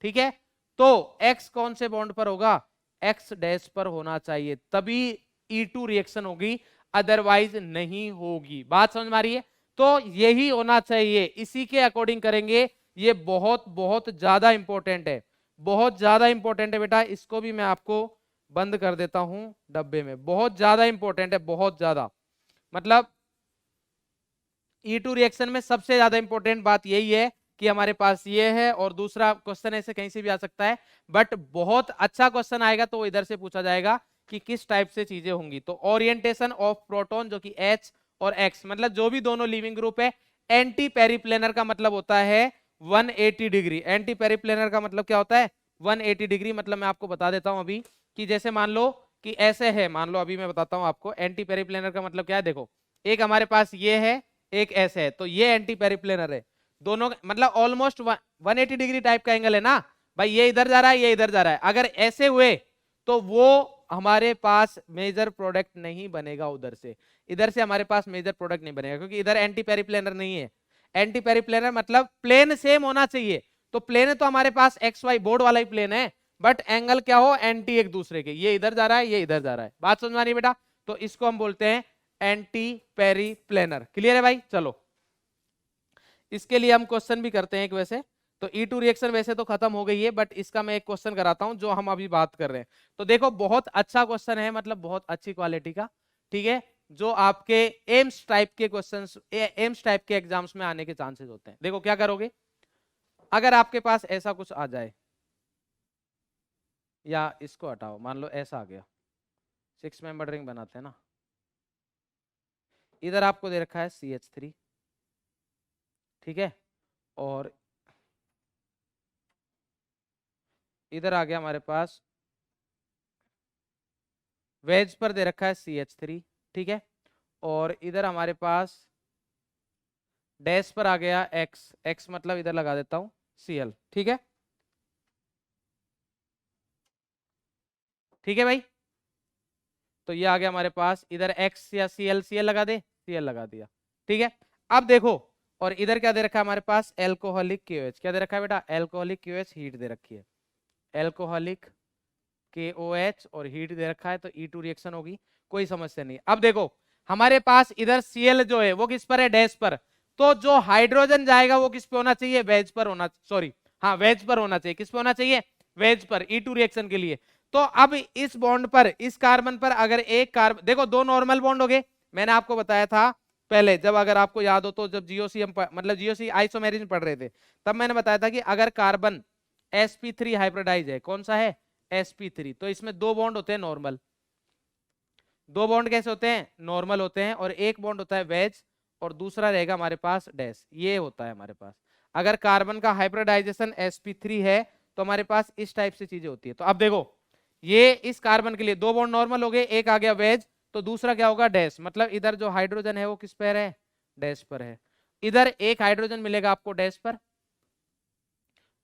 ठीक है, तो X कौन से बॉन्ड पर होगा, X डैश पर होना चाहिए, तभी E2 रिएक्शन होगी, अदरवाइज नहीं होगी। बात समझ में आ रही है, तो यही होना चाहिए, इसी के अकॉर्डिंग करेंगे। ये बहुत बहुत ज्यादा इंपॉर्टेंट है, बहुत ज्यादा इंपॉर्टेंट है बेटा, इसको भी मैं आपको बंद कर देता हूं डब्बे में, बहुत ज्यादा इंपॉर्टेंट है, बहुत ज्यादा, मतलब E2 रिएक्शन में सबसे ज्यादा इंपॉर्टेंट बात यही है कि हमारे पास ये है, और दूसरा क्वेश्चन ऐसे कहीं से भी आ सकता है, बट बहुत अच्छा क्वेश्चन आएगा तो इधर से पूछा जाएगा कि किस टाइप से चीजें होंगी। तो ओरिएंटेशन ऑफ प्रोटॉन जो कि H और X, मतलब जो भी दोनों लिविंग ग्रुप है, एंटी पेरिप्लेनर का मतलब होता है 180 डिग्री। एंटी पेरिप्लेनर का मतलब क्या होता है, 180 डिग्री। मतलब मैं आपको बता देता हूं अभी कि जैसे मान लो कि ऐसे है, मान लो अभी मैं बताता हूं आपको एंटी पेरिप्लेनर का मतलब क्या है। देखो, एक हमारे पास ये है, एक ऐसे है, तो ये एंटी पेरिप्लेनर है, दोनों मतलब ऑलमोस्ट 180 डिग्री टाइप का एंगल है ना भाई, ये इधर जा रहा है, ये इधर जा रहा है। अगर ऐसे हुए तो वो हमारे पास मेजर प्रोडक्ट नहीं बनेगा, उधर से, इधर से हमारे पास मेजर प्रोडक्ट नहीं बनेगा, क्योंकि इधर एंटी पेरिप्लेनर नहीं है। एंटी पेरिप्लेनर मतलब प्लेन सेम होना चाहिए, तो प्लेन तो हमारे पास एक्स वाई बोर्ड वाला ही प्लेन है, बट एंगल क्या हो, एंटी एक दूसरे के, ये इधर जा रहा है, ये इधर जा रहा है। बात समझ में आ रही है बेटा, तो इसको हम बोलते हैं एंटी पेरिप्लेनर। क्लियर है भाई, चलो इसके लिए हम क्वेश्चन भी करते हैं एक वैसे। तो E2 रिएक्शन वैसे तो खत्म हो गई है, बट इसका मैं एक क्वेश्चन कराता हूं जो हम अभी बात कर रहे हैं। तो देखो बहुत अच्छा क्वेश्चन है, मतलब बहुत अच्छी क्वालिटी का, ठीक है, जो आपके एम्स टाइप के क्वेश्चंस, एम्स टाइप के एग्जाम्स में आने के चांसेस होते हैं। देखो क्या करोगे, अगर आपके पास ऐसा कुछ आ जाए, या इसको हटाओ, मान लो ऐसा आ गया, 6 मेंबर रिंग बनाते हैं ना, इधर आपको दे रखा है CH3, ठीक है, और इधर आ गया हमारे पास वेज पर दे रखा है CH3, ठीक है, और इधर हमारे पास डैश पर आ गया X, X मतलब इधर लगा देता हूं Cl, ठीक है, ठीक है भाई। तो ये आ गया हमारे पास, इधर X या Cl, Cl लगा दे, Cl लगा दिया, ठीक है। अब देखो, और इधर क्या दे रखा है हमारे पास, एल्कोहलिक KOH, क्या दे रखा है बेटा, एल्कोहलिक KOH, हीट दे रखी है, एल्कोहलिक KOH और हीट दे रखा है, तो E2 रिएक्शन होगी, कोई समस्या नहीं। अब देखो हमारे पास इधर Cl जो है वो किस पर है, डैश पर, तो जो हाइड्रोजन जाएगा वो किस पे होना चाहिए, वेज पर होना, सॉरी हाँ वेज पर होना चाहिए, किस पे होना चाहिए, वेज पर, E2 रिएक्शन के लिए। तो अब इस बॉन्ड पर, इस कार्बन पर अगर एक कार्बन, देखो दो नॉर्मल बॉन्ड हो गए, मैंने आपको बताया था पहले, जब अगर आपको याद हो तो, जब जीओसी हम मतलब जीओसी आइसोमेरिज्म पढ़ रहे थे, तब मैंने बताया था कि अगर कार्बन sp3 हाइब्रिडाइज है, कौन सा है, sp3, तो इसमें दो बॉन्ड होते हैं नॉर्मल, दो बॉन्ड कैसे होते हैं, नॉर्मल होते हैं, और एक बॉन्ड होता है वेज, और दूसरा रहेगा हमारे पास डैश, ये होता है हमारे पास। अगर कार्बन का हाइब्रिडाइजेशन sp3 है तो हमारे पास इस टाइप से चीजें होती है। तो अब देखो, ये इस कार्बन के लिए दो बॉन्ड नॉर्मल हो गए, एक आ गया वेज, तो दूसरा क्या होगा, डैश, मतलब इधर जो हाइड्रोजन है वो किस पर है, डैश पर है। इधर एक हाइड्रोजन मिलेगा आपको डैश पर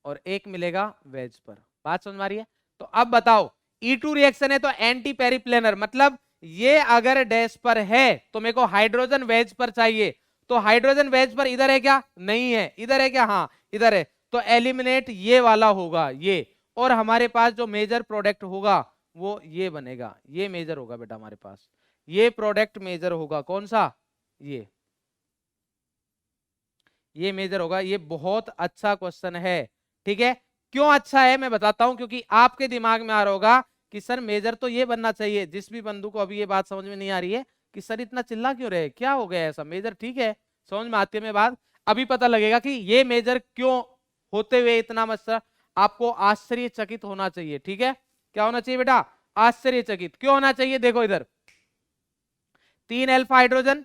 और एक मिलेगा वेज पर। बात समझ में आ रही है? तो अब बताओ E2 रिएक्शन है तो एंटी पेरिप्लेनर, मतलब ये अगर डैश पर है तो मेरे को हाइड्रोजन वेज पर चाहिए, तो हाइड्रोजन वेज पर इधर है क्या? नहीं है। इधर है क्या? हाँ इधर है। तो एलिमिनेट ये वाला होगा ये, और हमारे पास जो मेजर प्रोडक्ट होगा वो ये बनेगा, ये मेजर होगा बेटा हमारे पास, ये प्रोडक्ट मेजर होगा। कौन सा? ये मेजर होगा। ये बहुत अच्छा क्वेश्चन है, ठीक है। क्यों अच्छा है मैं बताता हूं, क्योंकि आपके दिमाग में आ रहा होगा कि सर मेजर तो ये बनना चाहिए। जिस भी बंधु को अभी ये बात समझ में नहीं आ रही है कि सर इतना चिल्ला क्यों रहे, क्या हो गया ऐसा, मेजर ठीक है, समझ में आती है मैं बात। अभी पता लगेगा कि ये मेजर क्यों होते हुए इतना मसला, आपको आश्चर्यचकित होना चाहिए, ठीक है। क्या होना चाहिए बेटा? आश्चर्यचकित। क्यों होना चाहिए? देखो इधर 3 अल्फा हाइड्रोजन,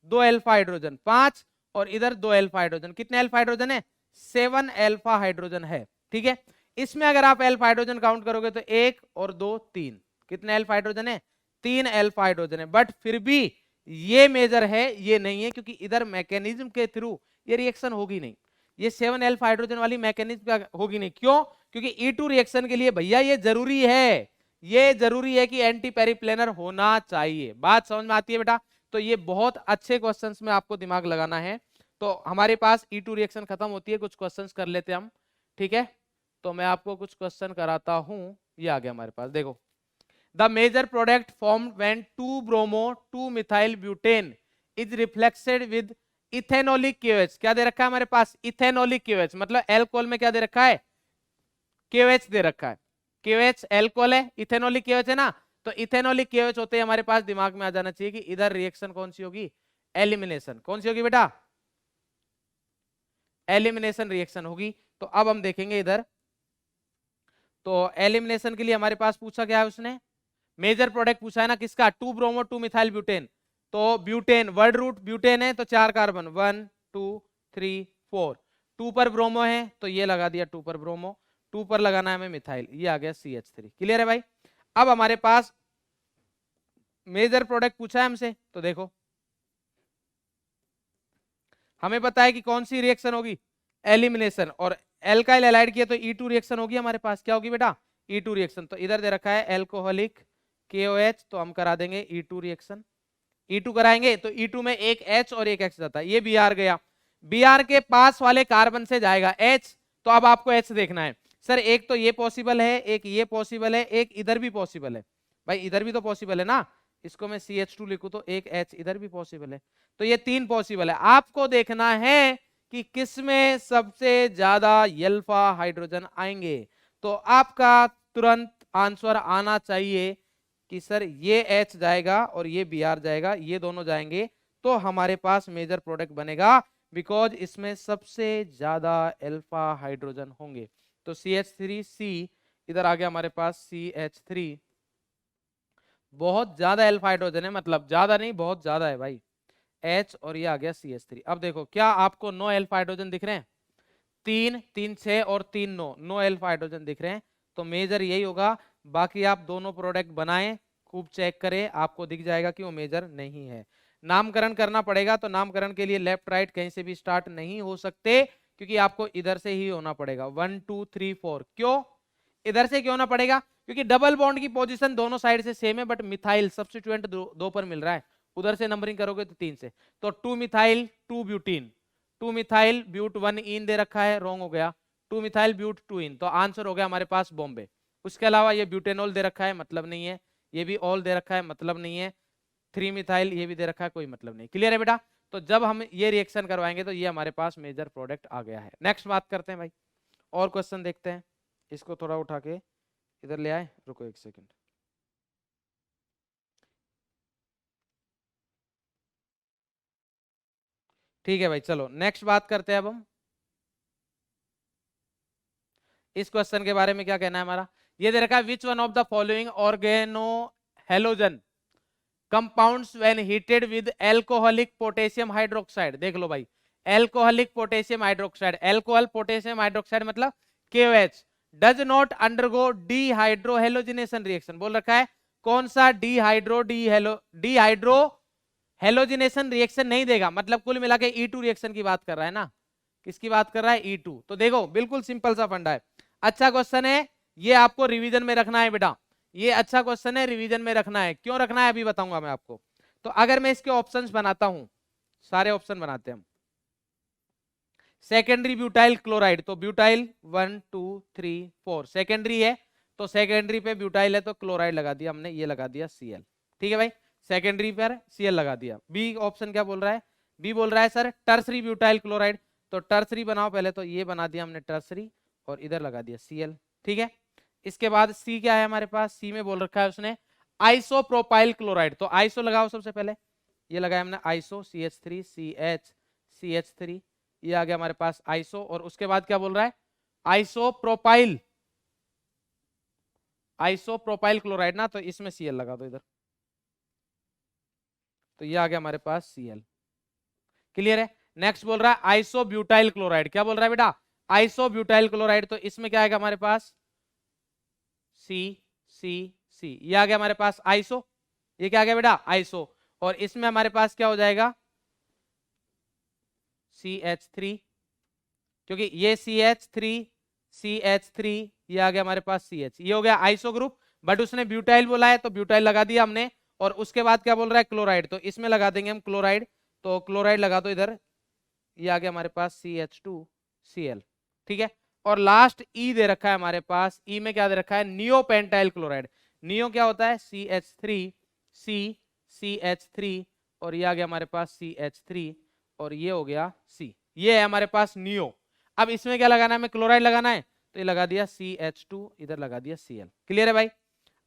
2 अल्फा हाइड्रोजन, 5, और इधर 2 अल्फा हाइड्रोजन। कितने अल्फा हाइड्रोजन है? 7 अल्फा हाइड्रोजन है, ठीक है। इसमें अगर आप अल्फा हाइड्रोजन काउंट करोगे तो 1 और 2 3, कितने अल्फा हाइड्रोजन है? 3 अल्फा हाइड्रोजन है। बट फिर भी ये मेजर है, ये नहीं है, क्योंकि इधर मैकेनिज्म के थ्रू ये रिएक्शन होगी नहीं, ये 7 अल्फा हाइड्रोजन वाली मैकेनिज्म होगी नहीं। क्यों? क्योंकि E2 रिएक्शन के लिए भैया ये जरूरी है, ये जरूरी है कि एंटी पेरिप्लेनर होना चाहिए। बात समझ में आती है बेटा? तो ये बहुत अच्छे क्वेश्चंस में आपको दिमाग लगाना है। तो हमारे पास E2 रिएक्शन खत्म होती है, कुछ क्वेश्चंस कर लेते हैं हम, ठीक है। तो मैं आपको कुछ क्वेश्चन कराता हूं। ये आ गया हमारे पास, देखो। The major product formed when 2 bromo 2 methyl butane is reflected with ethanolic KOH। क्या दे रखा है हमारे पास? इथेनॉलिक KOH, मतलब एल्कोहल में क्या दे रखा है? KOH दे रखा है। KOH एल्कोहल है, इथेनॉलिक KOH है ना, तो इथेनॉलिक KOH होते हैं हमारे पास दिमाग में आ जाना चाहिए कि इधर रिएक्शन कौन सी होगी? एलिमिनेशन। कौन सी होगी बेटा? एलिमिनेशन रिएक्शन होगी। तो अब हम देखेंगे इधर, तो एलिमिनेशन के लिए हमारे पास पूछा क्या है उसने? मेजर प्रोडक्ट पूछा है ना, किसका? 2 ब्रोमो 2 मिथाइल ब्यूटेन। तो ब्यूटेन, वर्ड रूट ब्यूटेन है तो 4 कार्बन, 1 2 3 4, 2 पर ब्रोमो है तो ये लगा दिया 2 पर ब्रोमो, 2 पर लगाना है हमें मिथाइल, ये आ गया CH3। क्लियर है भाई? अब हमारे पास मेजर प्रोडक्ट पूछा है हमसे, तो देखो हमें पता है कि कौन सी रिएक्शन होगी? एलिमिनेशन। और एल्काइल एलाइड किया तो E2 रिएक्शन होगी हमारे पास। क्या होगी बेटा? E2 reaction. तो इधर दे रखा है एल्कोहलिक KOH, तो हम करा देंगे E2 रिएक्शन। E2 कराएंगे तो E2 में एक H और एक X जाता है, ये Br गया, Br के पास वाले कार्बन से जाएगा H। तो अब आपको H देखना है। सर एक तो ये पॉसिबल है, एक ये पॉसिबल है, एक इधर भी पॉसिबल है। भाई इधर भी तो पॉसिबल है ना, इसको मैं CH2 लिखूं तो एक H इधर भी पॉसिबल है। तो ये 3 पॉसिबल है। आपको देखना है कि किसमें सबसे ज्यादा अल्फा हाइड्रोजन आएंगे। तो आपका तुरंत आंसर आना चाहिए कि सर ये H जाएगा और ये Br जाएगा, ये दोनों जाएंगे, तो हमारे पास मेजर प्रोडक्ट बनेगा, बिकॉज इसमें सबसे ज्यादा अल्फा हाइड्रोजन होंगे। तो CH3C इधर आ गया हमारे पास CH3, बहुत ज्यादा अल्फा हाइड्रोजन है, मतलब ज्यादा नहीं बहुत ज्यादा है भाई, H, और ये आ गया CH3। अब देखो क्या आपको 9 अल्फा हाइड्रोजन दिख रहे हैं? 3 3 6 और 3 9, 9 अल्फा हाइड्रोजन दिख रहे हैं, तो मेजर यही होगा। बाकी आप दोनों प्रोडक्ट बनाएं, खूब चेक करें, आपको दिख जाएगा कि वो मेजर नहीं है। नामकरण करना पड़ेगा, तो नामकरण के लिए लेफ्ट राइट कहीं से भी स्टार्ट नहीं हो सकते, क्योंकि आपको इधर से ही होना पड़ेगा 1 2 3 4। क्यों इधर से क्यों ना पड़ेगा? क्योंकि डबल बॉन्ड की पोजीशन दोनों साइड से सेम है, बट मिथाइल सब्स्टिट्यूएंट दो पर मिल रहा है, उधर से नंबरिंग करोगे तो 3 से। तो 2 मिथाइल 2 ब्यूटीन, 2 मिथाइल ब्यूट 1 इन दे रखा है, रॉन्ग हो गया, 2 मिथाइल ब्यूट 2 इन, तो आंसर हो गया हमारे पास बॉम्बे। उसके अलावा ये ब्यूटेनॉल दे रखा है, मतलब नहीं है, ये भी ऑल दे रखा है, मतलब नहीं है, 3 मिथाइल ये भी दे रखा है, कोई मतलब नहीं। क्लियर है बेटा? तो जब हम ये रिएक्शन करवाएंगे तो ये हमारे पास मेजर प्रोडक्ट आ गया है। नेक्स्ट बात करते हैं भाई, और क्वेश्चन देखते हैं। इसको थोड़ा उठा के इधर ले आए, रुको एक सेकंड। ठीक है भाई, चलो नेक्स्ट बात करते हैं अब हम। इस क्वेश्चन के बारे में क्या कहना है हमारा? ये दे रखा है which one of the following organo halogen compounds when heated with alcoholic potassium hydroxide. देख लो भाई, alcoholic potassium hydroxide, alcohol potassium hydroxide मतलब KOH, does not undergo dehydrohalogenation reaction. बोल रखा है कौन सा? डीहाइड्रो हेलोजिनेशन रिएक्शन नहीं देगा, मतलब कुल मिला के E2 रिएक्शन की बात कर रहा है ना, किसकी बात कर रहा है, E2। तो देखो बिल्कुल सिंपल सा फंडा है, अच्छा क्वेश्चन है, ये आपको रिवीजन में रखना है बेटा, ये अच्छा क्वेश्चन है, रिवीजन में रखना है। क्यों रखना है अभी बताऊंगा मैं आपको। तो अगर मैं इसके ऑप्शंस बनाता हूं, सारे ऑप्शन बनाते हैं हम। सेकेंडरी ब्यूटाइल क्लोराइड, तो ब्यूटाइल 1 2 3 4 सेकेंडरी है, तो सेकेंडरी पे ब्यूटाइल है तो क्लोराइड लगा दिया हमने, ये लगा दिया Cl। ठीक है भाई, सेकेंडरी पर Cl लगा दिया। बी ऑप्शन क्या बोल रहा है, बी बोल रहा है सर टर्सरी ब्यूटाइल क्लोराइड, तो टर्सरी बनाओ पहले, तो ये बना दिया हमने टर्सरी और इधर लगा दिया Cl। ठीक है, इसके बाद सी क्या है हमारे पास, सी में बोल रखा है उसने आइसोप्रोपाइल क्लोराइड, तो आइसो लगाओ सबसे पहले, ये लगाया हमने आइसो CH3 CH ये आ गया हमारे पास आइसो, और उसके बाद क्या बोल रहा है आइसोप्रोपाइल, आइसोप्रोपाइल क्लोराइड ना, तो इसमें Cl लगा दो इधर, तो ये आ गया हमारे पास Cl। क्लियर है। नेक्स्ट बोल रहा है आइसोब्यूटाइल क्लोराइड, क्या बोल रहा है बेटा आइसोब्यूटाइल क्लोराइड, तो इसमें क्या आएगा हमारे पास C ये आ गया हमारे पास आइसो, ये क्या आ गया बेटा आइसो, और इसमें हमारे पास क्या हो जाएगा CH3, क्योंकि ये CH3 ये आ गया हमारे पास CH, ये हो गया आइसो ग्रुप, बट उसने ब्यूटाइल बोला है तो ब्यूटाइल लगा दिया हमने, और उसके बाद क्या बोल रहा है क्लोराइड, तो इसमें लगा देंगे हम क्लोराइड, तो क्लोराइड लगा दो इधर, ये आ गया हमारे पास CH2Cl। ठीक है, और लास्ट E दे रखा है हमारे पास, E में क्या दे रखा है नियोपेंटाइल क्लोराइड, नियो क्या होता है CH3 और ये आ गया हमारे पास CH3 और ये हो गया C, ये है हमारे पास नियो। अब इसमें क्या लगाना है, हमें क्लोराइड लगाना है, तो ये लगा दिया CH2, इधर लगा दिया Cl। क्लियर है भाई।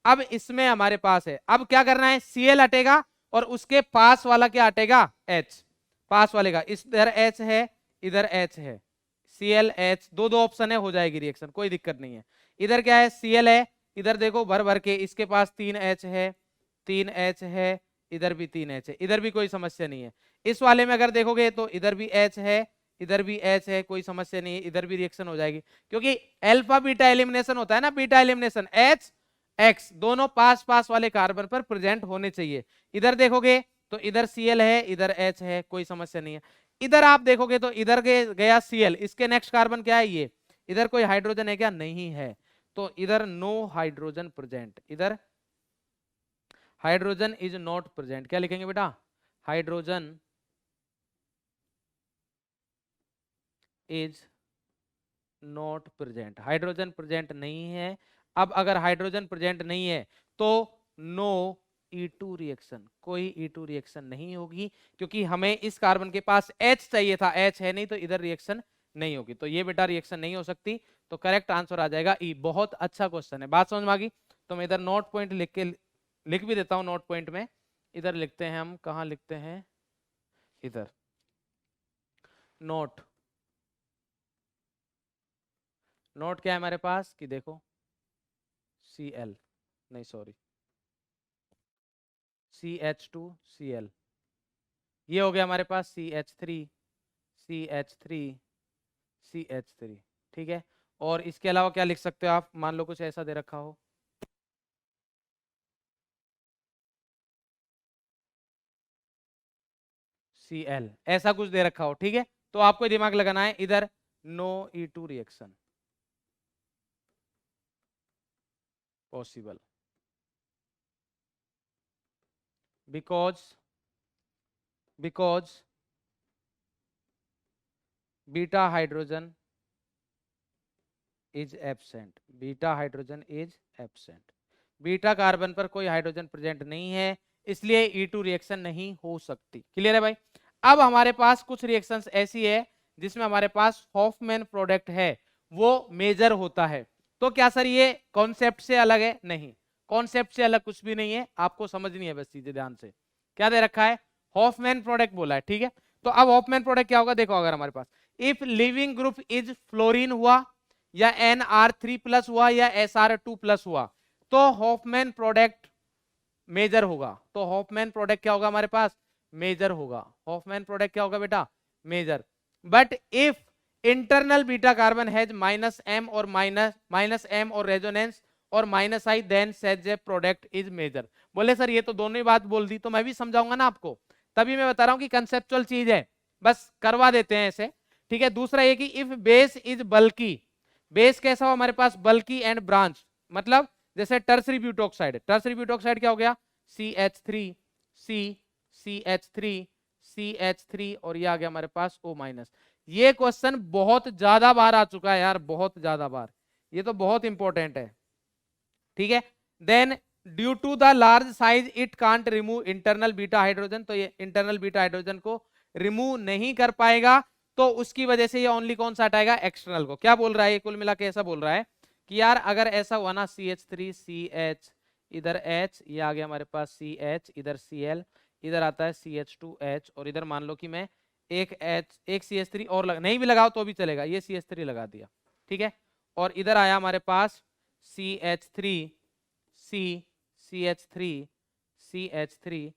अब इसमें हमारे पास है, अब क्या करना है Cl हटेगा और उसके पास वाला क्या हटेगा H, पास वाले का, इधर H है इधर H है, ClH दो ऑप्शन है, हो जाएगी रिएक्शन, कोई दिक्कत नहीं है। इधर क्या है Cl है, इधर देखो भर भर के, इसके पास 3H है, 3H है, इधर भी 3H है, इधर भी कोई समस्या नहीं है। इस वाले में अगर देखोगे तो इधर भी H है, इधर भी H है, कोई समस्या नहीं है, इधर भी रिएक्शन हो जाएगी, क्योंकि अल्फा बीटा एलिमिनेशन होता है ना, बीटा एलिमिनेशन H X दोनों पास पास वाले कार्बन पर प्रेजेंट होने चाहिए। इधर देखोगे तो इधर Cl है, इधर H है, कोई समस्या नहीं है। इधर आप देखोगे तो इधर गया Cl, इसके नेक्स्ट कार्बन क्या है ये, इधर कोई हाइड्रोजन है क्या, नहीं है, तो इधर नो हाइड्रोजन प्रेजेंट, इधर हाइड्रोजन इज नॉट प्रेजेंट। क्या लिखेंगे बेटा, hydrogen is not present, hydrogen present नहीं है। अब अगर हाइड्रोजन प्रेजेंट नहीं है तो नो E2 रिएक्शन, कोई E2 रिएक्शन नहीं होगी, क्योंकि हमें इस कार्बन के पास H चाहिए था, H है नहीं, तो इधर रिएक्शन नहीं होगी, तो ये बेटा रिएक्शन नहीं हो सकती, तो करेक्ट आंसर आ जाएगा E। बहुत अच्छा क्वेश्चन है, बात समझ में आ गई। तो मैं इधर नोट पॉइंट लिख भी देता हूं, नोट पॉइंट में इधर लिखते हैं हम, कहां लिखते हैं इधर, नोट क्या है हमारे पास कि देखो Cl नहीं सॉरी CH2Cl, ये हो गया हमारे पास CH3 ठीक है। और इसके अलावा क्या लिख सकते हो आप, मान लो कुछ ऐसा दे रखा हो, Cl ऐसा कुछ दे रखा हो, ठीक है, तो आपको दिमाग लगाना है इधर no E2 reaction possible, because beta hydrogen is absent, beta hydrogen is absent, beta carbon पर कोई हाइड्रोजन प्रेजेंट नहीं है, इसलिए E2 रिएक्शन नहीं हो सकती। क्लियर है भाई। अब हमारे पास कुछ रिएक्शंस ऐसी है जिसमें हमारे पास हॉफमैन प्रोडक्ट है, वो मेजर होता है। तो क्या सर ये कॉन्सेप्ट से अलग है, नहीं, कॉन्सेप्ट से अलग कुछ भी नहीं है, आपको समझनी है बस चीजें ध्यान से। क्या दे रखा है, हॉफमैन प्रोडक्ट बोला है, ठीक है। तो अब हॉफमैन प्रोडक्ट क्या होगा, देखो अगर हमारे पास if living group is fluorine हुआ या NR3+ हुआ या SR2+ हुआ, तो हॉफमैन प्रोडक्ट मेजर होगा। तो हॉफमैन प्रोडक्ट क्या होगा हमारे पास, मेजर होगा। हॉफमैन प्रोडक्ट क्या होगा बेटा, major. But if internal beta carbon has -M और -M और रेजोनेंस और -I, then says a product is major. बोले सर ये तो दोनों ही बात बोल दी, तो मैं भी समझाऊंगा ना आपको, तभी मैं बता रहा हूं कि कंसेप्चुअल चीज है, बस करवा देते हैं ऐसे, ठीक है। दूसरा ये कि if base is bulky, base कैसा हो हमारे पास, बल्की एंड ब्रांच, मतलब जैसे टर्सरी ब्यूटोक्साइड, टर्सरी ब्यूटोक्साइड क्या हो गया, CH3 C CH3 CH3 और ये आ गया हमारे पास O-। ये क्वेश्चन बहुत ज्यादा बार आ चुका है यार, बहुत ज्यादा बार, ये तो बहुत इंपॉर्टेंट है, ठीक है। Then due to the large size it can't remove internal beta hydrogen, तो ये इंटरनल बीटा हाइड्रोजन को रिमूव नहीं कर पाएगा, तो उसकी वजह से ये ओनली कौन सा हटाएगा, एक्सटर्नल को। क्या बोल रहा है ये कुल मिला के, ऐसा बोल रहा है कि यार अगर ऐसा हुआ ना, CH3 CH इधर H, ये आ गया हमारे पास CH, इधर Cl, इधर आता है CH2H, और इधर मान लो कि मैं एक H एक CH3 और नहीं भी लगाओ तो भी चलेगा, ये CH3 लगा दिया, ठीक है। और इधर आया हमारे पास CH3 C CH3 CH3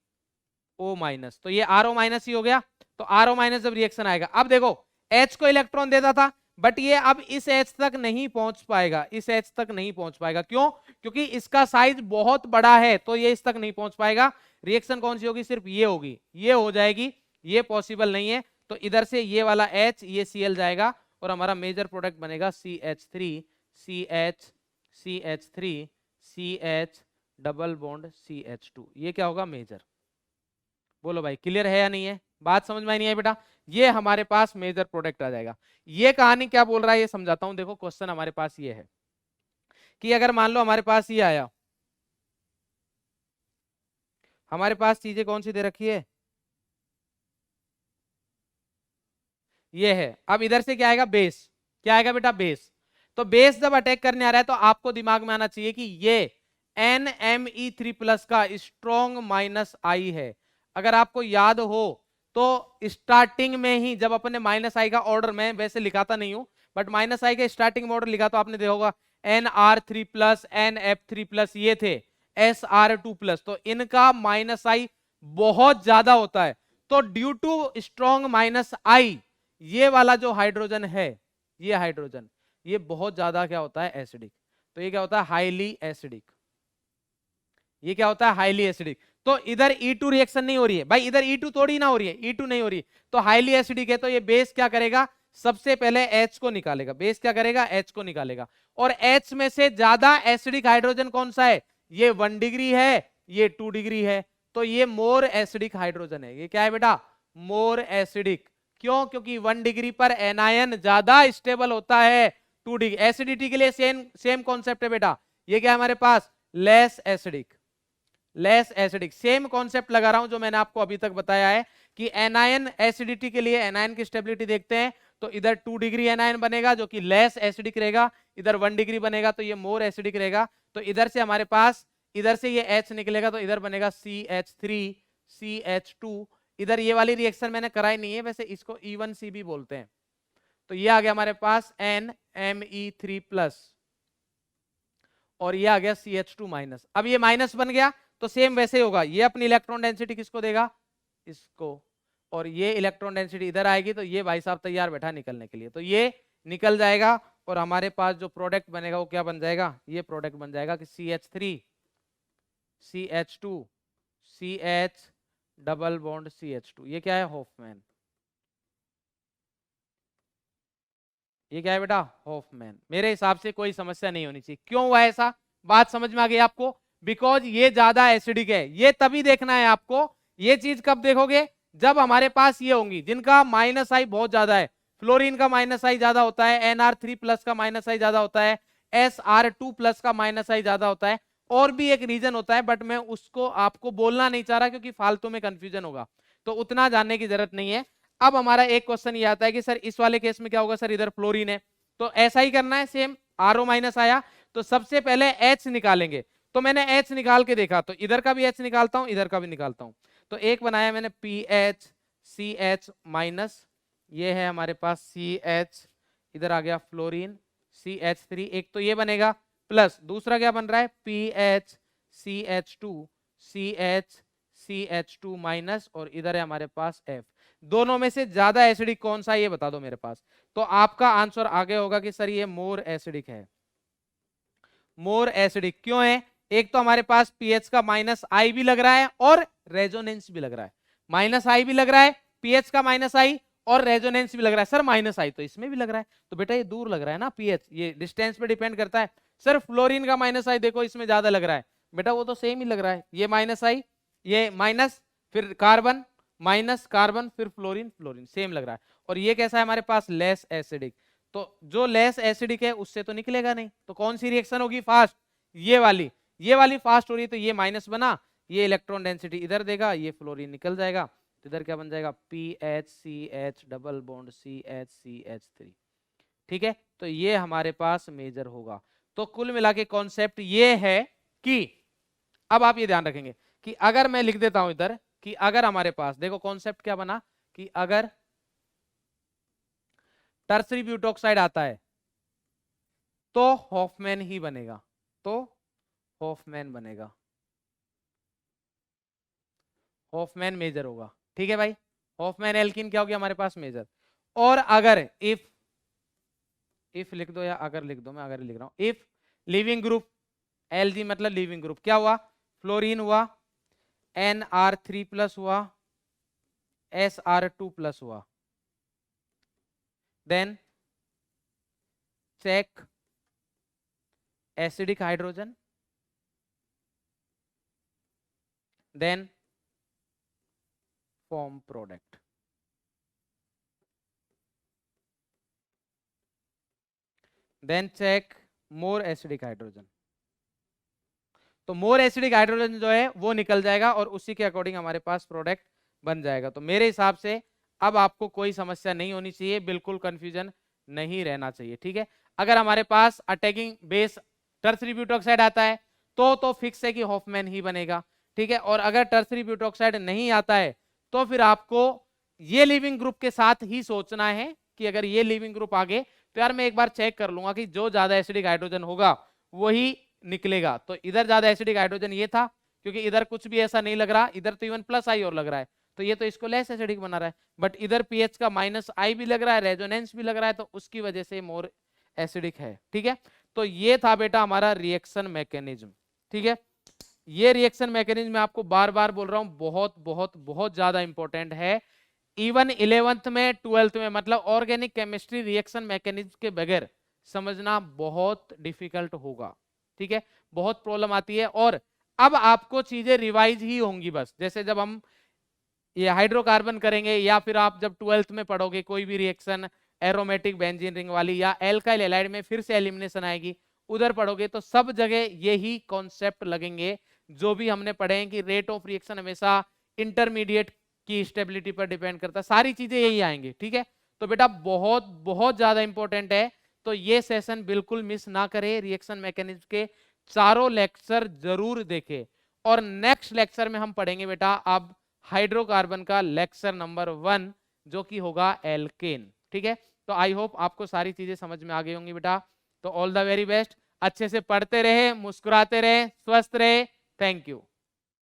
O-, तो ये RO- ही हो गया। तो RO- जब रिएक्शन आएगा, अब देखो H को इलेक्ट्रॉन देता था, बट ये अब इस H तक नहीं पहुंच पाएगा, इस H तक नहीं पहुंच पाएगा, क्यों, क्योंकि इसका साइज बहुत बड़ा है, तो ये इस तक नहीं पहुंच पाएगा। रिएक्शन कौन सी होगी, सिर्फ ये होगी, ये हो जाएगी, ये पॉसिबल नहीं है, तो इधर से ये वाला H, ये Cl जाएगा, और हमारा मेजर प्रोडक्ट बनेगा CH3 CH CH3 CH double bond CH2, ये क्या होगा, मेजर। बोलो भाई क्लियर है या नहीं है, बात समझ में नहीं है बेटा, ये हमारे पास मेजर प्रोडक्ट आ जाएगा। ये कहानी क्या बोल रहा है ये समझाता हूं, देखो क्वेश्चन हमारे पास ये है कि अगर मान लो हमारे पास ये आया, हमारे पास चीजें कौन सी दे रखी है, ये है। अब इधर से क्या आएगा, बेस, क्या आएगा बेटा, बेस। तो बेस जब अटैक करने आ रहा है तो आपको दिमाग में आना चाहिए कि ये NMe3+ का स्ट्रॉन्ग -I है। अगर आपको याद हो तो स्टार्टिंग में ही जब अपने -I का ऑर्डर, मैं वैसे लिखाता नहीं हूं, बट -I का स्टार्टिंग में ऑर्डर लिखा तो आपने देखा होगा NR3+, NF3+, ये थे SR2+, तो इनका -I बहुत ज्यादा होता है। तो ड्यू टू स्ट्रॉन्ग -I, ये वाला जो हाइड्रोजन है, ये हाइड्रोजन, ये बहुत ज्यादा क्या होता है, एसिडिक। तो ये क्या होता है, हाईली एसिडिक। ये क्या होता है, हाईली एसिडिक। तो इधर E2 रिएक्शन नहीं हो रही है भाई, इधर E2 थोड़ी ना हो रही है, E2 नहीं हो रही, तो हाईली एसिडिक है। तो ये बेस क्या करेगा, सबसे पहले H को निकालेगा, बेस क्या करेगा, H को निकालेगा। और H में से ज्यादा एसिडिक हाइड्रोजन कौन सा है, ये 1 डिग्री है, ये 2 डिग्री है, तो ये मोर एसिडिक हाइड्रोजन है। ये क्या है बेटा, मोर एसिडिक। क्यों, क्योंकि 1 डिग्री पर एनायन ज्यादा स्टेबल होता है 2 डिग्री। एसिडिटी के लिए सेम कॉन्सेप्ट है बेटा, ये क्या है हमारे पास, less acidic, less acidic. Same concept लगा रहा हूं जो मैंने आपको अभी तक बताया है कि एनायन एसिडिटी के लिए एनायन की स्टेबिलिटी देखते हैं, तो इधर 2 डिग्री एनायन बनेगा जो कि लेस एसिडिक रहेगा, इधर 1 डिग्री बनेगा तो ये मोर एसिडिक रहेगा। तो इधर से हमारे पास, इधर से ये H निकलेगा तो इधर बनेगा CH3 CH2। इधर ये वाली रिएक्शन मैंने कराई नहीं है, वैसे इसको E1C भी बोलते हैं। तो ये आ गया हमारे पास NMe3+, और ये आ गया CH2-। अब ये माइनस बन गया तो सेम वैसे ही होगा, ये अपनी इलेक्ट्रॉन डेंसिटी किसको देगा, इसको, और ये इलेक्ट्रॉन डेंसिटी इधर आएगी, तो ये भाई साहब तैयार बैठा निकलने के लिए, तो ये निकल जाएगा, और हमारे पास जो प्रोडक्ट बनेगा वो क्या बन जाएगा, ये प्रोडक्ट बन जाएगा कि CH3 CH2 CH double bond CH2। ये क्या है, हॉफमैन। ये क्या है बेटा, हॉफमैन। मेरे हिसाब से कोई समस्या नहीं होनी चाहिए। क्यों हुआ ऐसा, बात समझ में आ गई आपको, बिकॉज ये ज्यादा एसिडिक है। ये तभी देखना है आपको, ये चीज कब देखोगे, जब हमारे पास ये होंगी जिनका -I बहुत ज्यादा है। फ्लोरीन का -I ज्यादा होता है, NR3+ का -I ज्यादा होता है, SR2+ का -I ज्यादा होता है, और भी एक रीजन होता है, बट मैं उसको आपको बोलना नहीं चाह रहा क्योंकि फालतू में कंफ्यूजन होगा, तो उतना जानने की जरूरत नहीं है। अब हमारा एक क्वेश्चन ये आता है कि सर इस वाले केस में क्या होगा, सर इधर फ्लोरीन है, तो ऐसा ही करना है सेम। RO- आया तो सबसे पहले H निकालेंगे, तो मैंने H निकाल के देखा, तो इधर का भी H निकालता हूं, इधर का भी निकालता हूं। तो एक बनाया मैंने PH CH-, ये है हमारे पास CH, इधर आ गया फ्लोरीन CH3, एक तो ये बनेगा, प्लस दूसरा क्या बन रहा है PH CH2 CH CH2-, और इधर है हमारे पास F। दोनों में से ज्यादा एसिडिक कौन सा है ये बता दो मेरे पास, तो आपका आंसर आगे होगा कि सर ये मोर एसिडिक है। मोर एसिडिक क्यों है, एक तो हमारे पास पीएच का -I भी लग रहा है और रेजोनेंस भी लग रहा है। माइनस आई भी लग रहा है, पीएच का माइनस आई, और रेजोनेंस भी लग रहा है। सर माइनस आई तो इसमें भी लग रहा है, तो बेटा ये दूर लग रहा है ना पीएच, ये डिस्टेंस पे डिपेंड करता है। सर फ्लोरीन का माइनस आई देखो इसमें ज्यादा लग रहा है, बेटा वो तो सेम ही लग रहा है, ये माइनस आई, ये माइनस, फिर कार्बन माइनस कार्बन, फिर फ्लोरीन, फ्लोरीन सेम लग रहा है। और ये कैसा है हमारे पास, लेस एसिडिक, तो जो लेस एसिडिक है उससे तो निकलेगा नहीं, तो कौन सी रिएक्शन होगी फास्ट, ये वाली फास्ट हो रही है, तो ये माइनस बना, ये इलेक्ट्रॉन डेंसिटी इधर देगा, ये फ्लोरीन निकल जाएगा, तो इधर क्या बन जाएगा, PHCH डबल बॉन्ड CHCH3। ठीक है, तो ये हमारे पास मेजर होगा। तो कुल मिला के कॉन्सेप्ट ये है कि अब आप ये ध्यान रखेंगे कि अगर मैं लिख देता हूं इधर कि अगर हमारे पास, देखो कॉन्सेप्ट क्या बना कि अगर टर्सरी ब्यूटॉक्साइड आता है तो हॉफमैन ही बनेगा, तो हॉफमैन बनेगा, हॉफमैन मेजर होगा। ठीक है भाई, हॉफमैन एल्किन क्या हो गया हमारे पास, मेजर। और अगर इफ लिख दो या अगर लिख दो, मैं अगर लिख रहा हूं, इफ लिविंग ग्रुप, Lg मतलब लिविंग ग्रुप, क्या हुआ, फ्लोरीन हुआ, Nr3+ हुआ, Sr2+ हुआ, then check acidic hydrogen, then form product. Then check more acidic hydrogen, तो मोर एसिडिक हाइड्रोजन जो है वो निकल जाएगा और उसी के अकॉर्डिंग हमारे पास प्रोडक्ट बन जाएगा। तो मेरे हिसाब से अब आपको कोई समस्या नहीं होनी चाहिए, बिल्कुल कंफ्यूजन नहीं रहना चाहिए। ठीक है, अगर हमारे पास अटैकिंग बेस टर्सरी ब्यूटॉक्साइड आता है तो फिक्स है कि हॉफमैन ही बनेगा। ठीक है, और अगर टर्सरी ब्यूटॉक्साइड नहीं आता है तो फिर आपको ये लिविंग ग्रुप के साथ ही सोचना है कि अगर ये लिविंग ग्रुप आ गए तो यार मैं एक बार चेक कर लूंगा कि जो ज्यादा एसिडिक हाइड्रोजन होगा वही निकलेगा। तो इधर ज्यादा एसिडिक हाइड्रोजन ये था, क्योंकि इधर कुछ भी ऐसा नहीं लग रहा, इधर तो इवन प्लस आई और लग रहा है, तो ये तो इसको लेस एसिडिक बना रहा है। बट इधर पीएच का माइनस आई भी लग रहा है, रेजोनेंस भी लग रहा है, तो उसकी वजह से मोर एसिडिक है। ठीक है, तो ये था बेटा हमारा रिएक्शन मैकेनिज्म। ठीक है, ये रिएक्शन मैकेनिज्म मैं आपको बार बार बोल रहा हूं, बहुत बहुत बहुत ज्यादा इंपॉर्टेंट है। इवन 11th में 12th में, मतलब ऑर्गेनिक केमिस्ट्री रिएक्शन मैकेनिज्म के बगैर समझना बहुत डिफिकल्ट होगा। ठीक है, बहुत प्रॉब्लम आती है, और अब आपको चीजें रिवाइज ही होंगी बस। जैसे जब हम ये हाइड्रोकार्बन करेंगे, या फिर आप जब 12th में पढ़ोगे कोई भी रिएक्शन एरोमेटिक बेंजीन रिंग वाली या एल्काइल हैलाइड में फिर से एलिमिनेशन आएगी, उधर पढ़ोगे तो सब जगह यही कॉन्सेप्ट लगेंगे जो भी हमने पढ़े हैं कि रेट ऑफ रिएक्शन हमेशा इंटरमीडिएट की स्टेबिलिटी पर डिपेंड करता है, सारी चीजें यही आएंगी। ठीक है, तो बेटा बहुत बहुत ज्यादा इंपॉर्टेंट है, तो ये सेशन बिल्कुल मिस ना करें, रिएक्शन मैकेनिज्म के चारों लेक्चर जरूर देखें। और नेक्स्ट लेक्चर में हम पढ़ेंगे बेटा अब हाइड्रोकार्बन का लेक्चर नंबर 1 जो कि होगा एल्केन। ठीक है, तो आई होप आपको सारी चीजें समझ में आ गई होंगी बेटा। तो ऑल द वेरी बेस्ट, अच्छे से पढ़ते रहे, मुस्कुराते रहे, स्वस्थ रहे, थैंक यू।